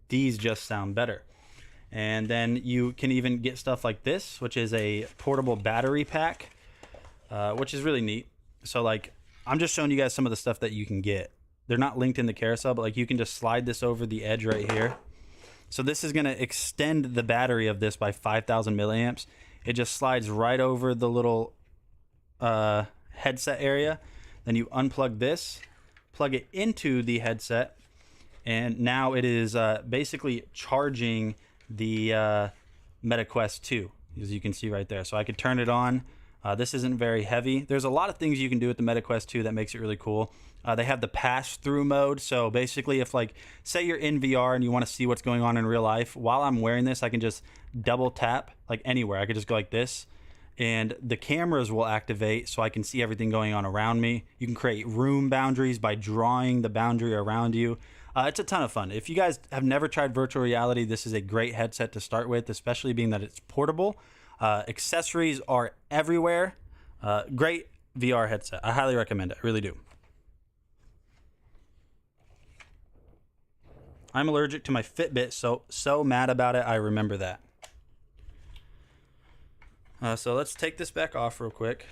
These just sound better. And then you can even get stuff like this, which is a portable battery pack, which is really neat. So, like, I'm just showing you guys some of the stuff that you can get. They're not linked in the carousel, but, like, you can just slide this over the edge right here. So this is going to extend the battery of this by 5,000 milliamps. It just slides right over the little headset area. Then you unplug this, plug it into the headset, and now it is basically charging the MetaQuest 2, as you can see right there. So I could turn it on. This isn't very heavy. There's a lot of things you can do with the MetaQuest 2 that makes it really cool. They have the pass-through mode. So basically, if, like, say you're in VR and you want to see what's going on in real life, while I'm wearing this, I can just double tap, like, anywhere. I could just go like this, and the cameras will activate so I can see everything going on around me. You can create room boundaries by drawing the boundary around you. It's a ton of fun. If you guys have never tried virtual reality, this is a great headset to start with, especially being that it's portable. Accessories are everywhere. Great VR headset. I highly recommend it. I really do. I'm allergic to my Fitbit, so mad about it. I remember that. So let's take this back off real quick.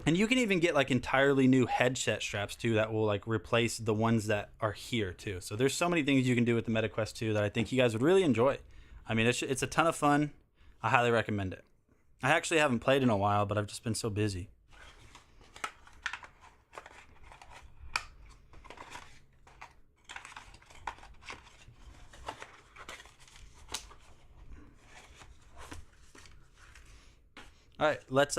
And you can even get, like, entirely new headset straps too that will, like, replace the ones that are here too. So there's so many things you can do with the MetaQuest 2 that I think you guys would really enjoy. I mean, it's a ton of fun. I highly recommend it. I actually haven't played in a while, but I've just been so busy. All right, let's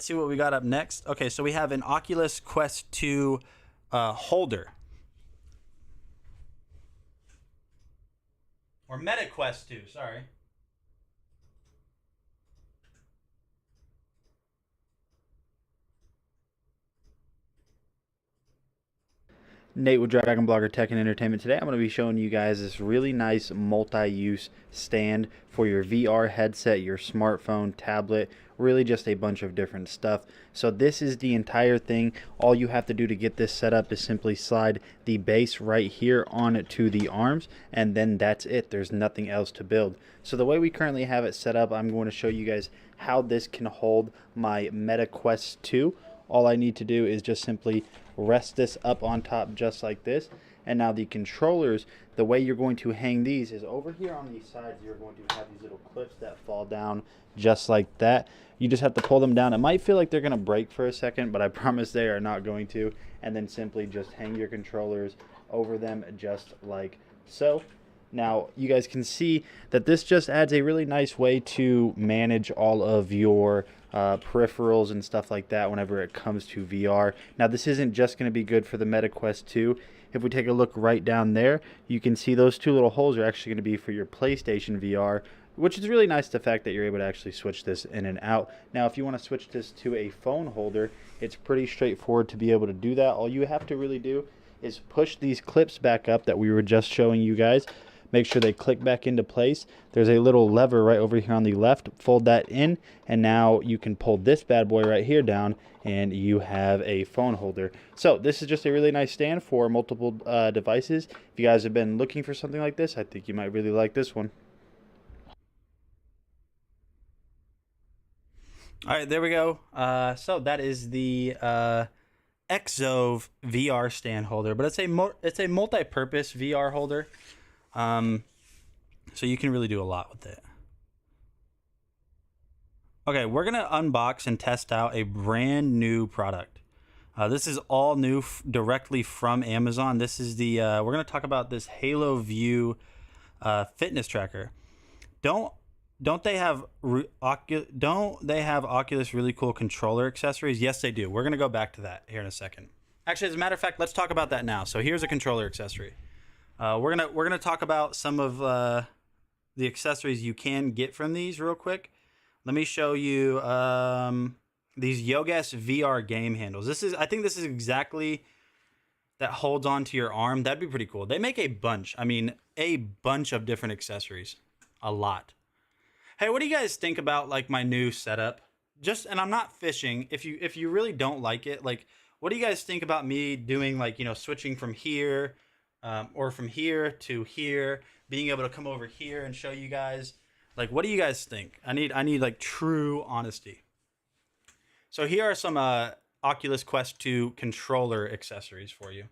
see what we got up next. Okay, so we have an Oculus Quest 2 holder. Or MetaQuest 2, sorry. Nate with DragonBlogger Tech and Entertainment. Today I'm going to be showing you guys this really nice multi-use stand for your VR headset, your smartphone, tablet, really just a bunch of different stuff. So this is the entire thing. All you have to do to get this set up is simply slide the base right here on to the arms, and then that's it. There's nothing else to build. So the way we currently have it set up, I'm going to show you guys how this can hold my MetaQuest 2. All I need to do is just simply rest this up on top just like this. And now the controllers, the way you're going to hang these is over here on these sides. You're going to have these little clips that fall down just like that. You just have to pull them down. It might feel like they're going to break for a second, but I promise they are not going to. And then simply just hang your controllers over them just like so. Now, you guys can see that this just adds a really nice way to manage all of your peripherals and stuff like that whenever it comes to VR. Now, this isn't just going to be good for the Meta Quest 2. If we take a look right down there, you can see those two little holes are actually going to be for your PlayStation VR, which is really nice, the fact that you're able to actually switch this in and out. Now, if you want to switch this to a phone holder, it's pretty straightforward to be able to do that. All you have to really do is push these clips back up that we were just showing you guys. Make sure they click back into place. There's a little lever right over here on the left. Fold that in, and now you can pull this bad boy right here down, and you have a phone holder. So this is just a really nice stand for multiple devices. If you guys have been looking for something like this, I think you might really like this one. All right, there we go. So that is the Exove VR stand holder, but it's a multi-purpose VR holder. So you can really do a lot with it. Okay, we're gonna unbox and test out a brand new product. This is all new directly from Amazon. This is the we're gonna talk about this Halo View fitness tracker. Don't they have Oculus really cool controller accessories? Yes, they do. We're gonna go back to that here in a second. Actually, as a matter of fact, let's talk about that now. So here's a controller accessory. We're gonna talk about some of the accessories you can get from these real quick. Let me show you these Yogas VR game handles. I think this is exactly that holds onto your arm. That'd be pretty cool. They make a bunch. I mean, a bunch of different accessories. A lot. Hey, what do you guys think about like my new setup? And I'm not fishing. If you really don't like it, like, what do you guys think about me doing, like, you know, switching from here? Or from here to here, being able to come over here and show you guys, like, what do you guys think? I need like true honesty. So here are some Oculus Quest 2 controller accessories for you.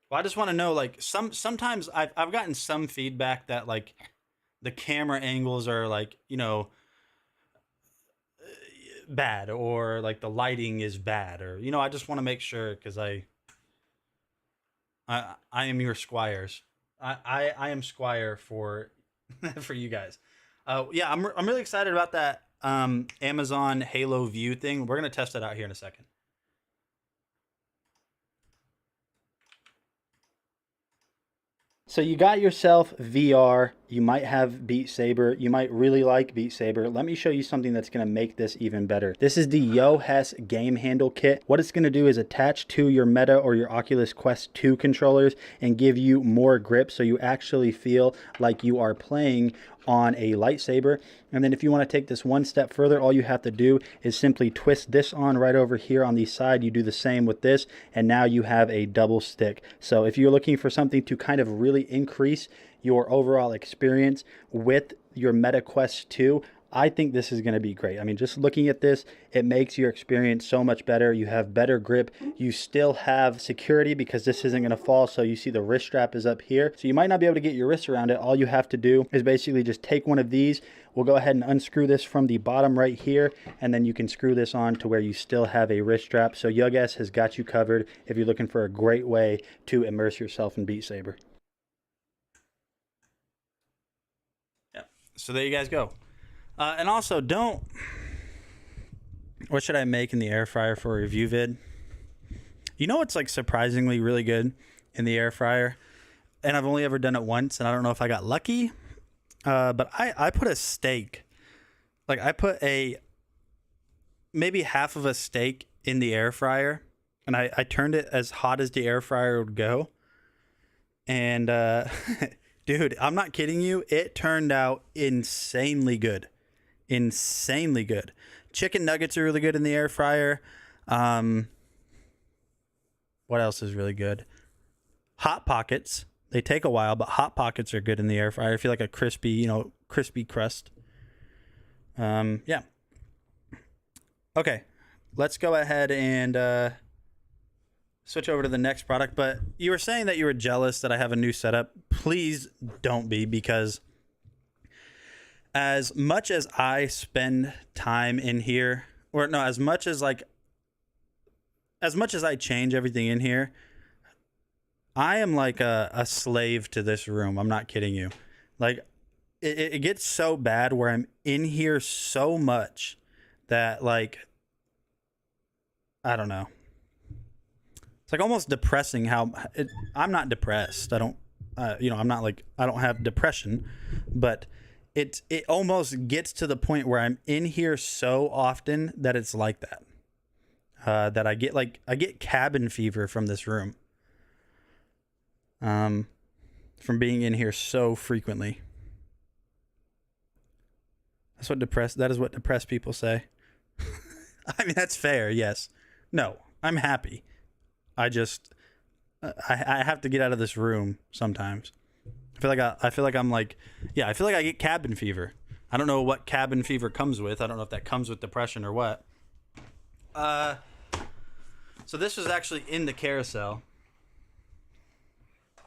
Well, I just want to know, like, sometimes I've gotten some feedback that, like, the camera angles are, like, you know, bad, or like the lighting is bad, or, you know, I just want to make sure, because I am your squires. I am squire for for you guys. Yeah, I'm really excited about that Amazon Halo View thing. We're gonna test it out here in a second. So you got yourself VR, you might have Beat Saber, you might really like Beat Saber. Let me show you something that's going to make this even better. This is the Yogas game handle kit. What it's going to do is attach to your Meta or your Oculus Quest 2 controllers and give you more grip, so you actually feel like you are playing on a lightsaber. And then if you want to take this one step further, all you have to do is simply twist this on right over here on the side. You do the same with this, and now you have a double stick. So if you're looking for something to kind of really increase your overall experience with your Meta Quest 2, I think this is going to be great. I mean, just looking at this, it makes your experience so much better. You have better grip. You still have security because this isn't going to fall. So you see the wrist strap is up here. So you might not be able to get your wrist around it. All you have to do is basically just take one of these. We'll go ahead and unscrew this from the bottom right here, and then you can screw this on to where you still have a wrist strap. So Yogas has got you covered if you're looking for a great way to immerse yourself in Beat Saber. Yeah. So there you guys go. And also, what should I make in the air fryer for a review vid? You know what's like surprisingly really good in the air fryer? And I've only ever done it once, and I don't know if I got lucky. But I put a steak. Like, I put maybe half of a steak in the air fryer, and I turned it as hot as the air fryer would go. And, dude, I'm not kidding you. It turned out insanely good. Insanely good. Chicken nuggets are really good in the air fryer. What else is really good? Hot Pockets. They take a while, but Hot Pockets are good in the air fryer. I feel like a crispy crust. Yeah. Okay. Let's go ahead and switch over to the next product. But you were saying that you were jealous that I have a new setup. Please don't be, because as much as I spend time in here, or no, as much as I change everything in here, I am like a slave to this room. I'm not kidding you. Like, it gets so bad where I'm in here so much that, like, I don't know. It's like almost depressing how I'm not depressed. I don't, I'm not like, I don't have depression, but it almost gets to the point where I'm in here so often that it's like that. That I get cabin fever from this room. From being in here so frequently. That is what depressed people say. I mean, that's fair, yes. No, I'm happy. I just I have to get out of this room sometimes. I feel like I get cabin fever. I don't know what cabin fever comes with. I don't know if that comes with depression or what. So this was actually in the carousel.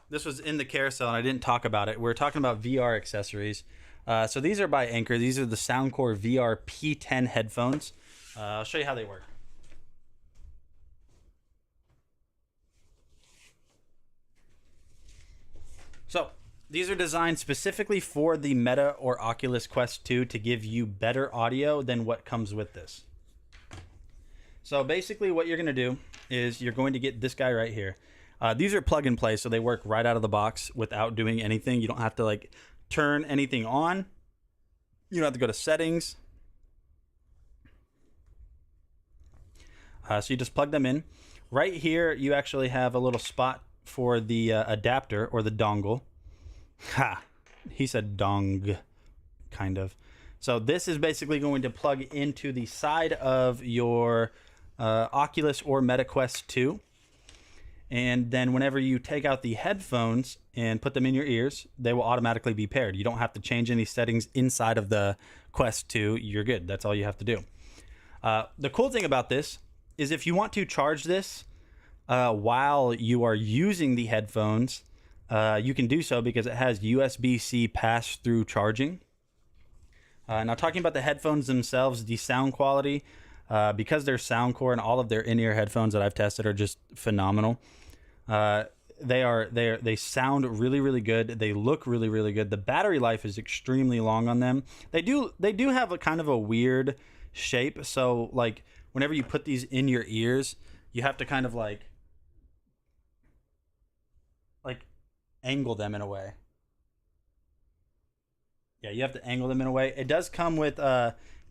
This was in the carousel, and I didn't talk about it. We're talking about VR accessories. So these are by Anker. These are the Soundcore VR P10 headphones. I'll show you how they work. So these are designed specifically for the Meta or Oculus Quest 2 to give you better audio than what comes with this. So basically what you're going to do is you're going to get this guy right here. These are plug and play, so they work right out of the box without doing anything. You don't have to like turn anything on. You don't have to go to settings. So you just plug them in. Right here, you actually have a little spot for the adapter or the dongle. Ha! He said dong, kind of. So this is basically going to plug into the side of your Oculus or MetaQuest 2. And then whenever you take out the headphones and put them in your ears, they will automatically be paired. You don't have to change any settings inside of the Quest 2. You're good. That's all you have to do. The cool thing about this is if you want to charge this while you are using the headphones, you can do so because it has USB-C pass-through charging. Now, talking about the headphones themselves, the sound quality, because they're Soundcore and all of their in-ear headphones that I've tested are just phenomenal. They sound really, really good. They look really, really good. The battery life is extremely long on them. They do have a kind of a weird shape. So like whenever you put these in your ears, you have to kind of like angle them in a way. Yeah, you have to angle them in a way. It does come with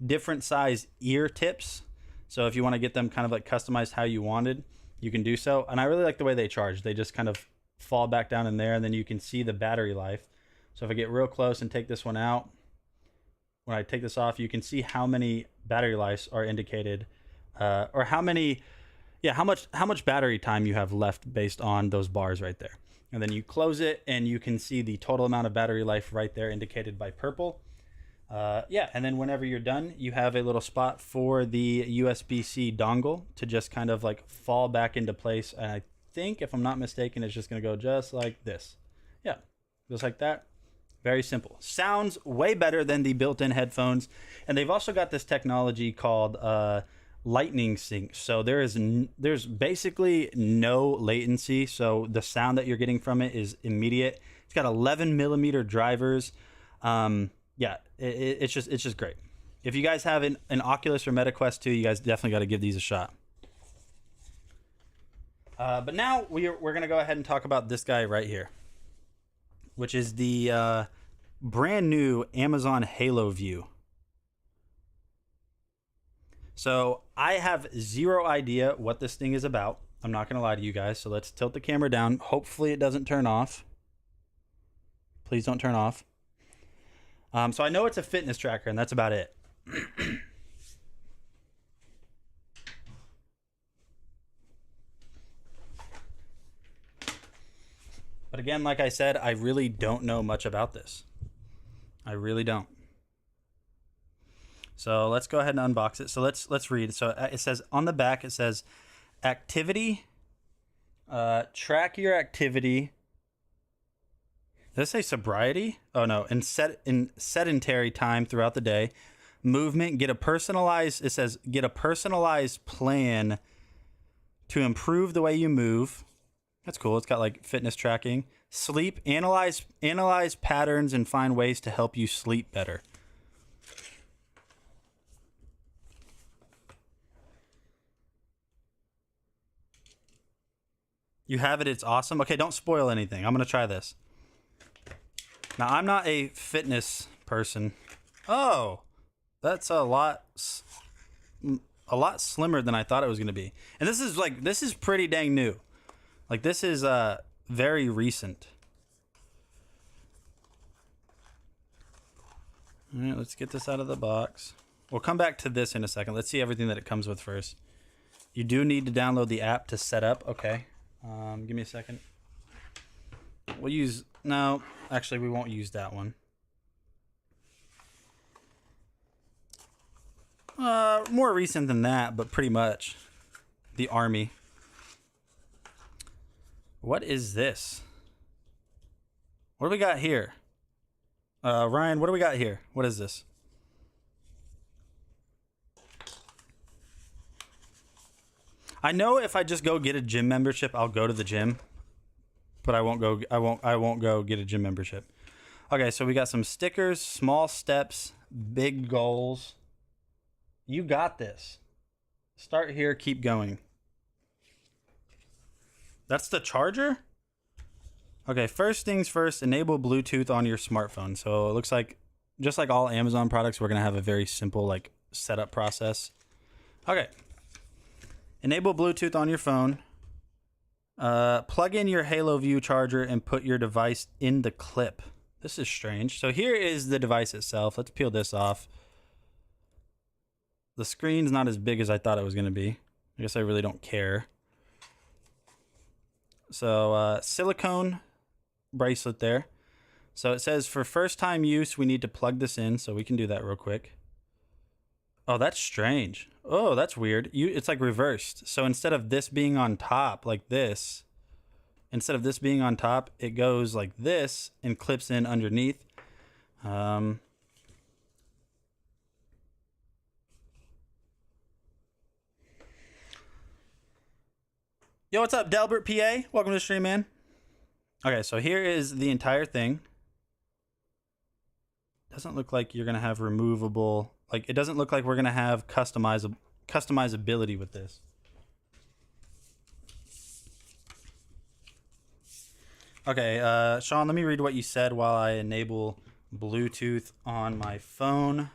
different size ear tips. So if you want to get them kind of like customized how you wanted, you can do so. And I really like the way they charge. They just kind of fall back down in there, and then you can see the battery life. So if I get real close and take this one out, when I take this off, you can see how many battery lives are indicated, or how much battery time you have left based on those bars right there. And then you close it, and you can see the total amount of battery life right there indicated by purple. And then whenever you're done, you have a little spot for the USB-C dongle to just kind of like fall back into place. And I think, if I'm not mistaken, it's just going to go just like this. Yeah, just like that. Very simple. Sounds way better than the built-in headphones. And they've also got this technology called lightning sync. So there's basically no latency. So the sound that you're getting from it is immediate. It's got 11 millimeter drivers. It's just great. If you guys have an Oculus or MetaQuest 2, you guys definitely got to give these a shot. But now we're going to go ahead and talk about this guy right here, which is the brand new Amazon Halo View. So I have zero idea what this thing is about. I'm not going to lie to you guys. So let's tilt the camera down. Hopefully it doesn't turn off. Please don't turn off. So I know it's a fitness tracker, and that's about it. But again, like I said, I really don't know much about this. I really don't. So let's go ahead and unbox it. So let's read. So it says on the back, it says activity, track your activity. Does it say sobriety? Oh no, in sedentary time throughout the day. Movement, get a personalized plan to improve the way you move. That's cool. It's got like fitness tracking, sleep, analyze patterns and find ways to help you sleep better. You have it. It's awesome. Okay, don't spoil anything. I'm going to try this. Now, I'm not a fitness person. Oh, that's a lot slimmer than I thought it was going to be. And this is pretty dang new. Like, this is very recent. All right, let's get this out of the box. We'll come back to this in a second. Let's see everything that it comes with first. You do need to download the app to set up. Okay. Give me a second. We'll use... No, actually, we won't use that one. More recent than that, but pretty much. The Army. What is this? What do we got here? Ryan, what do we got here? What is this? I know if I just go get a gym membership, I'll go to the gym, but I won't go get a gym membership. Okay, so we got some stickers, small steps, big goals. You got this. Start here, keep going. That's the charger? Okay, first things first, enable Bluetooth on your smartphone. So it looks like, just like all Amazon products, we're going to have a very simple like setup process. Okay. Enable Bluetooth on your phone. Plug in your Halo View charger and put your device in the clip. This is strange. So here is the device itself. Let's peel this off. The screen's not as big as I thought it was going to be. I guess I really don't care. So silicone bracelet there. So it says for first time use, we need to plug this in. So we can do that real quick. Oh, that's strange. Oh, that's weird. It's like reversed. So instead of this being on top like this, instead of this being on top, it goes like this and clips in underneath. Yo, what's up, Delbert PA? Welcome to the stream, man. Okay, so here is the entire thing. Doesn't look like you're gonna have removable. Like, it doesn't look like we're gonna have customizability with this. Okay, Sean, let me read what you said while I enable Bluetooth on my phone.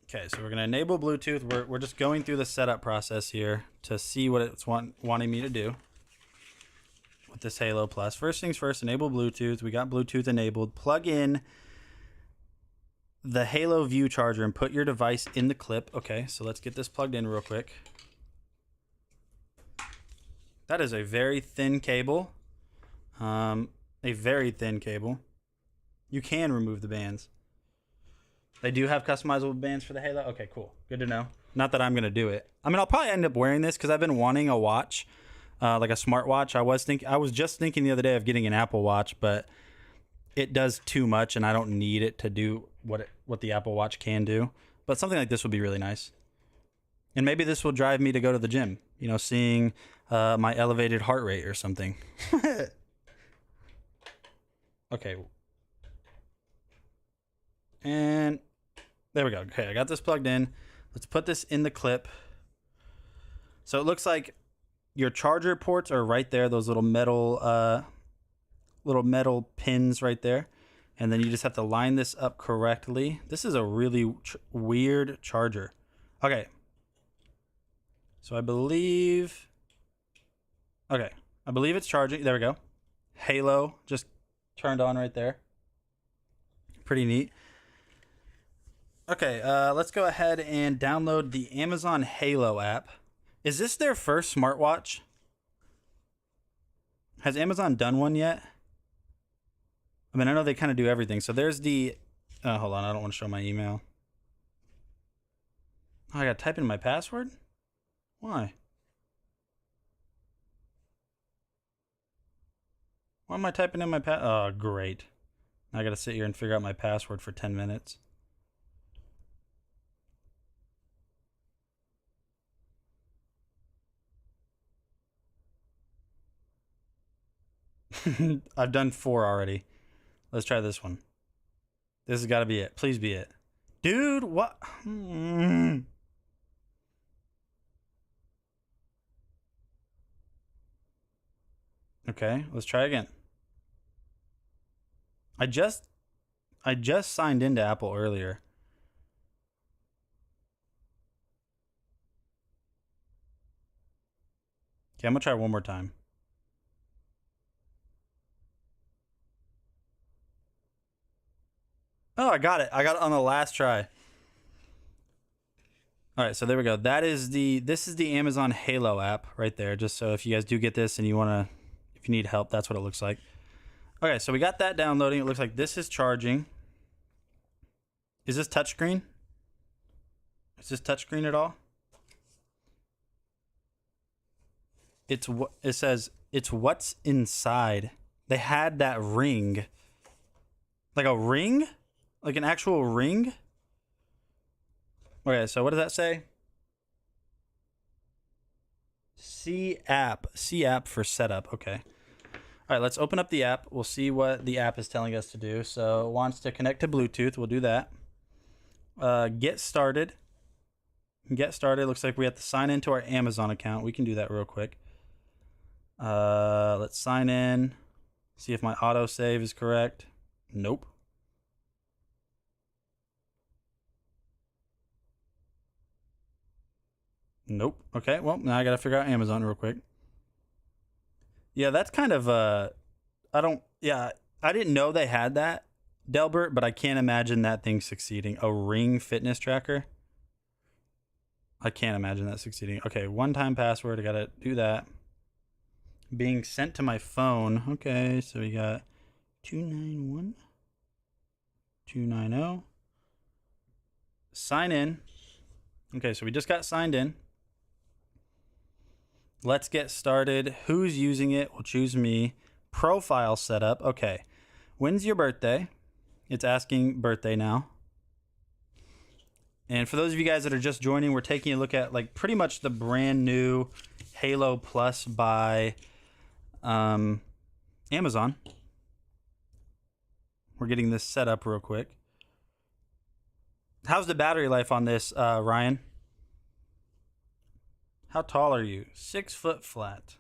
Okay, so we're gonna enable Bluetooth. We're just going through the setup process here to see what it's wanting me to do with this Halo Plus. First things first, enable Bluetooth. We got Bluetooth enabled. Plug in the Halo View charger and put your device in the clip. Okay, so let's get this plugged in real quick. That is a very thin cable. A very thin cable. You can remove the bands. They do have customizable bands for the Halo. Okay, cool. Good to know. Not that I'm going to do it. I mean, I'll probably end up wearing this because I've been wanting a watch, like a smartwatch. I was just thinking the other day of getting an Apple Watch, but it does too much and I don't need it to do what the Apple Watch can do. But something like this would be really nice. And maybe this will drive me to go to the gym, you know, seeing my elevated heart rate or something. Okay. And there we go. Okay, I got this plugged in. Let's put this in the clip. So it looks like your charger ports are right there, those little metal pins right there. And then you just have to line this up correctly. This is a really weird charger. Okay. So I believe it's charging. There we go. Halo just turned on right there. Pretty neat. Okay, let's go ahead and download the Amazon Halo app. Is this their first smartwatch? Has Amazon done one yet? I mean, I know they kind of do everything. So there's the... hold on, I don't want to show my email. Oh, I got to type in my password? Why? Why am I typing in my Oh, great. I got to sit here and figure out my password for 10 minutes. I've done 4 already. Let's try this one. This has got to be it. Please be it. Dude, what? Okay, let's try again. I just signed into Apple earlier. Okay, I'm gonna try one more time. Oh, I got it. I got it on the last try. All right, so there we go. This is the Amazon Halo app right there. Just so if you guys do get this and if you need help, that's what it looks like. Okay, so we got that downloading. It looks like this is charging. Is this touchscreen? Is this touchscreen at all? It says it's what's inside. They had that ring. Like a ring? Like an actual ring? Okay, so what does that say? C app for setup. Okay. All right, let's open up the app. We'll see what the app is telling us to do. So it wants to connect to Bluetooth. We'll do that. Get started. Get started. Looks like we have to sign into our Amazon account. We can do that real quick. Let's sign in. See if my autosave is correct. Nope. Nope. Okay, well, now I gotta figure out Amazon real quick. Yeah, that's kind of I didn't know they had that, Delbert, but I can't imagine that thing succeeding. A Ring fitness tracker? I can't imagine that succeeding. Okay, one-time password, I gotta do that. Being sent to my phone. Okay, so we got 291 290. Sign in. Okay, so we just got signed in. Let's get started. Who's using it? We'll choose me. Profile setup. Okay. When's your birthday? It's asking birthday now. And for those of you guys that are just joining, we're taking a look at like pretty much the brand new Halo Plus by Amazon. We're getting this set up real quick. How's the battery life on this, Ryan? How tall are you? 6 foot flat.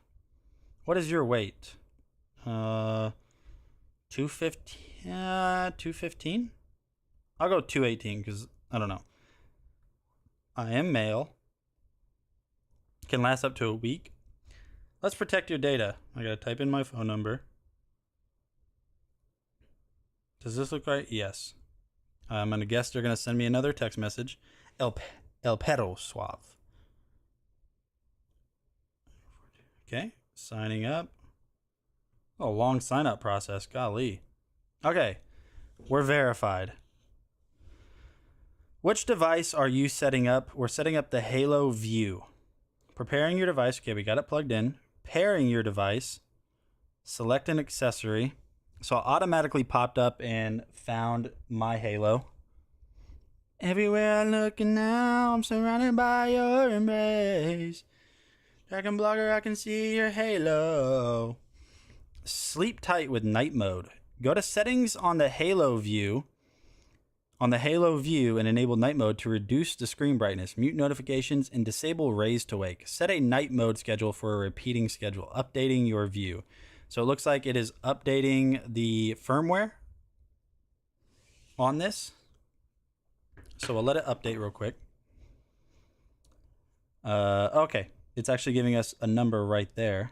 What is your weight? 215. 215? I'll go 218 because I don't know. I am male. Can last up to a week. Let's protect your data. I gotta type in my phone number. Does this look right? Yes. I'm gonna guess they're gonna send me another text message. El Perro Suave. Okay, signing up. Oh, long sign up process. Golly. Okay, we're verified. Which device are you setting up? We're setting up the Halo View. Preparing your device. Okay, we got it plugged in. Pairing your device. Select an accessory. So it automatically popped up and found my Halo. Everywhere I look and now I'm surrounded by your embrace. DragonBlogger, I can see your Halo. Sleep tight with night mode. Go to settings on the Halo View. On the Halo View and enable night mode to reduce the screen brightness, mute notifications, and disable raise to wake. Set a night mode schedule for a repeating schedule, updating your view. So it looks like it is updating the firmware on this. So we'll let it update real quick. Okay. It's actually giving us a number right there,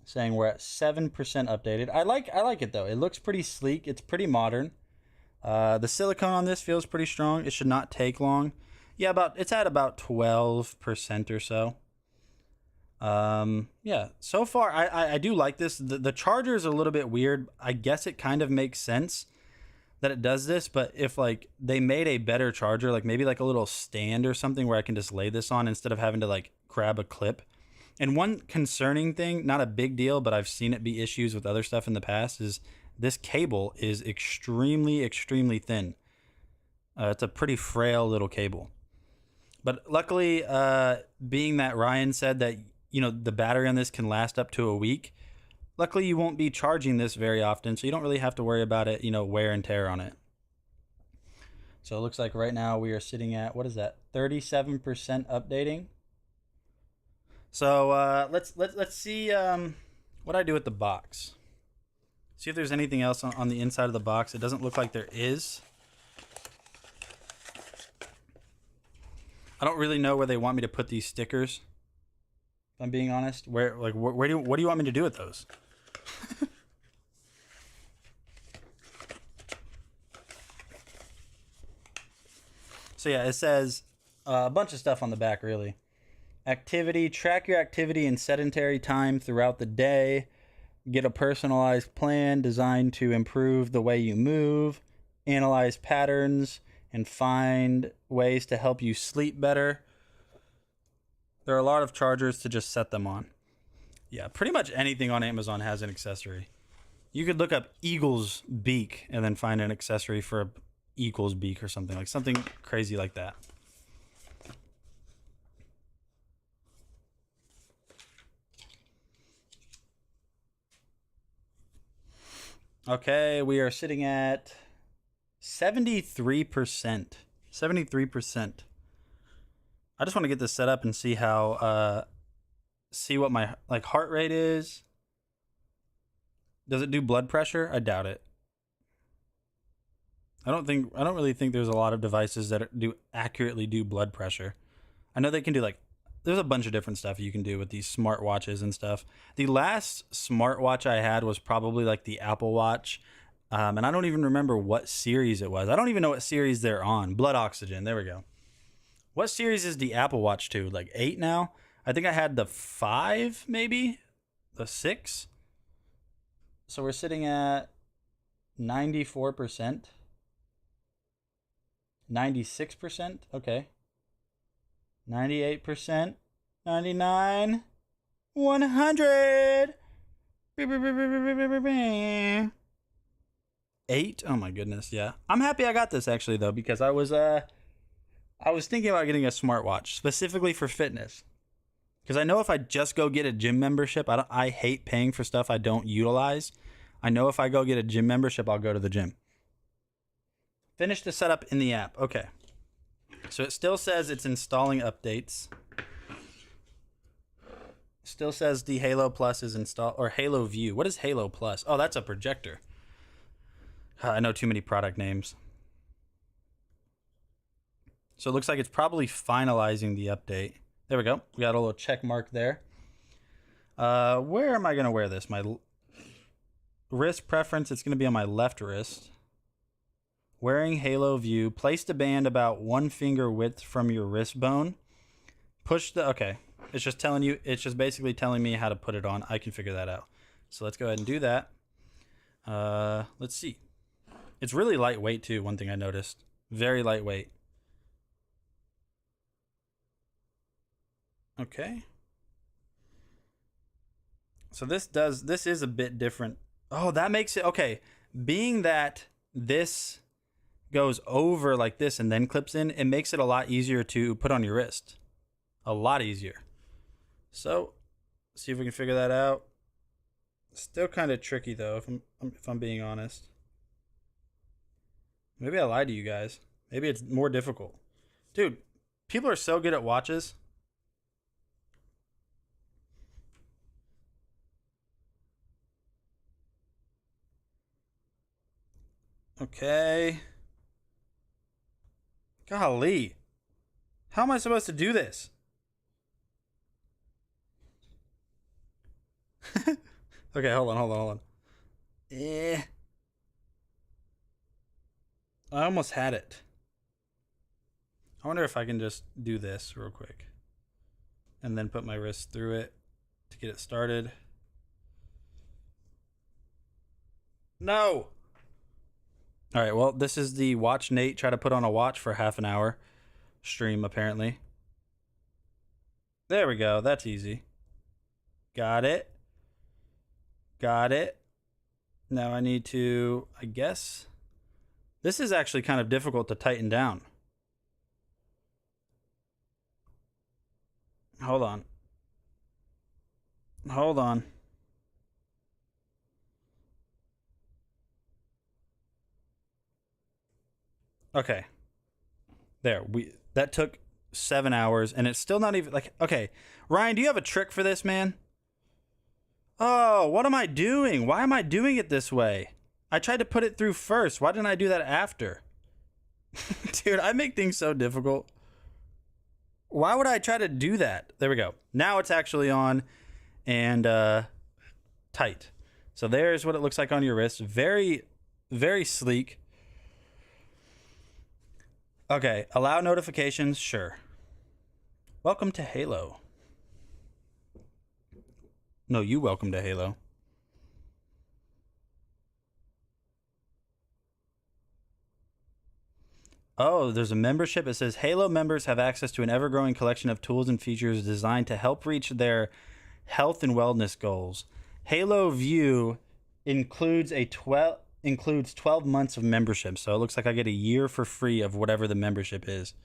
saying we're at 7% updated. I like it though. It looks pretty sleek. It's pretty modern. The silicone on this feels pretty strong. It should not take long. Yeah, it's at about 12% or so. Yeah, so far I do like this. The charger is a little bit weird. I guess it kind of makes sense that it does this, but if like they made a better charger, like maybe like a little stand or something where I can just lay this on instead of having to like grab a clip. And one concerning thing, not a big deal, but I've seen it be issues with other stuff in the past, is this cable is extremely, extremely thin. It's a pretty frail little cable. But luckily, being that Ryan said that, you know, the battery on this can last up to a week, Luckily, you won't be charging this very often, so you don't really have to worry about it, you know, wear and tear on it. So it looks like right now we are sitting at, what is that, 37% updating. So let's see what I do with the box. See if there's anything else on the inside of the box. It doesn't look like there is. I don't really know where they want me to put these stickers. If I'm being honest, what do you want me to do with those? So yeah, it says a bunch of stuff on the back, really. Activity, track your activity and sedentary time throughout the day. Get a personalized plan designed to improve the way you move. Analyze patterns and find ways to help you sleep better. There are a lot of chargers to just set them on. Yeah, pretty much anything on Amazon has an accessory. You could look up eagle's beak and then find an accessory for a eagle's beak or something, like something crazy like that. Okay, we are sitting at 73%. 73%. I just want to get this set up and see how see what my heart rate is. Does it do blood pressure? I doubt it. I don't really think there's a lot of devices that do accurately do blood pressure. I know they can do there's a bunch of different stuff you can do with these smartwatches and stuff. The last smartwatch I had was probably like the Apple Watch. And I don't even remember what series it was. I don't even know what series they're on. Blood oxygen. There we go. What series is the Apple Watch to? Like 8 now? I think I had the 5, maybe? The 6? So we're sitting at 94%. 96%? Okay. 98%. 99. 100. 8? Oh my goodness, yeah. I'm happy I got this actually though, because I was thinking about getting a smartwatch specifically for fitness. Because I know if I just go get a gym membership, I hate paying for stuff I don't utilize. I know if I go get a gym membership, I'll go to the gym. Finish the setup in the app. Okay. So it still says it's installing updates. Still says the Halo Plus is installed, or Halo View. What is Halo Plus? Oh, that's a projector. I know too many product names. So it looks like it's probably finalizing the update. There we go. We got a little check mark there. Where am I going to wear this? My wrist preference, it's going to be on my left wrist. Wearing Halo View. Place the band about 1 finger width from your wrist bone. Push the... Okay. It's just telling you... It's just basically telling me how to put it on. I can figure that out. So let's go ahead and do that. Let's see. It's really lightweight too, one thing I noticed. Very lightweight. Okay. So this is a bit different. Oh, that makes it... Okay. Being that this goes over like this and then clips in, it makes it a lot easier to put on your wrist. A lot easier. So, see if we can figure that out. Still kind of tricky though, if I'm being honest. Maybe I lied to you guys. Maybe it's more difficult. Dude, people are so good at watches. Okay. Golly. How am I supposed to do this? Okay, hold on. I almost had it. I wonder if I can just do this real quick. And then put my wrist through it to get it started. No! Alright, well, this is the Watch Nate try to put on a watch for half an hour stream, apparently. There we go. That's easy. Got it. Got it. Now I need to, I guess... This is actually kind of difficult to tighten down. Hold on. Okay. There. That took 7 hours, and it's still not even like. Okay, Ryan, do you have a trick for this, man? Oh, what am I doing? Why am I doing it this way? I tried to put it through first. Why didn't I do that after? Dude, I make things so difficult. Why would I try to do that? There we go. Now it's actually on and tight. So there's what it looks like on your wrist. Very, very sleek. Okay, allow notifications, sure. Welcome to Halo. No, you welcome to Halo. Oh, there's a membership. It says Halo members have access to an ever-growing collection of tools and features designed to help reach their health and wellness goals. Halo View includes 12 months of membership, so it looks like I get a year for free of whatever the membership is.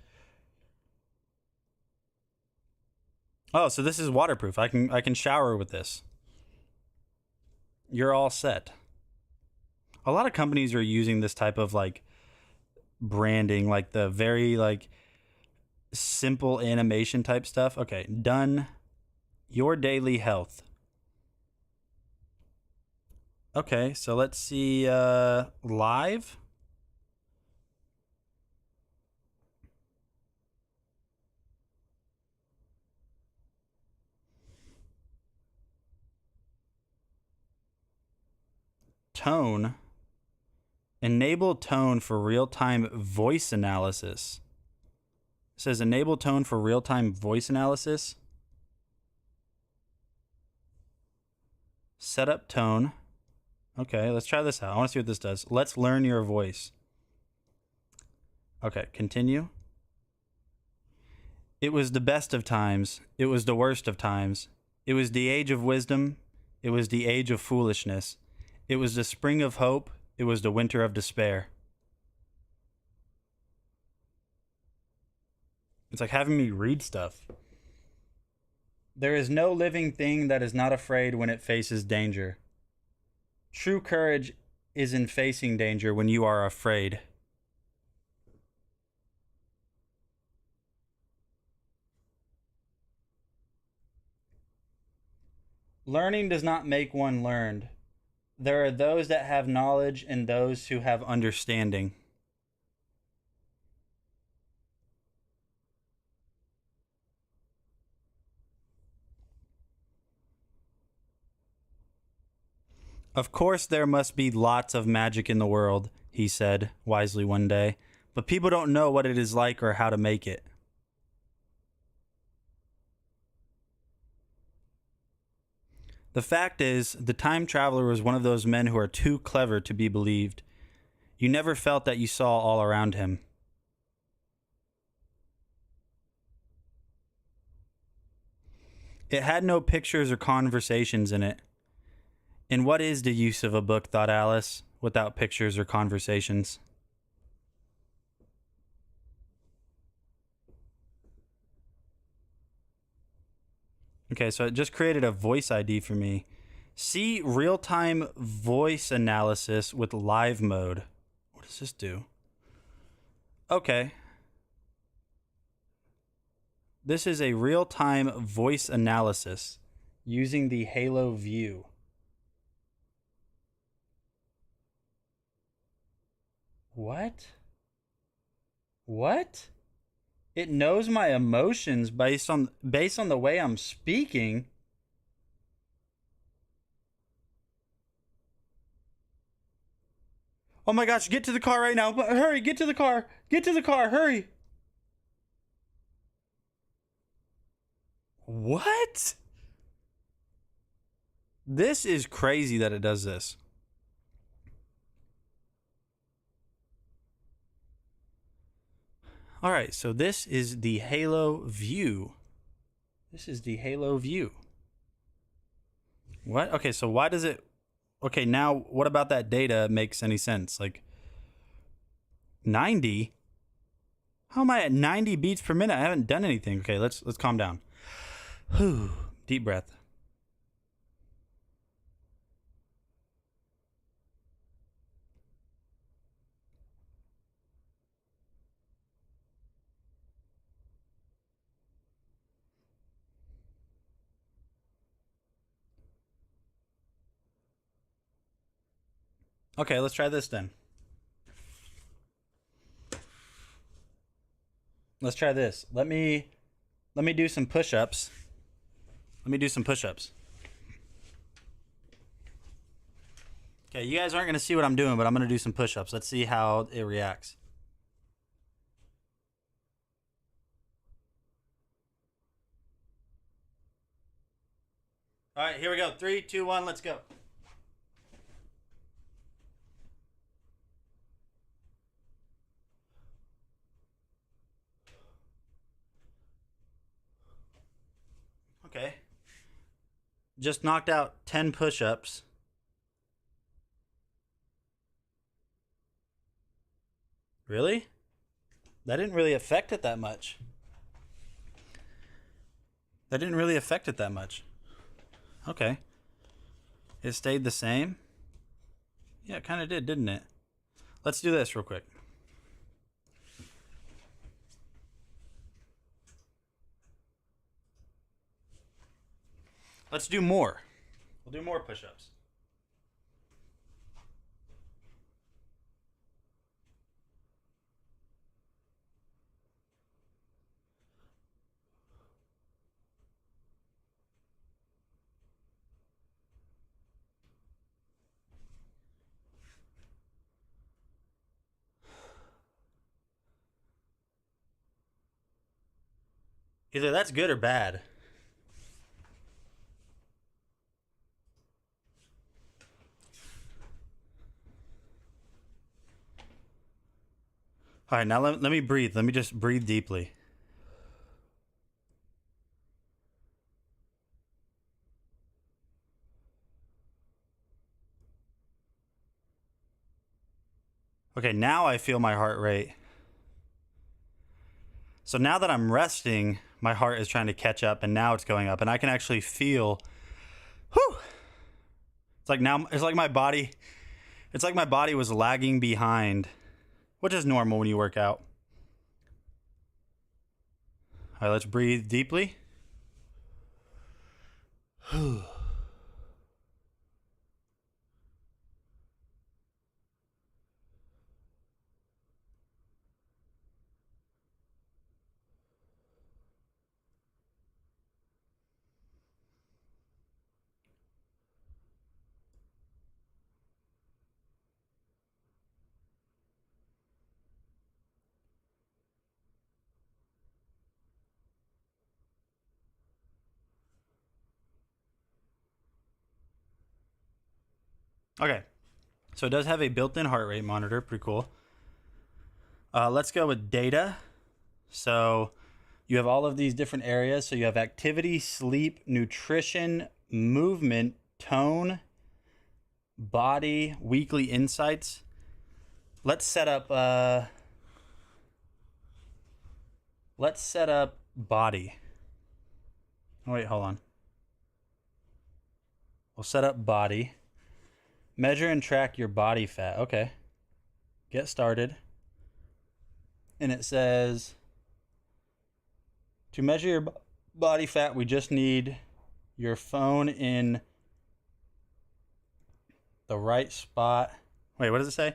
Oh, so this is waterproof. I can shower with this. You're all set. A lot of companies are using this type of like branding, like the very like simple animation type stuff. Okay, done. Your daily health. Okay, so let's see live. Tone. Enable tone for real-time voice analysis. It says enable tone for real-time voice analysis. Set up tone. Okay, let's try this out. I want to see what this does. Let's learn your voice. Okay, continue. It was the best of times. It was the worst of times. It was the age of wisdom. It was the age of foolishness. It was the spring of hope. It was the winter of despair. It's like having me read stuff. There is no living thing that is not afraid when it faces danger. True courage is in facing danger when you are afraid. Learning does not make one learned. There are those that have knowledge and those who have understanding. Of course, there must be lots of magic in the world, he said wisely one day, but people don't know what it is like or how to make it. The fact is, the time traveler was one of those men who are too clever to be believed. You never felt that you saw all around him. It had no pictures or conversations in it. And what is the use of a book, thought Alice, without pictures or conversations? Okay, so it just created a voice ID for me. See real-time voice analysis with live mode. What does this do? Okay. This is a real-time voice analysis using the Halo View. What? What? It knows my emotions based on the way I'm speaking. Oh my gosh, get to the car right now. Hurry, get to the car. Get to the car, hurry. What? This is crazy that it does this. All right, so this is the Halo View. This is the Halo View. What? Okay, so why does it... Okay, now what about that data makes any sense? Like 90? How am I at 90 beats per minute? I haven't done anything. Okay, let's calm down. Whew. Deep breath. Okay, let's try this then. Let's try this. Let me do some push-ups. Let me do some push-ups. Okay, you guys aren't going to see what I'm doing, but I'm going to do some push-ups. Let's see how it reacts. All right, here we go. 3, 2, 1, let's go. Okay. Just knocked out 10 push-ups. Really? That didn't really affect it that much. That didn't really affect it that much. Okay. It stayed the same? Yeah, it kind of did, didn't it? Let's do this real quick. Let's do more. We'll do more push-ups. Either that's good or bad. All right, now let me breathe. Let me just breathe deeply. Okay, now I feel my heart rate. So now that I'm resting, my heart is trying to catch up, and now it's going up, and I can actually feel, whew. It's like my body was lagging behind, which is normal when you work out. All right, let's breathe deeply. Okay, so it does have a built-in heart rate monitor. Pretty cool. Let's go with data. So you have all of these different areas. So you have activity, sleep, nutrition, movement, tone, body, weekly insights. Let's set up body. Oh, wait, hold on. We'll set up body. Measure and track your body fat. Okay. Get started. And it says, to measure your body fat, we just need your phone in the right spot. Wait, what does it say?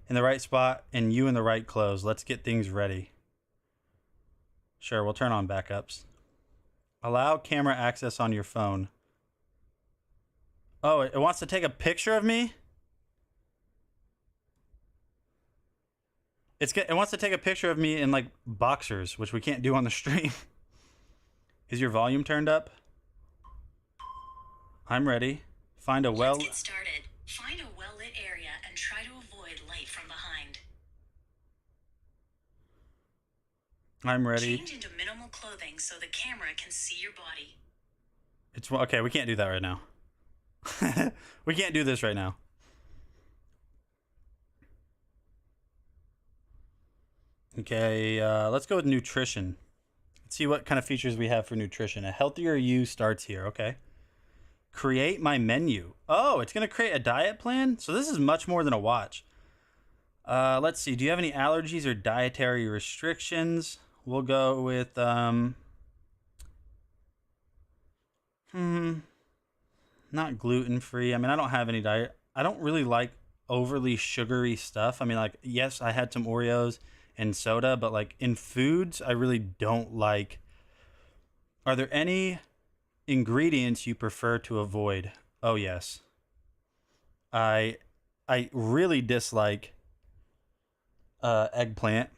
In the right spot and you in the right clothes. Let's get things ready. Sure, we'll turn on backups. Allow camera access on your phone. Oh, it wants to take a picture of me? It wants to take a picture of me in like boxers, which we can't do on the stream. Is your volume turned up? I'm ready. Find a well. Let's get started. Find a well-lit area and try to avoid light from behind. I'm ready. Change into minimal clothing so the camera can see your body. It's okay. We can't do that right now. We can't do this right now. Okay, let's go with nutrition. Let's see what kind of features we have for nutrition. A healthier you starts here. Okay. Create my menu. Oh, it's going to create a diet plan? So this is much more than a watch. Let's see. Do you have any allergies or dietary restrictions? We'll go with not gluten-free. I mean, I don't have any diet. I don't really like overly sugary stuff. I mean, like, yes, I had some Oreos and soda, but like in foods, I really don't like. Are there any ingredients you prefer to avoid? Oh, yes. I I really dislike eggplant.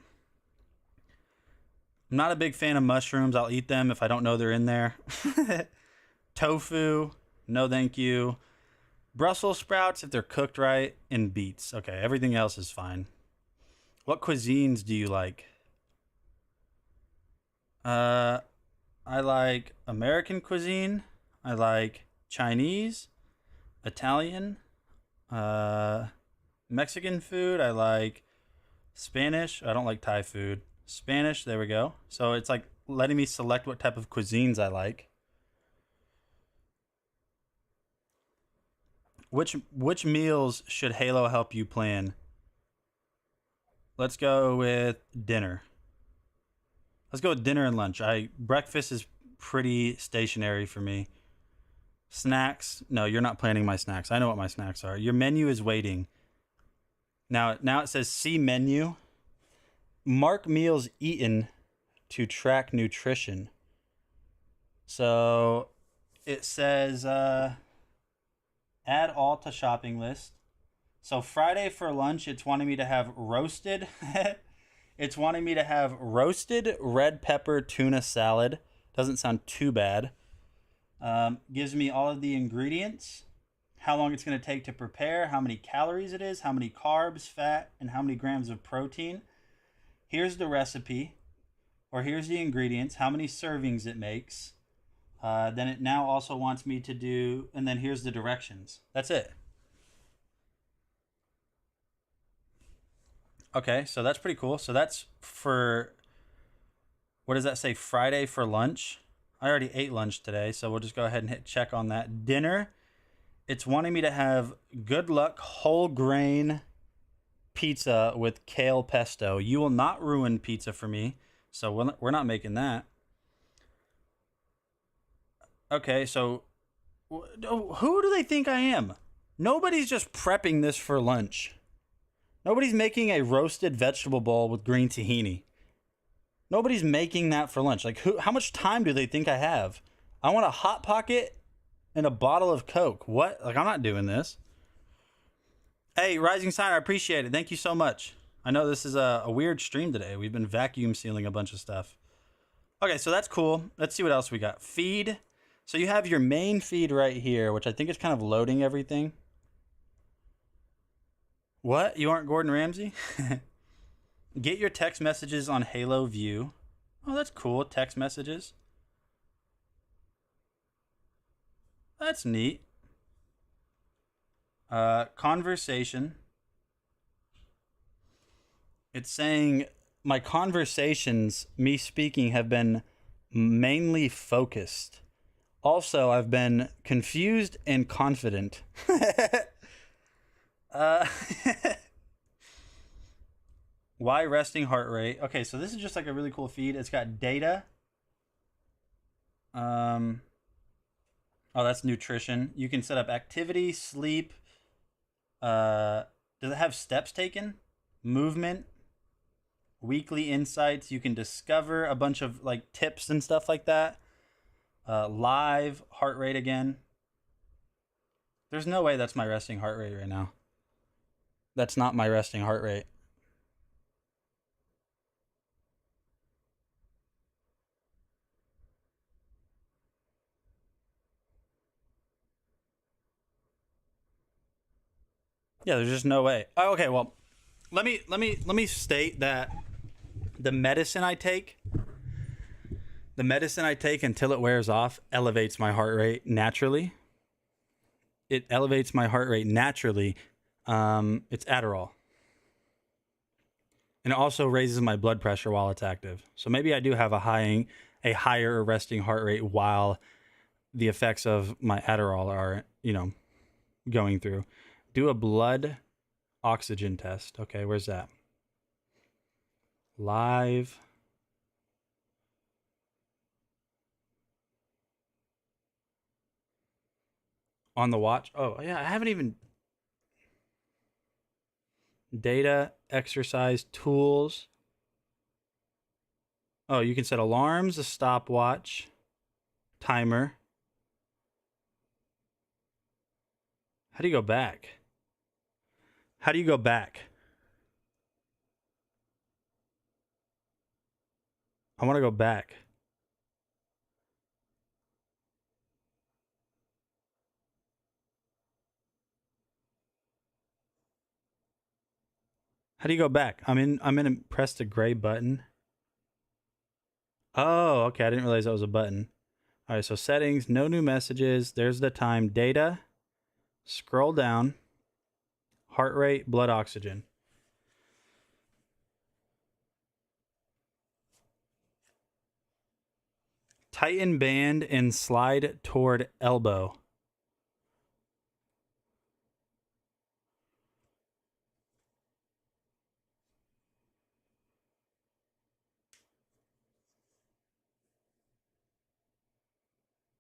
I'm not a big fan of mushrooms. I'll eat them if I don't know they're in there. Tofu, no thank you. Brussels sprouts if they're cooked right, and beets. Okay, everything else is fine. What cuisines do you like? I like American cuisine. I like Chinese, Italian, uh, Mexican food. I like Spanish. I don't like Thai food. Spanish. There we go. So it's like letting me select what type of cuisines I like. Which meals should Halo help you plan? Let's go with dinner. Let's go with dinner and lunch. Breakfast is pretty stationary for me. Snacks? No, you're not planning my snacks. I know what my snacks are. Your menu is waiting. Now it says see menu. Mark meals eaten to track nutrition. So it says add all to shopping list. So Friday for lunch, it's wanting me to have roasted. It's wanting me to have roasted red pepper tuna salad. Doesn't sound too bad. Gives me all of the ingredients, how long it's going to take to prepare, how many calories it is, how many carbs, fat, and how many grams of protein. Here's the recipe, or here's the ingredients, how many servings it makes. Then it now also wants me to do, and then here's the directions. That's it. Okay, so that's pretty cool. So that's for, what does that say? Friday for lunch. I already ate lunch today, so we'll just go ahead and hit check on that. Dinner, it's wanting me to have good luck whole grain pizza with kale pesto. You will not ruin pizza for me, so we're not making that. Okay, so who do they think I am? Nobody's just prepping this for lunch. Nobody's making a roasted vegetable bowl with green tahini. Nobody's making that for lunch. Like, how much time do they think I have? I want a Hot Pocket and a bottle of Coke. What? Like, I'm not doing this. Hey, Rising Sign, I appreciate it. Thank you so much. I know this is a weird stream today. We've been vacuum sealing a bunch of stuff. Okay, so that's cool. Let's see what else we got. Feed. So you have your main feed right here, which I think is kind of loading everything. What? You aren't Gordon Ramsay? Get your text messages on Halo View. Oh, that's cool. Text messages. That's neat. Conversation. It's saying my conversations, me speaking, have been mainly focused. Also, I've been confused and confident. Why resting heart rate? Okay, so this is just like a really cool feed. It's got data. Oh, that's nutrition. You can set up activity, sleep. Does it have steps taken? Movement, weekly insights. You can discover a bunch of like tips and stuff like that. Live heart rate again. There's no way that's my resting heart rate right now. That's not my resting heart rate. Yeah, there's just no way. Oh, okay, well, let me state that the medicine I take until it wears off elevates my heart rate naturally. It elevates my heart rate naturally. It's Adderall. And it also raises my blood pressure while it's active. So maybe I do have a higher resting heart rate while the effects of my Adderall are, going through. Do a blood oxygen test. Okay, where's that? Live. On the watch. Oh, yeah, I haven't even. Data, exercise, tools. Oh, you can set alarms, a stopwatch, timer. How do you go back? How do you go back? I want to go back. How do you go back? I'm in press the gray button. Oh, okay. I didn't realize that was a button. All right, so settings, no new messages. There's the time, data. Scroll down. Heart rate, blood oxygen. Tighten band and slide toward elbow.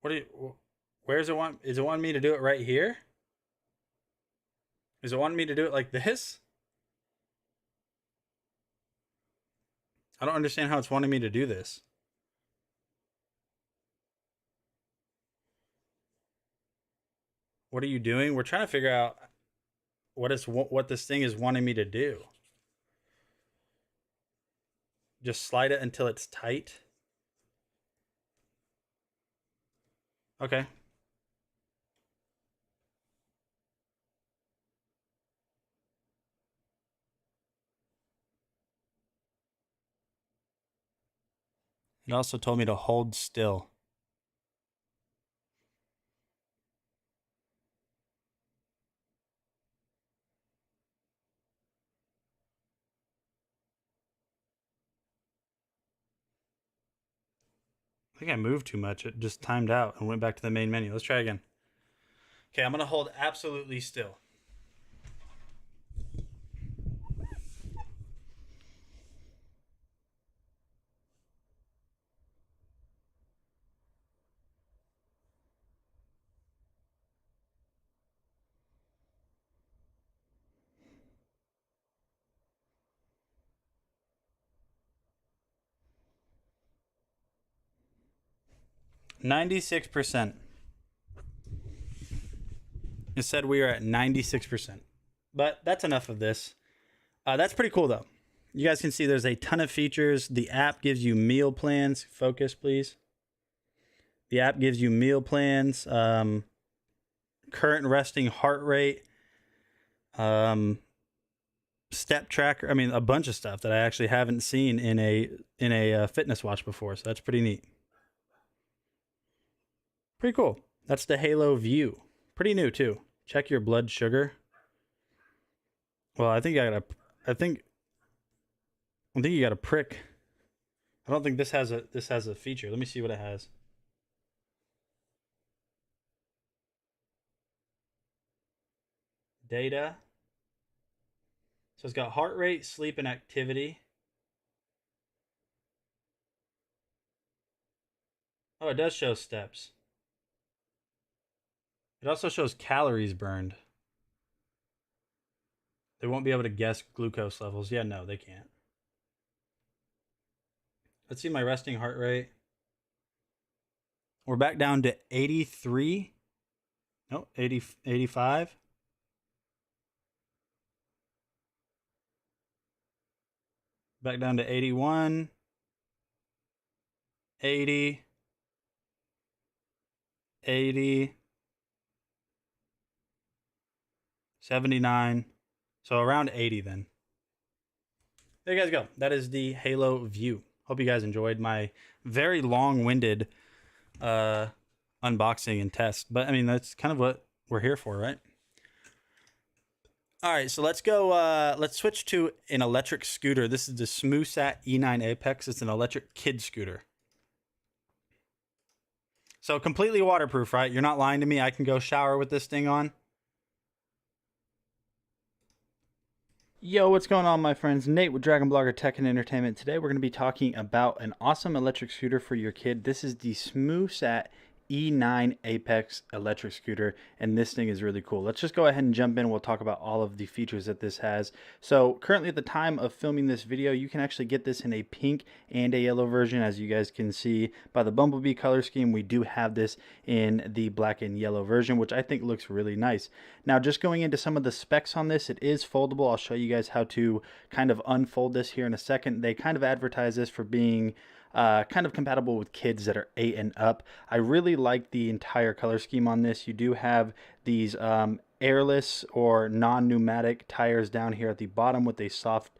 What do you, where's it want? Is it wanting me to do it right here? Is it wanting me to do it like this? I don't understand how it's wanting me to do this. What are you doing? We're trying to figure out what this thing is wanting me to do. Just slide it until it's tight. Okay. It also told me to hold still. I think I moved too much. It just timed out and went back to the main menu. Let's try again. Okay, I'm going to hold absolutely still. %. It said we are at 96%. But that's enough of this. That's pretty cool, though. You guys can see there's a ton of features. The app gives you meal plans. Focus, please. The app gives you meal plans, current resting heart rate, step tracker. I mean, a bunch of stuff that I actually haven't seen in a fitness watch before. So that's pretty neat. Pretty cool. That's the Halo View. Pretty new too. Check your blood sugar. Well, I think you got a prick. I don't think this has a feature. Let me see what it has. Data. So it's got heart rate, sleep, and activity. Oh, it does show steps. It also shows calories burned. They won't be able to guess glucose levels. Yeah, no, they can't. Let's see my resting heart rate. We're back down to 83. No, 80, 85. Back down to 81. 80. 80. 79. So around 80 then. There you guys go. That is the Halo View. Hope you guys enjoyed my very long-winded unboxing and test. But I mean, that's kind of what we're here for, right? All right, so let's go. Let's switch to an electric scooter. This is the SmoothSat E9 Apex. It's an electric kid scooter. So completely waterproof, right? You're not lying to me. I can go shower with this thing on. Yo, what's going on, my friends? Nate with DragonBlogger Tech and Entertainment. Today we're going to be talking about an awesome electric scooter for your kid. This is the SmoothSat E9 Apex electric scooter, and this thing is really cool. Let's just go ahead and jump in. We'll talk about all of the features that this has. So currently at the time of filming this video, you can actually get this in a pink and a yellow version. As you guys can see by the Bumblebee color scheme, we do have this in the black and yellow version, which I think looks really nice. Now, just going into some of the specs on this, it is foldable. I'll show you guys how to kind of unfold this here in a second. They kind of advertise this for being kind of compatible with kids that are 8 and up. I really like the entire color scheme on this. You do have these airless or non-pneumatic tires down here at the bottom with a soft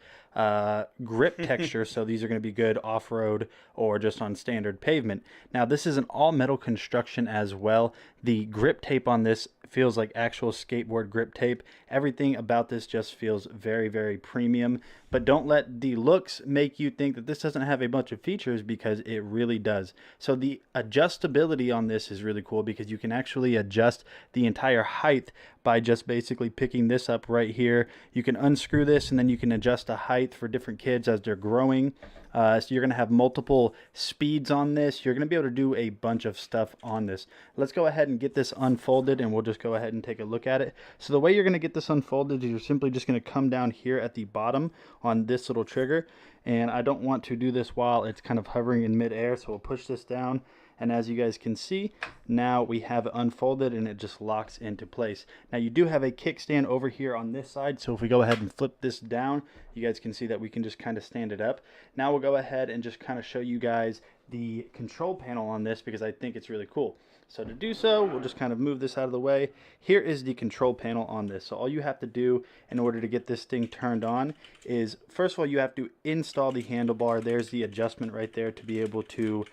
grip texture, so these are going to be good off-road or just on standard pavement. Now, this is an all-metal construction as well. The grip tape on this feels like actual skateboard grip tape. Everything about this just feels very, very premium, but don't let the looks make you think that this doesn't have a bunch of features, because it really does. So the adjustability on this is really cool, because you can actually adjust the entire height by just basically picking this up right here. You can unscrew this and then you can adjust the height for different kids as they're growing. So you're going to have multiple speeds on this. You're going to be able to do a bunch of stuff on this. Let's go ahead and get this unfolded, and we'll just go ahead and take a look at it. So the way you're going to get this unfolded is you're simply just going to come down here at the bottom on this little trigger. And I don't want to do this while it's kind of hovering in midair, so we'll push this down. And as you guys can see, now we have it unfolded and it just locks into place. Now you do have a kickstand over here on this side, so if we go ahead and flip this down, you guys can see that we can just kind of stand it up. Now we'll go ahead and just kind of show you guys the control panel on this, because I think it's really cool. So to do so, we'll just kind of move this out of the way. Here is the control panel on this. So all you have to do in order to get this thing turned on is, first of all, you have to install the handlebar. There's the adjustment right there to be able to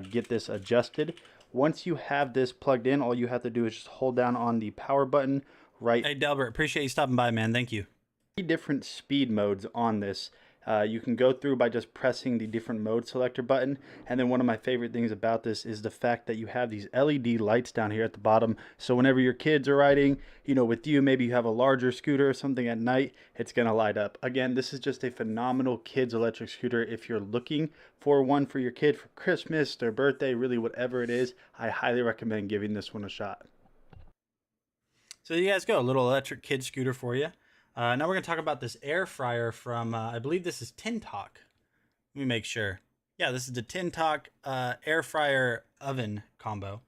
get this adjusted. Once you have this plugged in, all you have to do is just hold down on the power button right. Hey, Delbert, appreciate you stopping by, man. Thank you. 3 different speed modes on this. You can go through by just pressing the different mode selector button. And then one of my favorite things about this is the fact that you have these LED lights down here at the bottom. So whenever your kids are riding, you know, with you, maybe you have a larger scooter or something at night, it's going to light up. Again, this is just a phenomenal kids electric scooter. If you're looking for one for your kid for Christmas, their birthday, really whatever it is, I highly recommend giving this one a shot. So you guys go, a little electric kid scooter for you. Now we're going to talk about this air fryer from, I believe this is Tin Talk. Let me make sure. Yeah, this is the Tin Talk air fryer oven combo.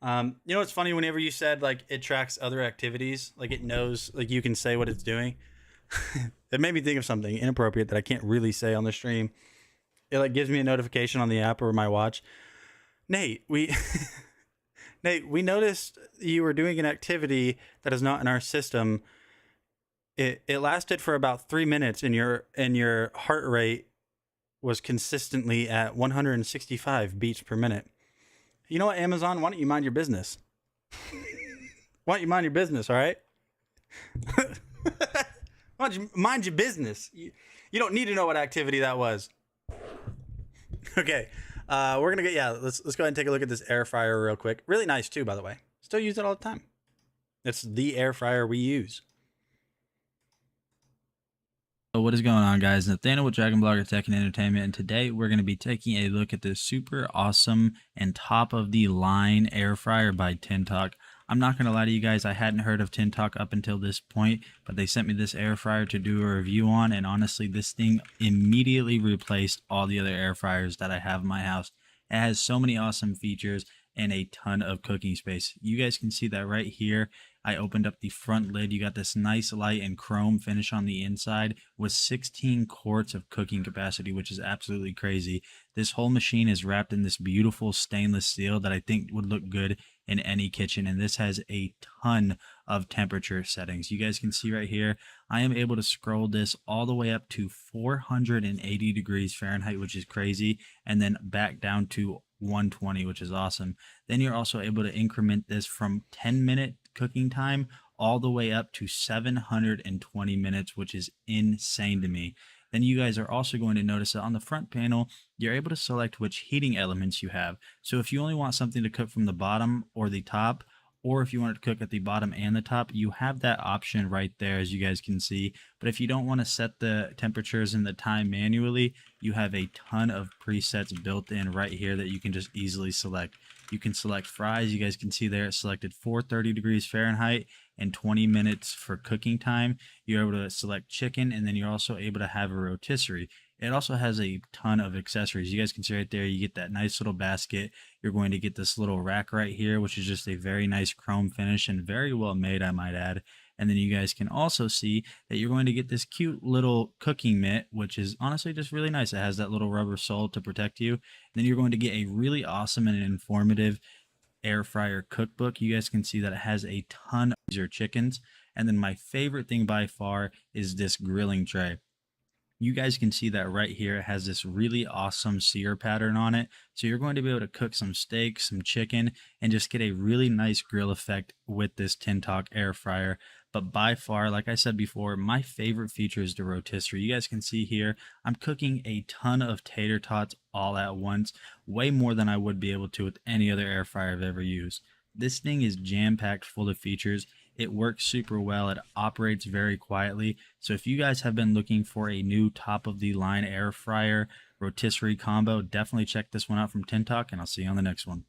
You know what's funny? Whenever you said like it tracks other activities, like it knows, like you can say what it's doing. It made me think of something inappropriate that I can't really say on the stream. It like gives me a notification on the app or my watch. Nate, Nate, we noticed you were doing an activity that is not in our system. It lasted for about 3 minutes, and your heart rate was consistently at 165 beats per minute. You know what, Amazon? Why don't you mind your business? Why don't you mind your business? All right. Why don't you mind your business? You don't need to know what activity that was. Okay, we're gonna get let's go ahead and take a look at this air fryer real quick. Really nice too, by the way. Still use it all the time. It's the air fryer we use. So what is going on, guys? Nathaniel with DragonBloggers Tech and Entertainment, and today we're going to be taking a look at this super awesome and top of the line air fryer by Tin Talk. I'm not going to lie to you guys, I hadn't heard of Tin Talk up until this point, but they sent me this air fryer to do a review on, and honestly, this thing immediately replaced all the other air fryers that I have in my house. It has so many awesome features and a ton of cooking space. You guys can see that right here. I opened up the front lid. You got this nice light and chrome finish on the inside with 16 quarts of cooking capacity, which is absolutely crazy. This whole machine is wrapped in this beautiful stainless steel that I think would look good in any kitchen, and this has a ton of temperature settings. You guys can see right here, I am able to scroll this all the way up to 480 degrees Fahrenheit, which is crazy, and then back down to 120, which is awesome. Then you're also able to increment this from 10-minute cooking time all the way up to 720 minutes, which is insane to me. Then you guys are also going to notice that on the front panel, you're able to select which heating elements you have. So if you only want something to cook from the bottom or the top, or if you want it to cook at the bottom and the top, you have that option right there, as you guys can see. But if you don't want to set the temperatures and the time manually, you have a ton of presets built in right here that you can just easily select. You can select fries. You guys can see there it selected 430 degrees Fahrenheit and 20 minutes for cooking time. You're able to select chicken, and then you're also able to have a rotisserie. It also has a ton of accessories. You guys can see right there, you get that nice little basket. You're going to get this little rack right here, which is just a very nice chrome finish and very well made, I might add. And then you guys can also see that you're going to get this cute little cooking mitt, which is honestly just really nice. It has that little rubber sole to protect you. And then you're going to get a really awesome and informative air fryer cookbook. You guys can see that it has a ton of your chickens. And then my favorite thing by far is this grilling tray. You guys can see that right here. It has this really awesome sear pattern on it. So you're going to be able to cook some steak, some chicken, and just get a really nice grill effect with this Tintalk air fryer. But by far, like I said before, my favorite feature is the rotisserie. You guys can see here, I'm cooking a ton of tater tots all at once, way more than I would be able to with any other air fryer I've ever used. This thing is jam-packed full of features. It works super well. It operates very quietly. So if you guys have been looking for a new top-of-the-line air fryer rotisserie combo, definitely check this one out from Tintalk, and I'll see you on the next one.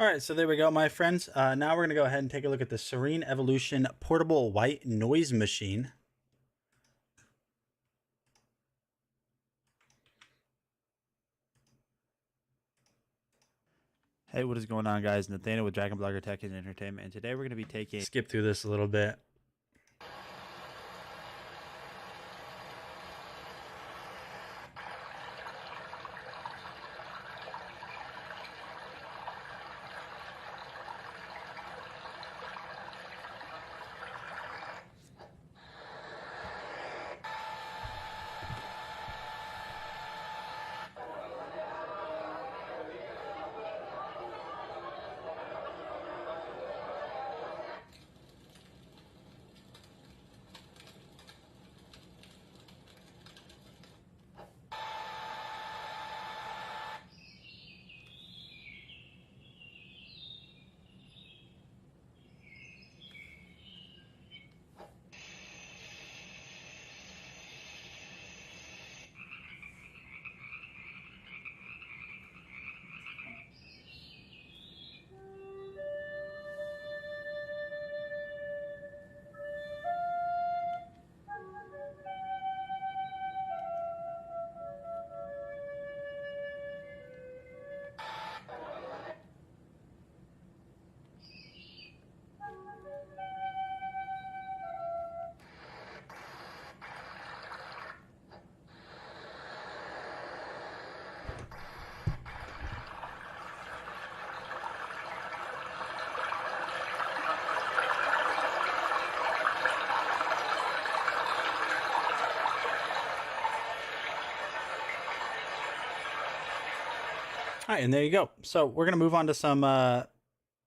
All right, so there we go, my friends. Now we're going to go ahead and take a look at the Serene Evolution Portable White Noise Machine. Hey, what is going on, guys? Nathaniel with DragonBlogger Tech and Entertainment, and today we're going to be taking... Skip through this a little bit. All right, and there you go. So we're going to move on to some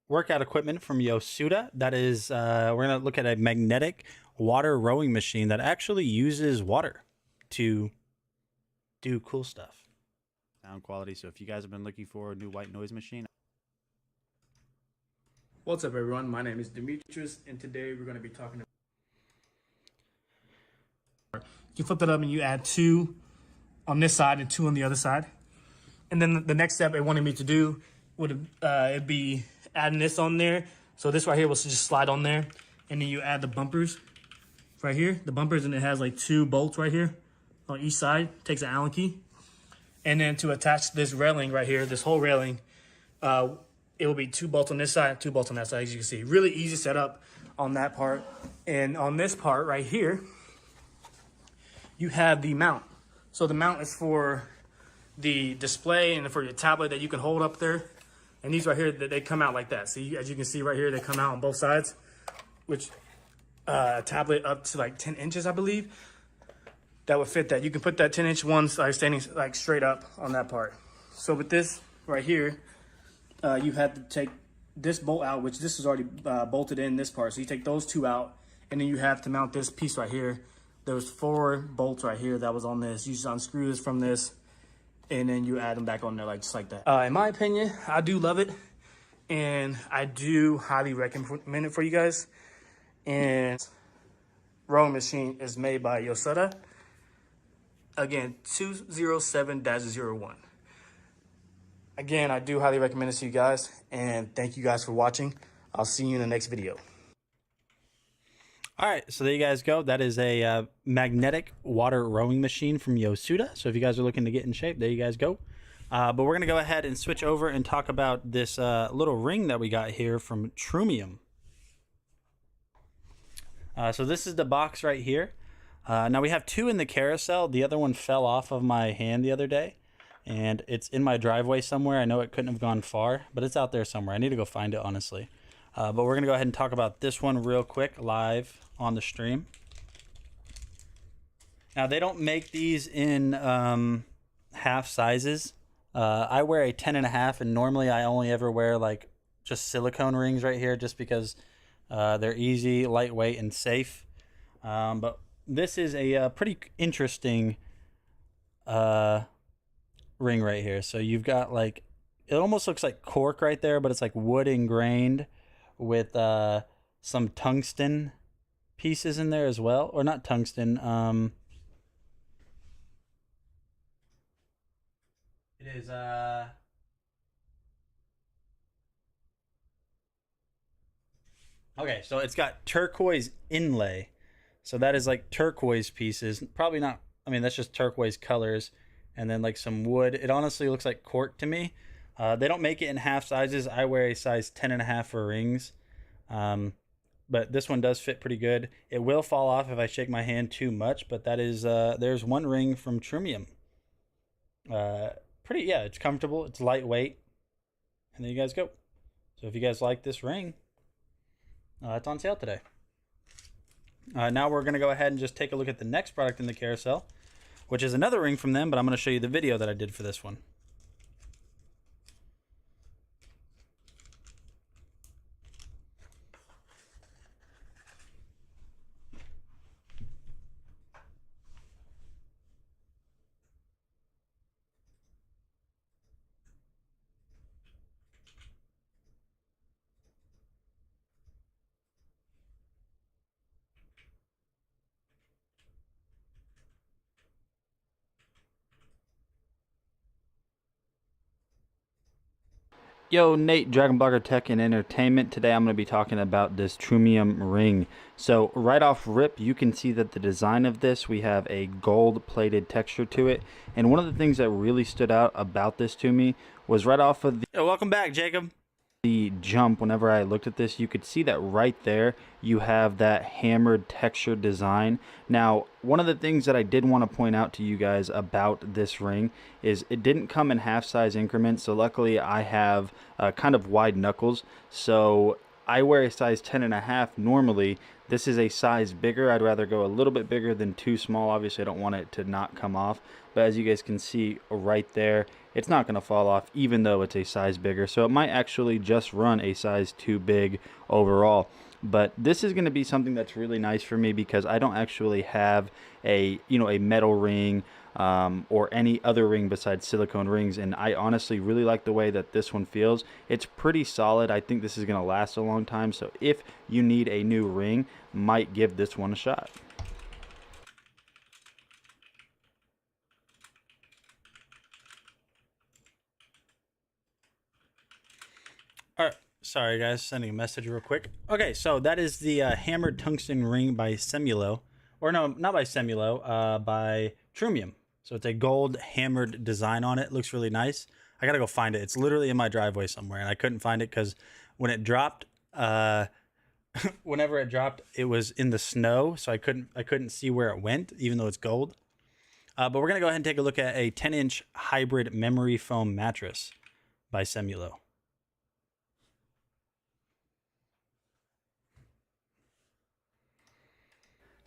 workout equipment from Yosuda. That is, we're going to look at a magnetic water rowing machine that actually uses water to do cool stuff. Sound quality. So if you guys have been looking for a new white noise machine... What's up, everyone? My name is Demetrius, and today we're going to be talking about... You flip it up and you add 2 on this side and 2 on the other side. And then the next step it wanted me to do would it'd be adding this on there. So this right here will just slide on there. And then you add the bumpers right here. The bumpers, and it has like 2 bolts right here on each side. Takes an Allen key. And then to attach this railing right here, this whole railing, it will be 2 bolts on this side, 2 bolts on that side, as you can see. Really easy setup on that part. And on this part right here, you have the mount. So the mount is for the display and for your tablet that you can hold up there. And these right here, they come out like that. See, as you can see right here, they come out on both sides, which a tablet up to like 10 inches, I believe, that would fit that. You can put that 10-inch one standing like straight up on that part. So with this right here, you have to take this bolt out, which this is already bolted in this part. So you take those 2 out, and then you have to mount this piece right here. There's 4 bolts right here that was on this. You just unscrew this from this, and then you add them back on there just like that. In my opinion, I do love it, and I do highly recommend it for you guys. And rowing machine is made by Yosuda. Again, 207-01. Again, I do highly recommend this to you guys, and thank you guys for watching. I'll see you in the next video. All right, so there you guys go. That is a magnetic water rowing machine from Yosuda. So if you guys are looking to get in shape, there you guys go. But we're going to go ahead and switch over and talk about this little ring that we got here from Trumium. So this is the box right here. Now we have 2 in the carousel. The other one fell off of my hand the other day, and it's in my driveway somewhere. I know it couldn't have gone far, but it's out there somewhere. I need to go find it, honestly. But we're going to go ahead and talk about this one real quick live on the stream. Now, they don't make these in half sizes. I wear a 10.5, and normally I only ever wear like just silicone rings right here just because they're easy, lightweight, and safe. But this is a pretty interesting ring right here. So you've got like, it almost looks like cork right there, but it's like wood ingrained with some tungsten pieces in there as well. Or not tungsten. It is okay, so it's got turquoise inlay. So that is like turquoise pieces. Probably not, I mean, that's just turquoise colors. And then like some wood. It honestly looks like cork to me. They don't make it in half sizes. I wear a size 10.5 for rings. But this one does fit pretty good. It will fall off if I shake my hand too much, but that is, there's one ring from Trumium. Pretty, yeah, it's comfortable. It's lightweight. And there you guys go. So if you guys like this ring, it's on sale today. Now we're going to go ahead and just take a look at the next product in the carousel, which is another ring from them, but I'm going to show you the video that I did for this one. Yo, Nate, DragonBlogger Tech and Entertainment. Today I'm going to be talking about this Trumium ring. So right off rip, you can see that the design of this, we have a gold-plated texture to it. And one of the things that really stood out about this to me was right off of the... Yo, welcome back, Jacob. The jump, whenever I looked at this, you could see that right there you have that hammered texture design. Now, one of the things that I did want to point out to you guys about this ring is it didn't come in half size increments. So luckily I have kind of wide knuckles, so I wear a size 10.5 normally. This is a size bigger. I'd rather go a little bit bigger than too small. Obviously I don't want it to not come off, but as you guys can see right there, it's not going to fall off even though it's a size bigger. So it might actually just run a size too big overall. But this is going to be something that's really nice for me because I don't actually have a metal ring or any other ring besides silicone rings, and I honestly really like the way that this one feels. It's pretty solid. I think this is going to last a long time, so if you need a new ring, might give this one a shot. All right, sorry guys, sending a message real quick. Okay, so that is the hammered tungsten ring by Semulo, or no, not by Semulo, by Trumium. So it's a gold hammered design on it. Looks really nice. I gotta go find it. It's literally in my driveway somewhere, and I couldn't find it because when it dropped, whenever it dropped, it was in the snow, so I couldn't see where it went, even though it's gold. But we're gonna go ahead and take a look at a 10-inch hybrid memory foam mattress by Semulo.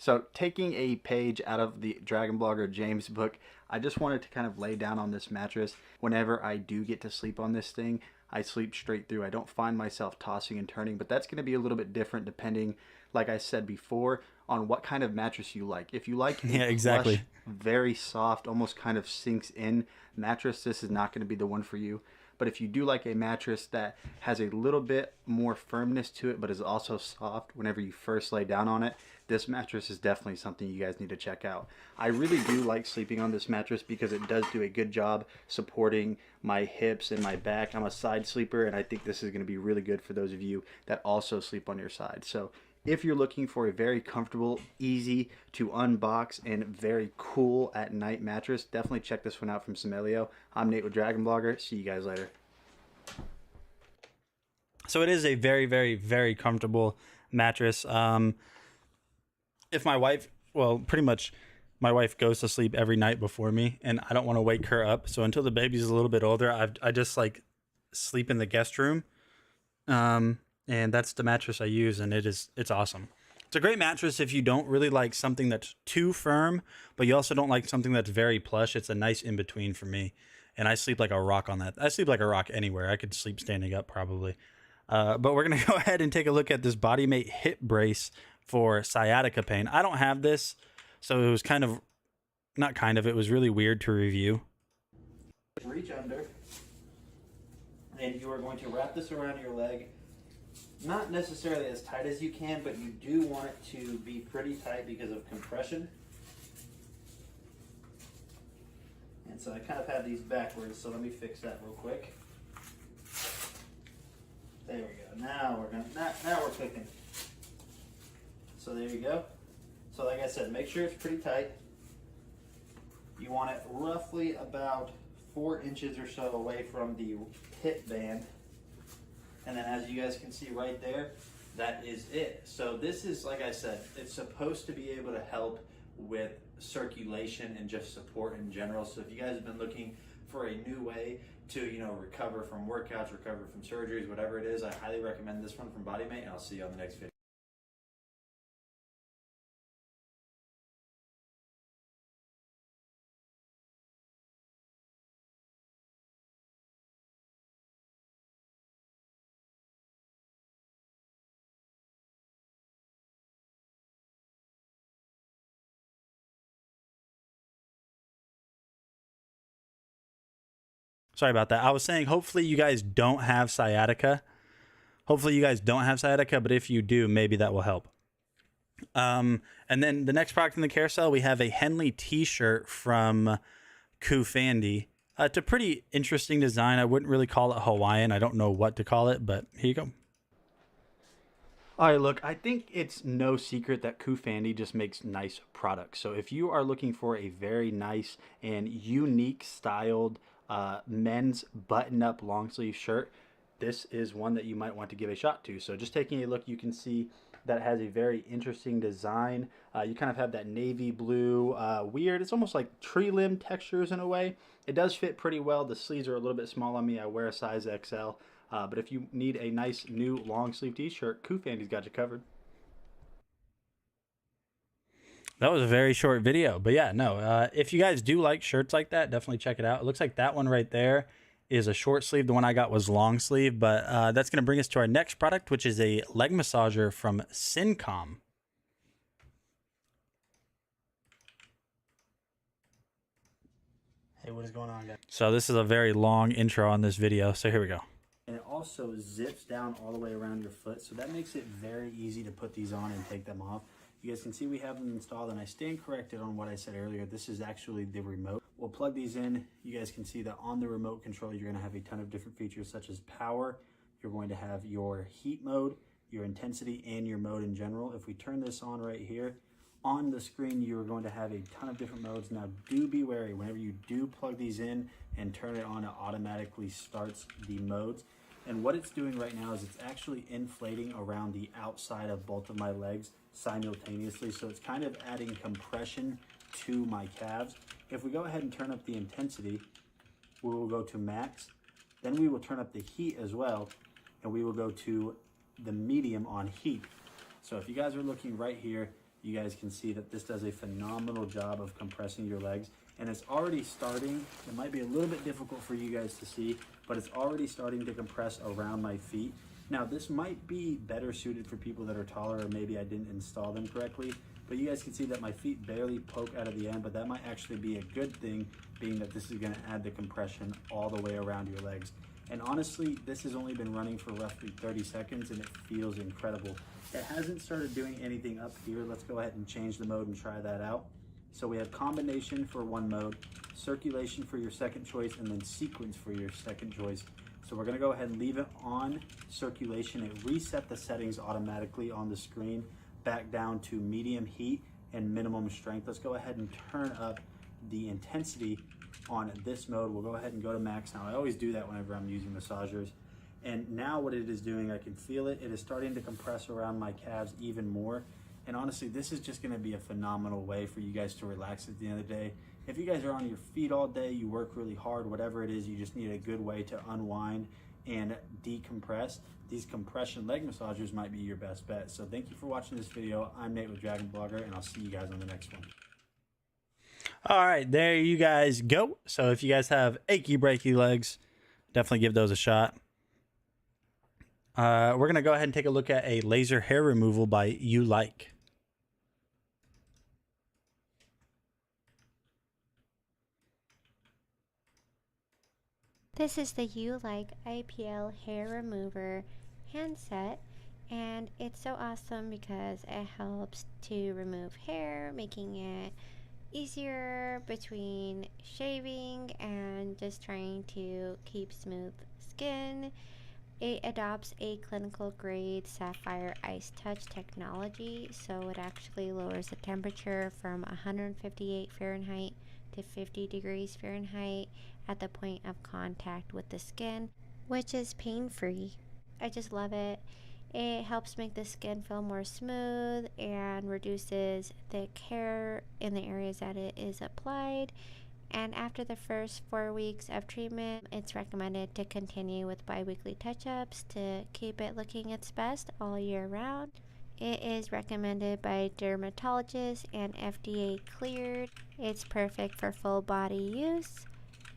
So taking a page out of the Dragon Blogger James book, I just wanted to kind of lay down on this mattress. Whenever I do get to sleep on this thing, I sleep straight through. I don't find myself tossing and turning, but that's going to be a little bit different depending, like I said before, on what kind of mattress you like. If you like a exactly. plush, very soft, almost kind of sinks in mattress, this is not going to be the one for you. But if you do like a mattress that has a little bit more firmness to it, but is also soft whenever you first lay down on it, this mattress is definitely something you guys need to check out. I really do like sleeping on this mattress because it does do a good job supporting my hips and my back. I'm a side sleeper, and I think this is going to be really good for those of you that also sleep on your side. So if you're looking for a very comfortable, easy to unbox, and very cool at night mattress, definitely check this one out from Semelio. I'm Nate with DragonBlogger. See you guys later. So it is a very, very, very comfortable mattress. If my wife, well, pretty much my wife goes to sleep every night before me, and I don't want to wake her up. So until the baby's a little bit older, I just like sleep in the guest room. And that's the mattress I use, and it's awesome. It's a great mattress if you don't really like something that's too firm, but you also don't like something that's very plush. It's a nice in-between for me, and I sleep like a rock on that. I sleep like a rock anywhere. I could sleep standing up probably. But we're going to go ahead and take a look at this BodyMate hip brace for sciatica pain. I don't have this, so it was it was really weird to review. Reach under, and you are going to wrap this around your leg. Not necessarily as tight as you can, but you do want it to be pretty tight because of compression. And so I kind of have these backwards, so let me fix that real quick. There we go. Now we're cooking. So there you go. So like I said, make sure it's pretty tight. You want it roughly about 4 inches or so away from the hip band. And then as you guys can see right there, that is it. So this is, like I said, it's supposed to be able to help with circulation and just support in general. So if you guys have been looking for a new way to, recover from workouts, recover from surgeries, whatever it is, I highly recommend this one from BodyMate, and I'll see you on the next video. Sorry about that. I was saying, hopefully you guys don't have sciatica. But if you do, maybe that will help. And then the next product in the carousel, we have a Henley t-shirt from Kufandi. It's a pretty interesting design. I wouldn't really call it Hawaiian. I don't know what to call it, but here you go. All right, look, I think it's no secret that Kufandi just makes nice products. So if you are looking for a very nice and unique styled men's button-up long sleeve shirt, this is one that you might want to give a shot to. So just taking a look, you can see that it has a very interesting design. You kind of have that navy blue, weird, it's almost like tree limb textures in a way. It does fit pretty well. The sleeves are a little bit small on me. I wear a size XL. But if you need a nice new long sleeve t-shirt, Kufandi's got you covered. That was a very short video, but yeah, no. If you guys do like shirts like that, definitely check it out. It looks like that one right there is a short sleeve. The one I got was long sleeve, but that's going to bring us to our next product, which is a leg massager from Syncom. Hey, what is going on, guys? So this is a very long intro on this video, so here we go. And it also zips down all the way around your foot, so that makes it very easy to put these on and take them off. You guys can see we have them installed, and I stand corrected on what I said earlier. This is actually the remote. We'll plug these in. You guys can see that on the remote control, you're gonna have a ton of different features such as power. You're going to have your heat mode, your intensity, and your mode in general. If we turn this on right here, on the screen, you're going to have a ton of different modes. Now, do be wary. Whenever you do plug these in and turn it on, it automatically starts the modes. And what it's doing right now is it's actually inflating around the outside of both of my legs simultaneously. So it's kind of adding compression to my calves. If we go ahead and turn up the intensity, we will go to max. Then we will turn up the heat as well, and we will go to the medium on heat. So if you guys are looking right here, you guys can see that this does a phenomenal job of compressing your legs. And it's already starting. It might be a little bit difficult for you guys to see, but it's already starting to compress around my feet. Now, this might be better suited for people that are taller, or maybe I didn't install them correctly, but you guys can see that my feet barely poke out of the end, but that might actually be a good thing, being that this is gonna add the compression all the way around your legs. And honestly, this has only been running for roughly 30 seconds and it feels incredible. It hasn't started doing anything up here. Let's go ahead and change the mode and try that out. So we have combination for one mode, circulation for your second choice, and then sequence for your second choice. So we're gonna go ahead and leave it on circulation. It reset the settings automatically on the screen back down to medium heat and minimum strength. Let's go ahead and turn up the intensity on this mode. We'll go ahead and go to max now. I always do that whenever I'm using massagers. And now what it is doing, I can feel it. It is starting to compress around my calves even more. And honestly, this is just gonna be a phenomenal way for you guys to relax at the end of the day. If you guys are on your feet all day, you work really hard, whatever it is, you just need a good way to unwind and decompress. These compression leg massagers might be your best bet. So thank you for watching this video. I'm Nate with DragonBlogger, and I'll see you guys on the next one. All right, there you guys go. So if you guys have achy breaky legs, definitely give those a shot. We're going to go ahead and take a look at a laser hair removal by You Like. This is the You Like IPL hair remover handset, and it's so awesome because it helps to remove hair, making it easier between shaving and just trying to keep smooth skin. It adopts a clinical grade sapphire ice touch technology, so it actually lowers the temperature from 158 Fahrenheit to 50 degrees Fahrenheit at the point of contact with the skin, which is pain-free. I just love it. It helps make the skin feel more smooth and reduces thick hair in the areas that it is applied. And after the first 4 weeks of treatment, it's recommended to continue with bi-weekly touch-ups to keep it looking its best all year round. It is recommended by dermatologists and FDA cleared. It's perfect for full body use.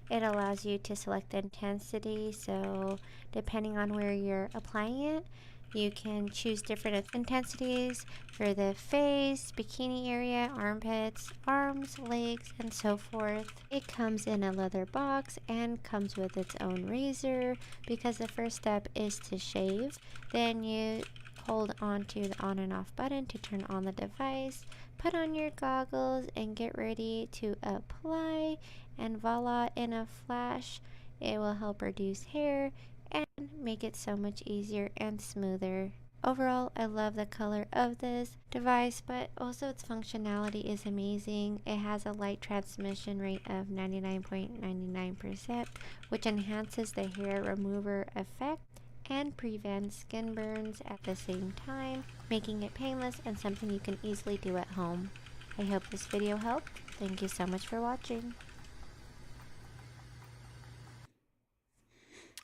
It allows you to select the intensity, so depending on where you're applying it, you can choose different intensities for the face, bikini area, armpits, arms, legs, and so forth. It comes in a leather box and comes with its own razor because the first step is to shave. Then you hold on to the on and off button to turn on the device, put on your goggles, and get ready to apply. And voila, in a flash, it will help reduce hair and make it so much easier and smoother. Overall, I love the color of this device, but also its functionality is amazing. It has a light transmission rate of 99.99%, which enhances the hair remover effect and prevents skin burns at the same time, making it painless and something you can easily do at home. I hope this video helped. Thank you so much for watching.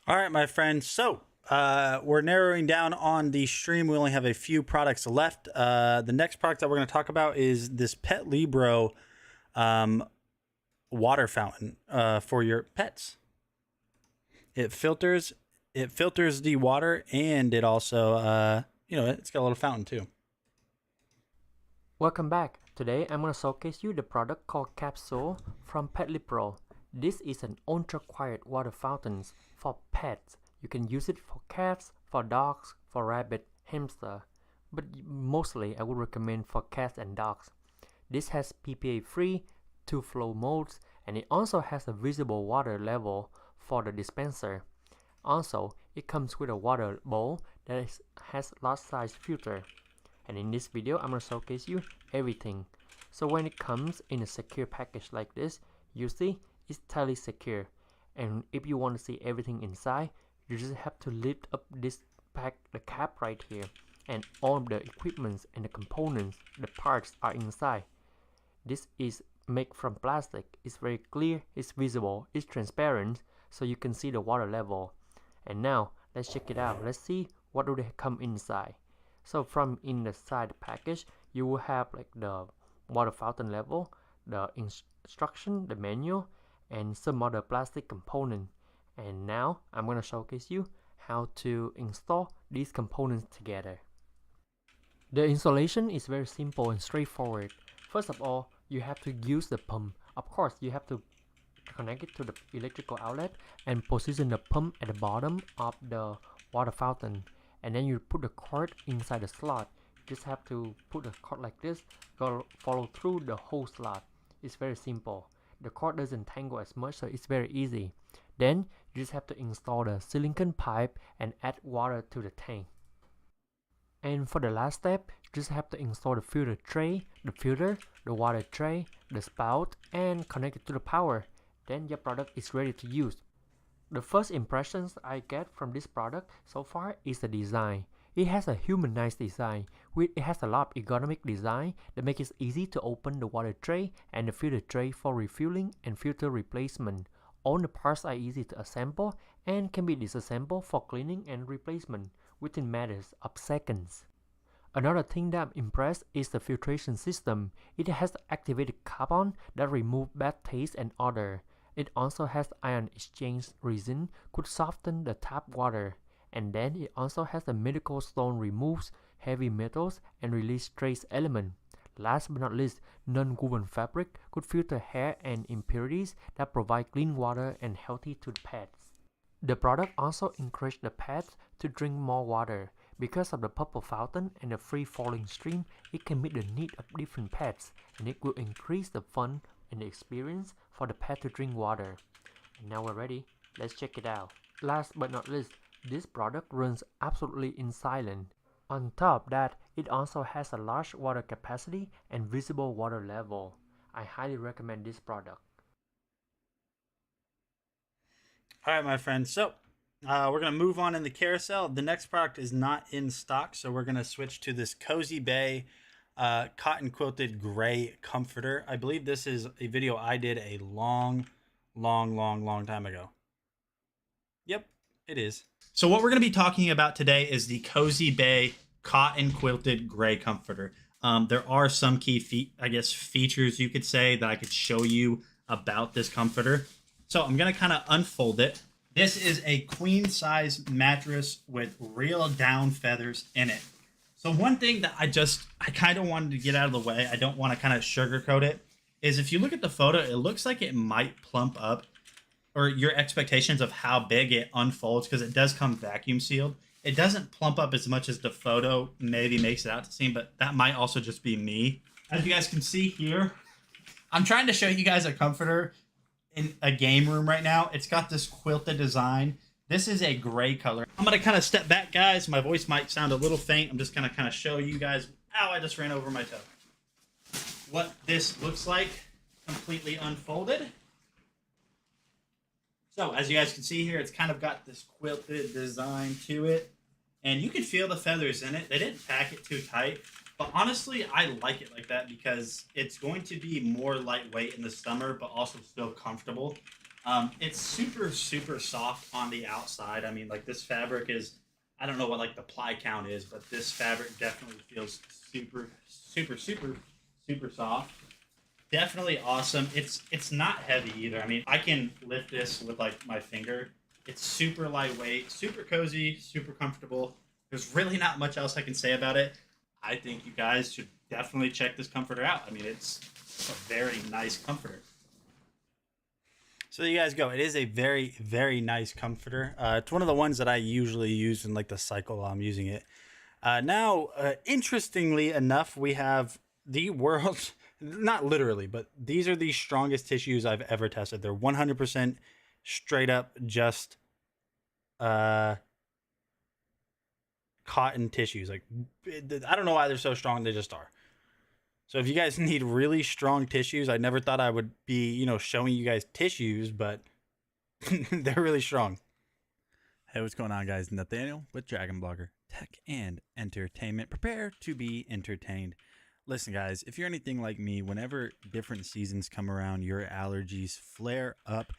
All right, my friends. So we're narrowing down on the stream. We only have a few products left. The next product that we're going to talk about is this Pet Libro water fountain for your pets. It filters the water, and it also it's got a little fountain too. Welcome back. Today I'm going to showcase you the product called Capsule from Pet Libro. This is an ultra quiet water fountain for pets. You can use it for cats, for dogs, for rabbit, hamster, but mostly I would recommend for cats and dogs. This has PPA free, 2 flow modes, and it also has a visible water level for the dispenser. Also, it comes with a water bowl that has large size filter. And in this video, I'm going to showcase you everything. So when it comes in a secure package like this, you see it's tightly secure. And if you want to see everything inside, you just have to lift up this the cap right here, and all the equipments and the components, the parts are inside. This is made from plastic. It's very clear, it's visible, it's transparent, so you can see the water level. And now let's check it out. Let's see what do they come inside. So from in the side package, you will have like the water fountain level, the instruction, the manual, and some other plastic component. And now I'm going to showcase you how to install these components together. The installation is very simple and straightforward. First of all, you have to use the pump. Of course, you have to connect it to the electrical outlet and position the pump at the bottom of the water fountain, and then you put the cord inside the slot. You just have to put the cord like this, follow through the whole slot. It's very simple. The cord doesn't tangle as much, so it's very easy. Then you just have to install the silicone pipe and add water to the tank. And for the last step, you just have to install the filter tray, the filter, the water tray, the spout, and connect it to the power. Then your product is ready to use. The first impressions I get from this product so far is the design. It has a humanized design. It has a lot of ergonomic design that makes it easy to open the water tray and the filter tray for refueling and filter replacement. All the parts are easy to assemble and can be disassembled for cleaning and replacement within matters of seconds. Another thing that I'm impressed is the filtration system. It has activated carbon that removes bad taste and odor. It also has ion exchange resin, could soften the tap water. And then it also has a medical stone removes heavy metals and release trace element. Last but not least, non-woven fabric could filter hair and impurities that provide clean water and healthy to the pets. The product also encourages the pets to drink more water. Because of the purple fountain and the free-falling stream, it can meet the need of different pets, and it will increase the fun and the experience for the pet to drink water. And now we're ready. Let's check it out. Last but not least, this product runs absolutely in silent. On top of that, it also has a large water capacity and visible water level. I highly recommend this product. All right, my friends. So we're going to move on in the carousel. The next product is not in stock, so we're going to switch to this Cozy Bay cotton quilted gray comforter. I believe this is a video I did a long time ago. Yep, it is. So what we're going to be talking about today is the Cozy Bay cotton quilted gray comforter. There are some key features you could say that I could show you about this comforter. So I'm going to kind of unfold it. This is a queen size mattress with real down feathers in it. So one thing that I kind of wanted to get out of the way, I don't want to kind of sugarcoat it, is if you look at the photo, it looks like it might plump up, or your expectations of how big it unfolds, because it does come vacuum sealed. It doesn't plump up as much as the photo maybe makes it out to seem, but that might also just be me. As you guys can see here, I'm trying to show you guys a comforter in a game room right now. It's got this quilted design. This is a gray color. I'm going to kind of step back, guys. My voice might sound a little faint. I'm just going to kind of show you guys. Ow, I just ran over my toe. What this looks like completely unfolded. So as you guys can see here, it's kind of got this quilted design to it. And you can feel the feathers in it. They didn't pack it too tight. But honestly, I like it like that because it's going to be more lightweight in the summer, but also still comfortable. It's super soft on the outside. I mean, like this fabric is, I don't know what like the ply count is, but this fabric definitely feels super soft. Definitely awesome. It's not heavy either. I mean, I can lift this with like my finger. It's super lightweight, super cozy, super comfortable. There's really not much else I can say about it. I think you guys should definitely check this comforter out. I mean, it's a very nice comforter. So there you guys go. It is a very nice comforter. It's one of the ones that I usually use in like the cycle while I'm using it. Now, interestingly enough, we have the world's, not literally, but these are the strongest tissues I've ever tested. They're 100% straight up just cotton tissues. Like, I don't know why they're so strong. They just are. So if you guys need really strong tissues, I never thought I would be, showing you guys tissues, but they're really strong. Hey, what's going on, guys? Nathaniel with DragonBlogger Tech and Entertainment. Prepare to be entertained. Listen, guys, if you're anything like me, whenever different seasons come around, your allergies flare up.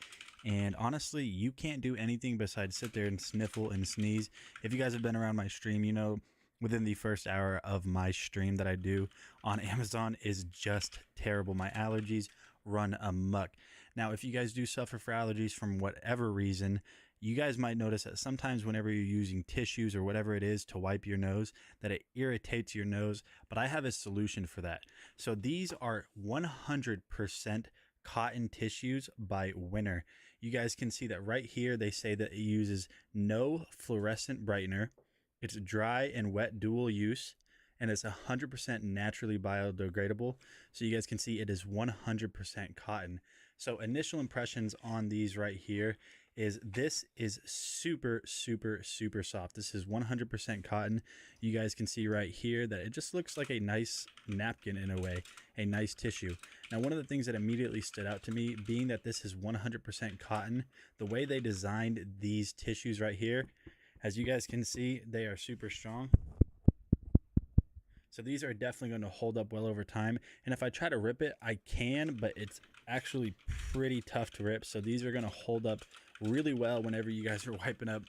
And honestly, you can't do anything besides sit there and sniffle and sneeze. If you guys have been around my stream, you know within the first hour of my stream that I do on Amazon is just terrible. My allergies run amok. Now, if you guys do suffer for allergies from whatever reason, you guys might notice that sometimes whenever you're using tissues or whatever it is to wipe your nose, that it irritates your nose. But I have a solution for that. So these are 100% cotton tissues by Winter. You guys can see that right here. They say that it uses no fluorescent brightener. It's dry and wet dual use, and it's 100% naturally biodegradable. So you guys can see it is 100% cotton. So initial impressions on these right here is this is super, super, super soft. This is 100% cotton. You guys can see right here that it just looks like a nice napkin in a way, a nice tissue. Now, one of the things that immediately stood out to me, being that this is 100% cotton, the way they designed these tissues right here, as you guys can see, they are super strong. So these are definitely going to hold up well over time. And if I try to rip it, I can, but it's actually pretty tough to rip. So these are going to hold up really well whenever you guys are wiping up,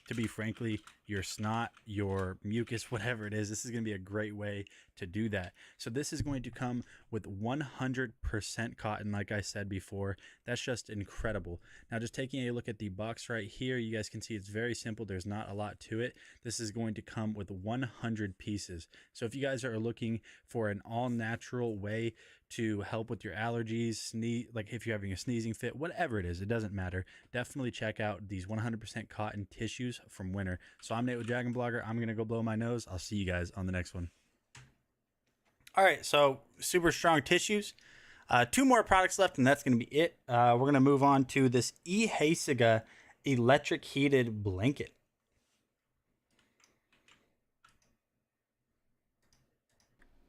to be frankly, your snot, your mucus, whatever it is. This is going to be a great way to do that. So this is going to come with 100% cotton, like I said before. That's just incredible. Now, just taking a look at the box right here, you guys can see it's very simple. There's not a lot to it. This is going to come with 100 pieces. So if you guys are looking for an all-natural way to help with your allergies, sneeze, like if you're having a sneezing fit, whatever it is, it doesn't matter. Definitely check out these 100% cotton tissues from Winter. So I'm Nate with DragonBlogger. I'm going to go blow my nose. I'll see you guys on the next one. All right, so super strong tissues. 2 more products left, and that's going to be it. We're going to move on to this Ihesiga electric heated blanket.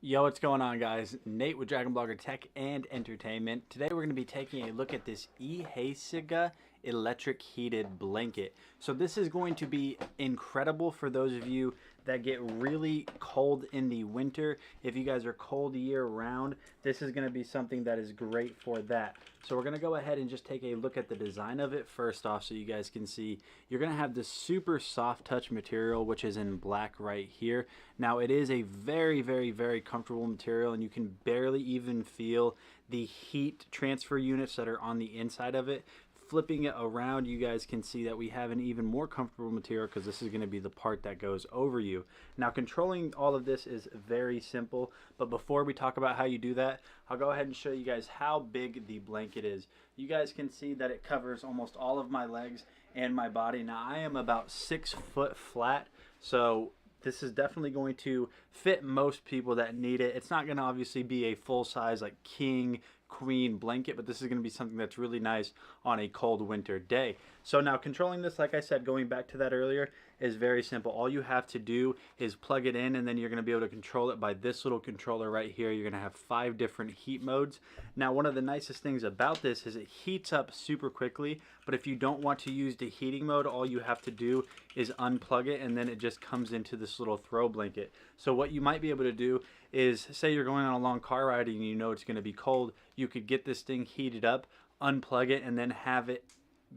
Yo, what's going on, guys? Nate with DragonBlogger Tech and Entertainment. Today we're going to be taking a look at this Ihesiga electric heated blanket. So this is going to be incredible for those of you that get really cold in the winter. If you guys are cold year round, this is going to be something that is great for that. So we're going to go ahead and just take a look at the design of it first off, so you guys can see. You're going to have this super soft touch material, which is in black right here. Now it is a very, very, very comfortable material, and you can barely even feel the heat transfer units that are on the inside of it. Flipping it around, you guys can see that we have an even more comfortable material, because this is going to be the part that goes over you. Now, controlling all of this is very simple, but before we talk about how you do that, I'll go ahead and show you guys how big the blanket is. You guys can see that it covers almost all of my legs and my body. Now, I am about 6 foot flat, so this is definitely going to fit most people that need it. It's not going to obviously be a full size like king, queen blanket, but this is going to be something that's really nice on a cold winter day. So now controlling this, like I said, going back to that earlier, is very simple. All you have to do is plug it in, and then you're going to be able to control it by this little controller right here. You're going to have 5 different heat modes. Now, one of the nicest things about this is it heats up super quickly, but if you don't want to use the heating mode, all you have to do is unplug it, and then it just comes into this little throw blanket. So what you might be able to do is, say you're going on a long car ride and you know it's going to be cold, you could get this thing heated up, unplug it, and then have it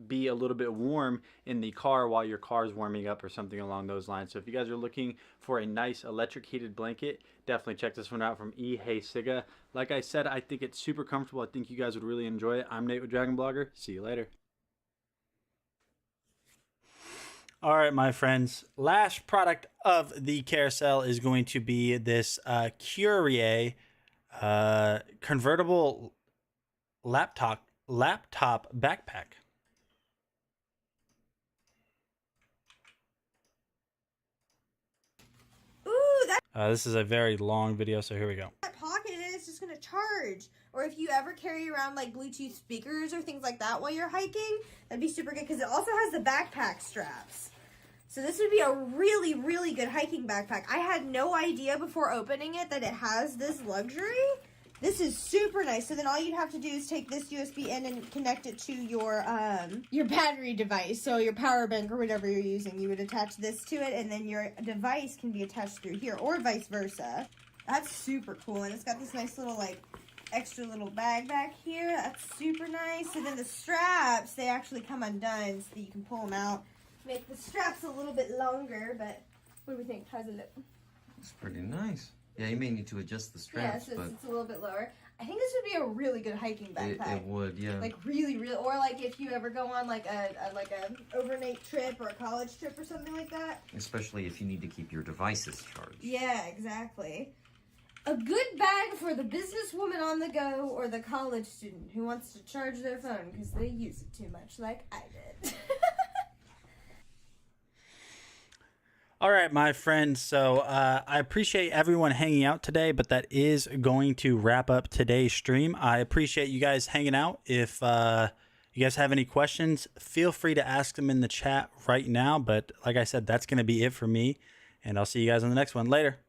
be a little bit warm in the car while your car is warming up or something along those lines. So if you guys are looking for a nice electric heated blanket, definitely check this one out from Ihesiga. Like I said, I think it's super comfortable. I think you guys would really enjoy it. I'm Nate with DragonBlogger. See you later. All right, my friends. Last product of the carousel is going to be this Curie convertible laptop backpack. This is a very long video, so here we go. Pocket and it's just gonna charge. Or if you ever carry around like Bluetooth speakers or things like that while you're hiking, that'd be super good, because it also has the backpack straps. So this would be a really, really good hiking backpack. I had no idea before opening it that it has this luxury. This is super nice. So then all you'd have to do is take this USB in and connect it to your battery device. So your power bank or whatever you're using, you would attach this to it, and then your device can be attached through here, or vice versa. That's super cool. And it's got this nice little like extra little bag back here. That's super nice. And then the straps, they actually come undone so that you can pull them out. Make the straps a little bit longer, but what do we think? How's it look? It's pretty nice. Yeah, you may need to adjust the straps, yeah, so but it's a little bit lower. I think this would be a really good hiking backpack. It would, yeah. Like really, really, or like if you ever go on like a overnight trip or a college trip or something like that. Especially if you need to keep your devices charged. Yeah, exactly. A good bag for the businesswoman on the go or the college student who wants to charge their phone because they use it too much, like I did. All right, my friends. So I appreciate everyone hanging out today, but that is going to wrap up today's stream. I appreciate you guys hanging out. If you guys have any questions, feel free to ask them in the chat right now. But like I said, that's going to be it for me. And I'll see you guys on the next one. Later.